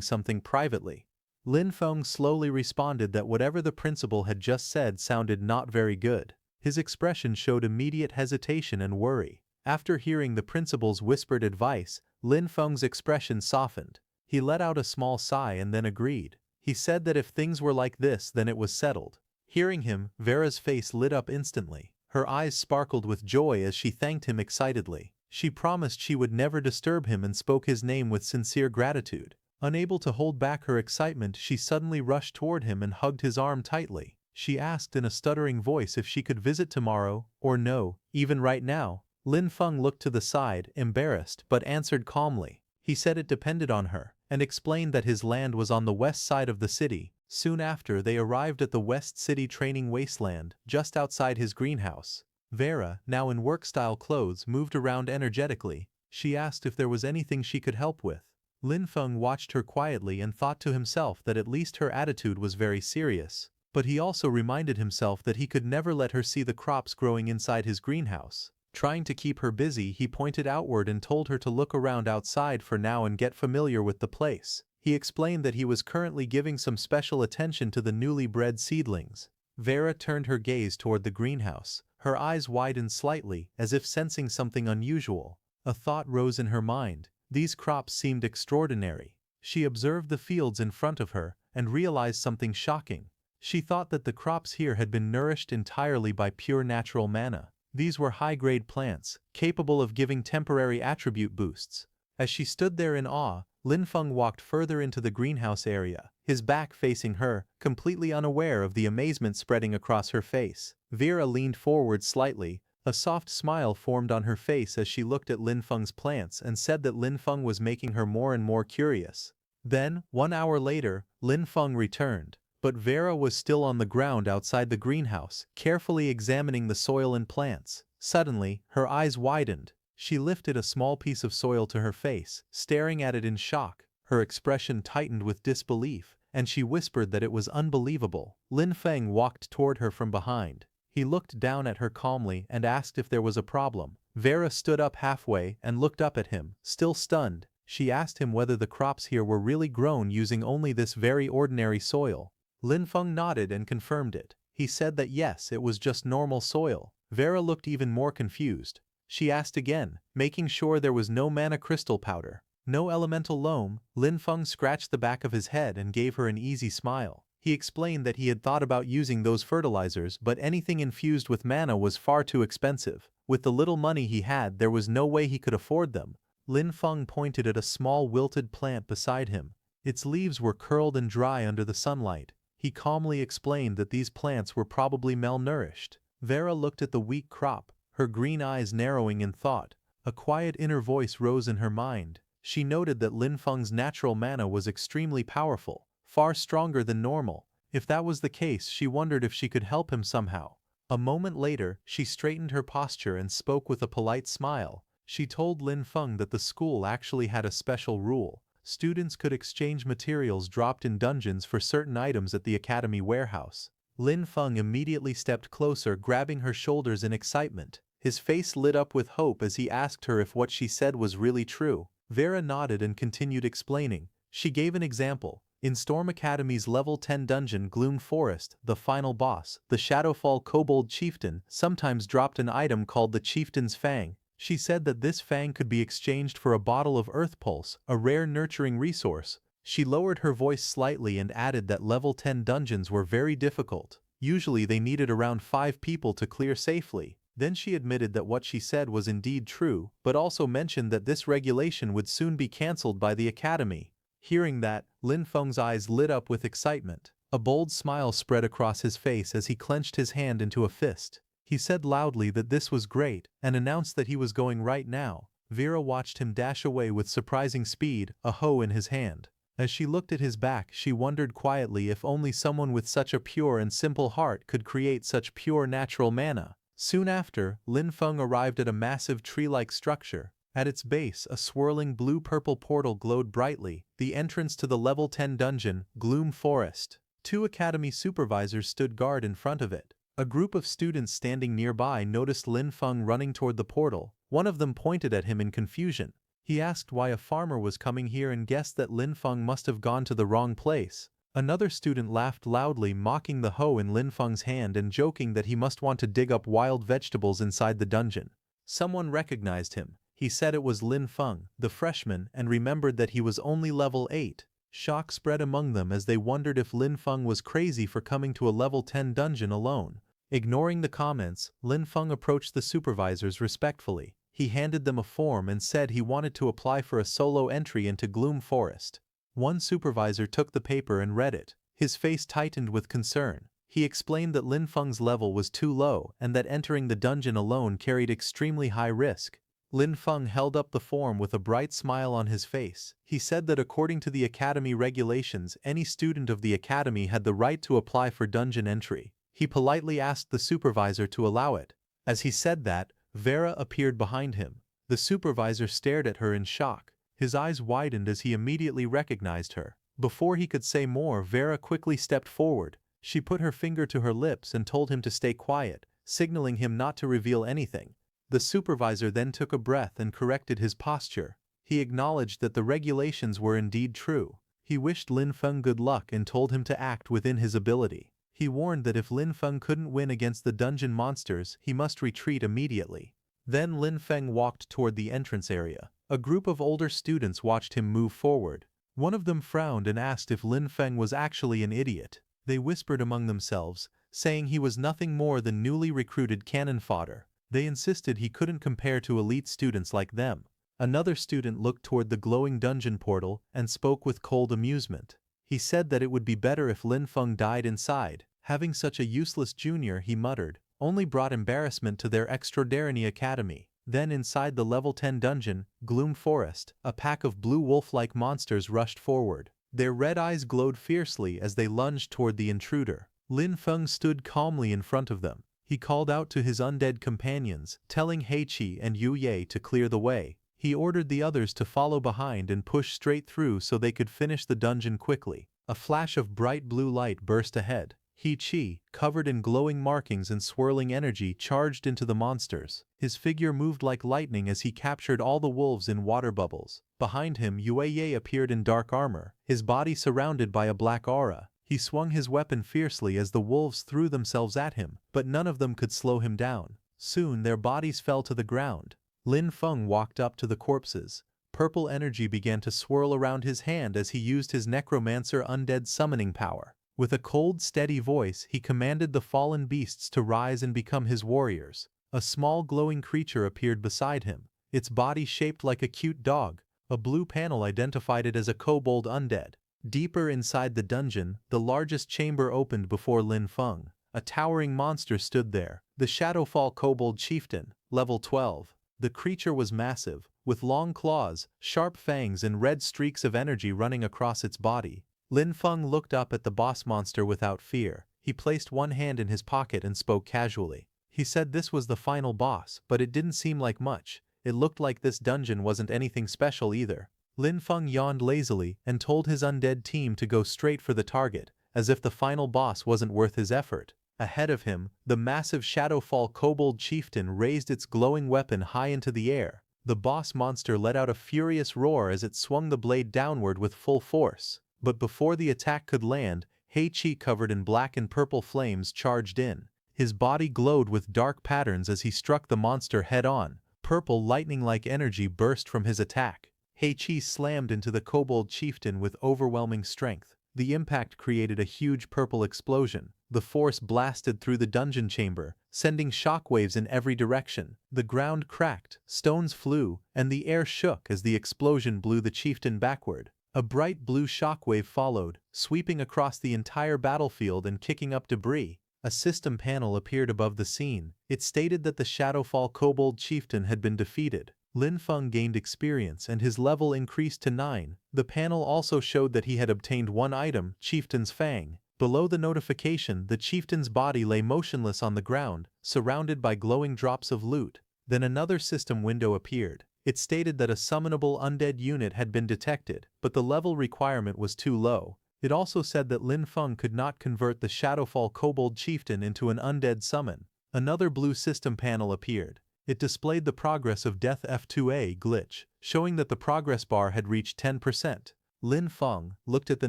something privately. Lin Feng slowly responded that whatever the principal had just said sounded not very good. His expression showed immediate hesitation and worry. After hearing the principal's whispered advice, Lin Feng's expression softened. He let out a small sigh and then agreed. He said that if things were like this, then it was settled. Hearing him, Vera's face lit up instantly. Her eyes sparkled with joy as she thanked him excitedly. She promised she would never disturb him and spoke his name with sincere gratitude. Unable to hold back her excitement, she suddenly rushed toward him and hugged his arm tightly. She asked in a stuttering voice if she could visit tomorrow, or no, even right now. Lin Feng looked to the side, embarrassed, but answered calmly. He said it depended on her, and explained that his land was on the west side of the city. Soon after, they arrived at the West City training wasteland, just outside his greenhouse. Vera, now in work-style clothes, moved around energetically. She asked if there was anything she could help with. Lin Feng watched her quietly and thought to himself that at least her attitude was very serious. But he also reminded himself that he could never let her see the crops growing inside his greenhouse. Trying to keep her busy, he pointed outward and told her to look around outside for now and get familiar with the place. He explained that he was currently giving some special attention to the newly bred seedlings. Vera turned her gaze toward the greenhouse. Her eyes widened slightly, as if sensing something unusual. A thought rose in her mind. These crops seemed extraordinary. She observed the fields in front of her and realized something shocking. She thought that the crops here had been nourished entirely by pure natural mana. These were high-grade plants, capable of giving temporary attribute boosts. As she stood there in awe, Lin Feng walked further into the greenhouse area, his back facing her, completely unaware of the amazement spreading across her face. Vera leaned forward slightly. A soft smile formed on her face as she looked at Lin Feng's plants and said that Lin Feng was making her more and more curious. Then, 1 hour later, Lin Feng returned. But Vera was still on the ground outside the greenhouse, carefully examining the soil and plants. Suddenly, her eyes widened. She lifted a small piece of soil to her face, staring at it in shock. Her expression tightened with disbelief, and she whispered that it was unbelievable. Lin Feng walked toward her from behind. He looked down at her calmly and asked if there was a problem. Vera stood up halfway and looked up at him, still stunned. She asked him whether the crops here were really grown using only this very ordinary soil. Lin Feng nodded and confirmed it. He said that yes, it was just normal soil. Vera looked even more confused. She asked again, making sure there was no mana crystal powder, no elemental loam. Lin Feng scratched the back of his head and gave her an easy smile. He explained that he had thought about using those fertilizers, but anything infused with mana was far too expensive. With the little money he had, there was no way he could afford them. Lin Feng pointed at a small wilted plant beside him. Its leaves were curled and dry under the sunlight. He calmly explained that these plants were probably malnourished. Vera looked at the weak crop, her green eyes narrowing in thought. A quiet inner voice rose in her mind. She noted that Lin Feng's natural mana was extremely powerful, far stronger than normal. If that was the case, she wondered if she could help him somehow. A moment later, she straightened her posture and spoke with a polite smile. She told Lin Feng that the school actually had a special rule. Students could exchange materials dropped in dungeons for certain items at the academy warehouse. Lin Feng immediately stepped closer, grabbing her shoulders in excitement. His face lit up with hope as he asked her if what she said was really true. Vera nodded and continued explaining. She gave an example. In Storm Academy's level 10 dungeon Gloom Forest, the final boss, the Shadowfall Kobold Chieftain, sometimes dropped an item called the Chieftain's Fang. She said that this fang could be exchanged for a bottle of Earth Pulse, a rare nurturing resource. She lowered her voice slightly and added that level 10 dungeons were very difficult. Usually they needed around 5 people to clear safely. Then she admitted that what she said was indeed true, but also mentioned that this regulation would soon be cancelled by the academy. Hearing that, Lin Feng's eyes lit up with excitement. A bold smile spread across his face as he clenched his hand into a fist. He said loudly that this was great, and announced that he was going right now. Vera watched him dash away with surprising speed, a hoe in his hand. As she looked at his back, she wondered quietly if only someone with such a pure and simple heart could create such pure natural mana. Soon after, Lin Feng arrived at a massive tree-like structure. At its base, a swirling blue-purple portal glowed brightly, the entrance to the level 10 dungeon, Gloom Forest. 2 academy supervisors stood guard in front of it. A group of students standing nearby noticed Lin Feng running toward the portal. One of them pointed at him in confusion. He asked why a farmer was coming here and guessed that Lin Feng must have gone to the wrong place. Another student laughed loudly, mocking the hoe in Lin Feng's hand and joking that he must want to dig up wild vegetables inside the dungeon. Someone recognized him. He said it was Lin Feng, the freshman, and remembered that he was only level 8. Shock spread among them as they wondered if Lin Feng was crazy for coming to a level 10 dungeon alone. Ignoring the comments, Lin Feng approached the supervisors respectfully. He handed them a form and said he wanted to apply for a solo entry into Gloom Forest. One supervisor took the paper and read it. His face tightened with concern. He explained that Lin Feng's level was too low and that entering the dungeon alone carried extremely high risk. Lin Feng held up the form with a bright smile on his face. He said that according to the academy regulations, any student of the academy had the right to apply for dungeon entry. He politely asked the supervisor to allow it. As he said that, Vera appeared behind him. The supervisor stared at her in shock. His eyes widened as he immediately recognized her. Before he could say more, Vera quickly stepped forward. She put her finger to her lips and told him to stay quiet, signaling him not to reveal anything. The supervisor then took a breath and corrected his posture. He acknowledged that the regulations were indeed true. He wished Lin Feng good luck and told him to act within his ability. He warned that if Lin Feng couldn't win against the dungeon monsters, he must retreat immediately. Then Lin Feng walked toward the entrance area. A group of older students watched him move forward. One of them frowned and asked if Lin Feng was actually an idiot. They whispered among themselves, saying he was nothing more than newly recruited cannon fodder. They insisted he couldn't compare to elite students like them. Another student looked toward the glowing dungeon portal and spoke with cold amusement. He said that it would be better if Lin Feng died inside. Having such a useless junior, he muttered, only brought embarrassment to their extraordinary academy. Then inside the level 10 dungeon, Gloom Forest, a pack of blue wolf-like monsters rushed forward. Their red eyes glowed fiercely as they lunged toward the intruder. Lin Feng stood calmly in front of them. He called out to his undead companions, telling Heiqi and Yu Ye to clear the way. He ordered the others to follow behind and push straight through so they could finish the dungeon quickly. A flash of bright blue light burst ahead. Heiqi, covered in glowing markings and swirling energy, charged into the monsters. His figure moved like lightning as he captured all the wolves in water bubbles. Behind him, Yue Ye appeared in dark armor, his body surrounded by a black aura. He swung his weapon fiercely as the wolves threw themselves at him, but none of them could slow him down. Soon their bodies fell to the ground. Lin Feng walked up to the corpses. Purple energy began to swirl around his hand as he used his Necromancer undead summoning power. With a cold, steady voice, he commanded the fallen beasts to rise and become his warriors. A small glowing creature appeared beside him, its body shaped like a cute dog. A blue panel identified it as a kobold undead. Deeper inside the dungeon, the largest chamber opened before Lin Feng. A towering monster stood there, the Shadowfall Kobold Chieftain, level 12. The creature was massive, with long claws, sharp fangs and red streaks of energy running across its body. Lin Feng looked up at the boss monster without fear. He placed one hand in his pocket and spoke casually. He said this was the final boss, but it didn't seem like much. It looked like this dungeon wasn't anything special either. Lin Feng yawned lazily and told his undead team to go straight for the target, as if the final boss wasn't worth his effort. Ahead of him, the massive Shadowfall Kobold Chieftain raised its glowing weapon high into the air. The boss monster let out a furious roar as it swung the blade downward with full force. But before the attack could land, Heiqi, covered in black and purple flames, charged in. His body glowed with dark patterns as he struck the monster head-on. Purple lightning-like energy burst from his attack. Heiqi slammed into the Kobold Chieftain with overwhelming strength. The impact created a huge purple explosion. The force blasted through the dungeon chamber, sending shockwaves in every direction. The ground cracked, stones flew, and the air shook as the explosion blew the chieftain backward. A bright blue shockwave followed, sweeping across the entire battlefield and kicking up debris. A system panel appeared above the scene. It stated that the Shadowfall Kobold Chieftain had been defeated. Lin Feng gained experience and his level increased to 9. The panel also showed that he had obtained one item, Chieftain's Fang. Below the notification, the chieftain's body lay motionless on the ground, surrounded by glowing drops of loot. Then another system window appeared. It stated that a summonable undead unit had been detected, but the level requirement was too low. It also said that Lin Feng could not convert the Shadowfall Kobold Chieftain into an undead summon. Another blue system panel appeared. It displayed the progress of Death F2A glitch, showing that the progress bar had reached 10%. Lin Feng looked at the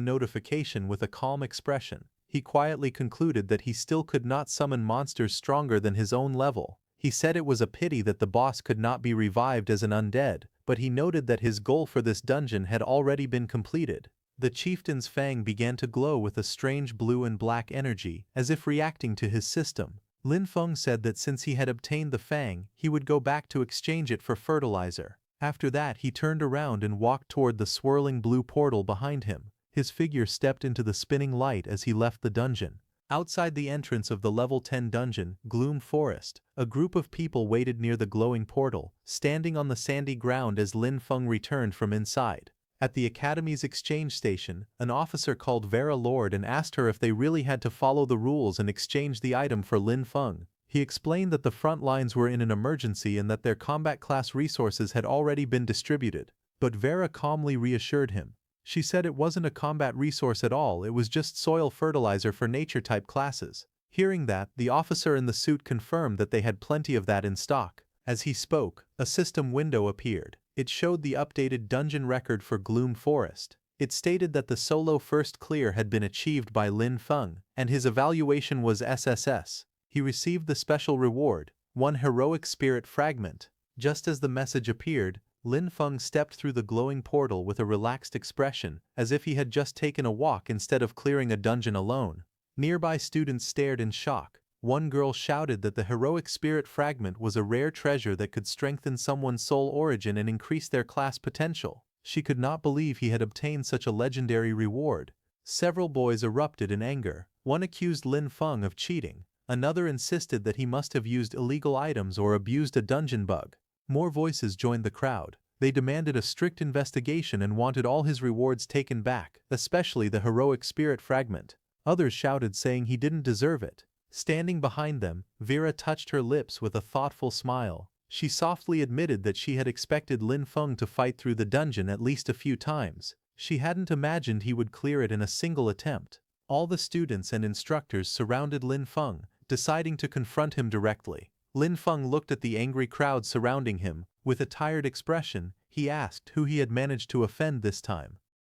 notification with a calm expression. He quietly concluded that he still could not summon monsters stronger than his own level. He said it was a pity that the boss could not be revived as an undead, but he noted that his goal for this dungeon had already been completed. The chieftain's fang began to glow with a strange blue and black energy, as if reacting to his system. Lin Feng said that since he had obtained the fang, he would go back to exchange it for fertilizer. After that, he turned around and walked toward the swirling blue portal behind him. His figure stepped into the spinning light as he left the dungeon. Outside the entrance of the level 10 dungeon, Gloom Forest, a group of people waited near the glowing portal, standing on the sandy ground as Lin Feng returned from inside. At the Academy's exchange station, an officer called Vera Lord and asked her if they really had to follow the rules and exchange the item for Lin Feng. He explained that the front lines were in an emergency and that their combat class resources had already been distributed, but Vera calmly reassured him. She said it wasn't a combat resource at all, it was just soil fertilizer for nature-type classes. Hearing that, the officer in the suit confirmed that they had plenty of that in stock. As he spoke, a system window appeared. It showed the updated dungeon record for Gloom Forest. It stated that the solo first clear had been achieved by Lin Feng, and his evaluation was SSS. He received the special reward, 1 heroic spirit fragment. Just as the message appeared, Lin Feng stepped through the glowing portal with a relaxed expression, as if he had just taken a walk instead of clearing a dungeon alone. Nearby students stared in shock. One girl shouted that the heroic spirit fragment was a rare treasure that could strengthen someone's soul origin and increase their class potential. She could not believe he had obtained such a legendary reward. Several boys erupted in anger. One accused Lin Feng of cheating. Another insisted that he must have used illegal items or abused a dungeon bug. More voices joined the crowd. They demanded a strict investigation and wanted all his rewards taken back, especially the heroic spirit fragment. Others shouted saying he didn't deserve it. Standing behind them, Vera touched her lips with a thoughtful smile. She softly admitted that she had expected Lin Feng to fight through the dungeon at least a few times. She hadn't imagined he would clear it in a single attempt. All the students and instructors surrounded Lin Feng, deciding to confront him directly. Lin Feng looked at the angry crowd surrounding him. With a tired expression, he asked who he had managed to offend this time.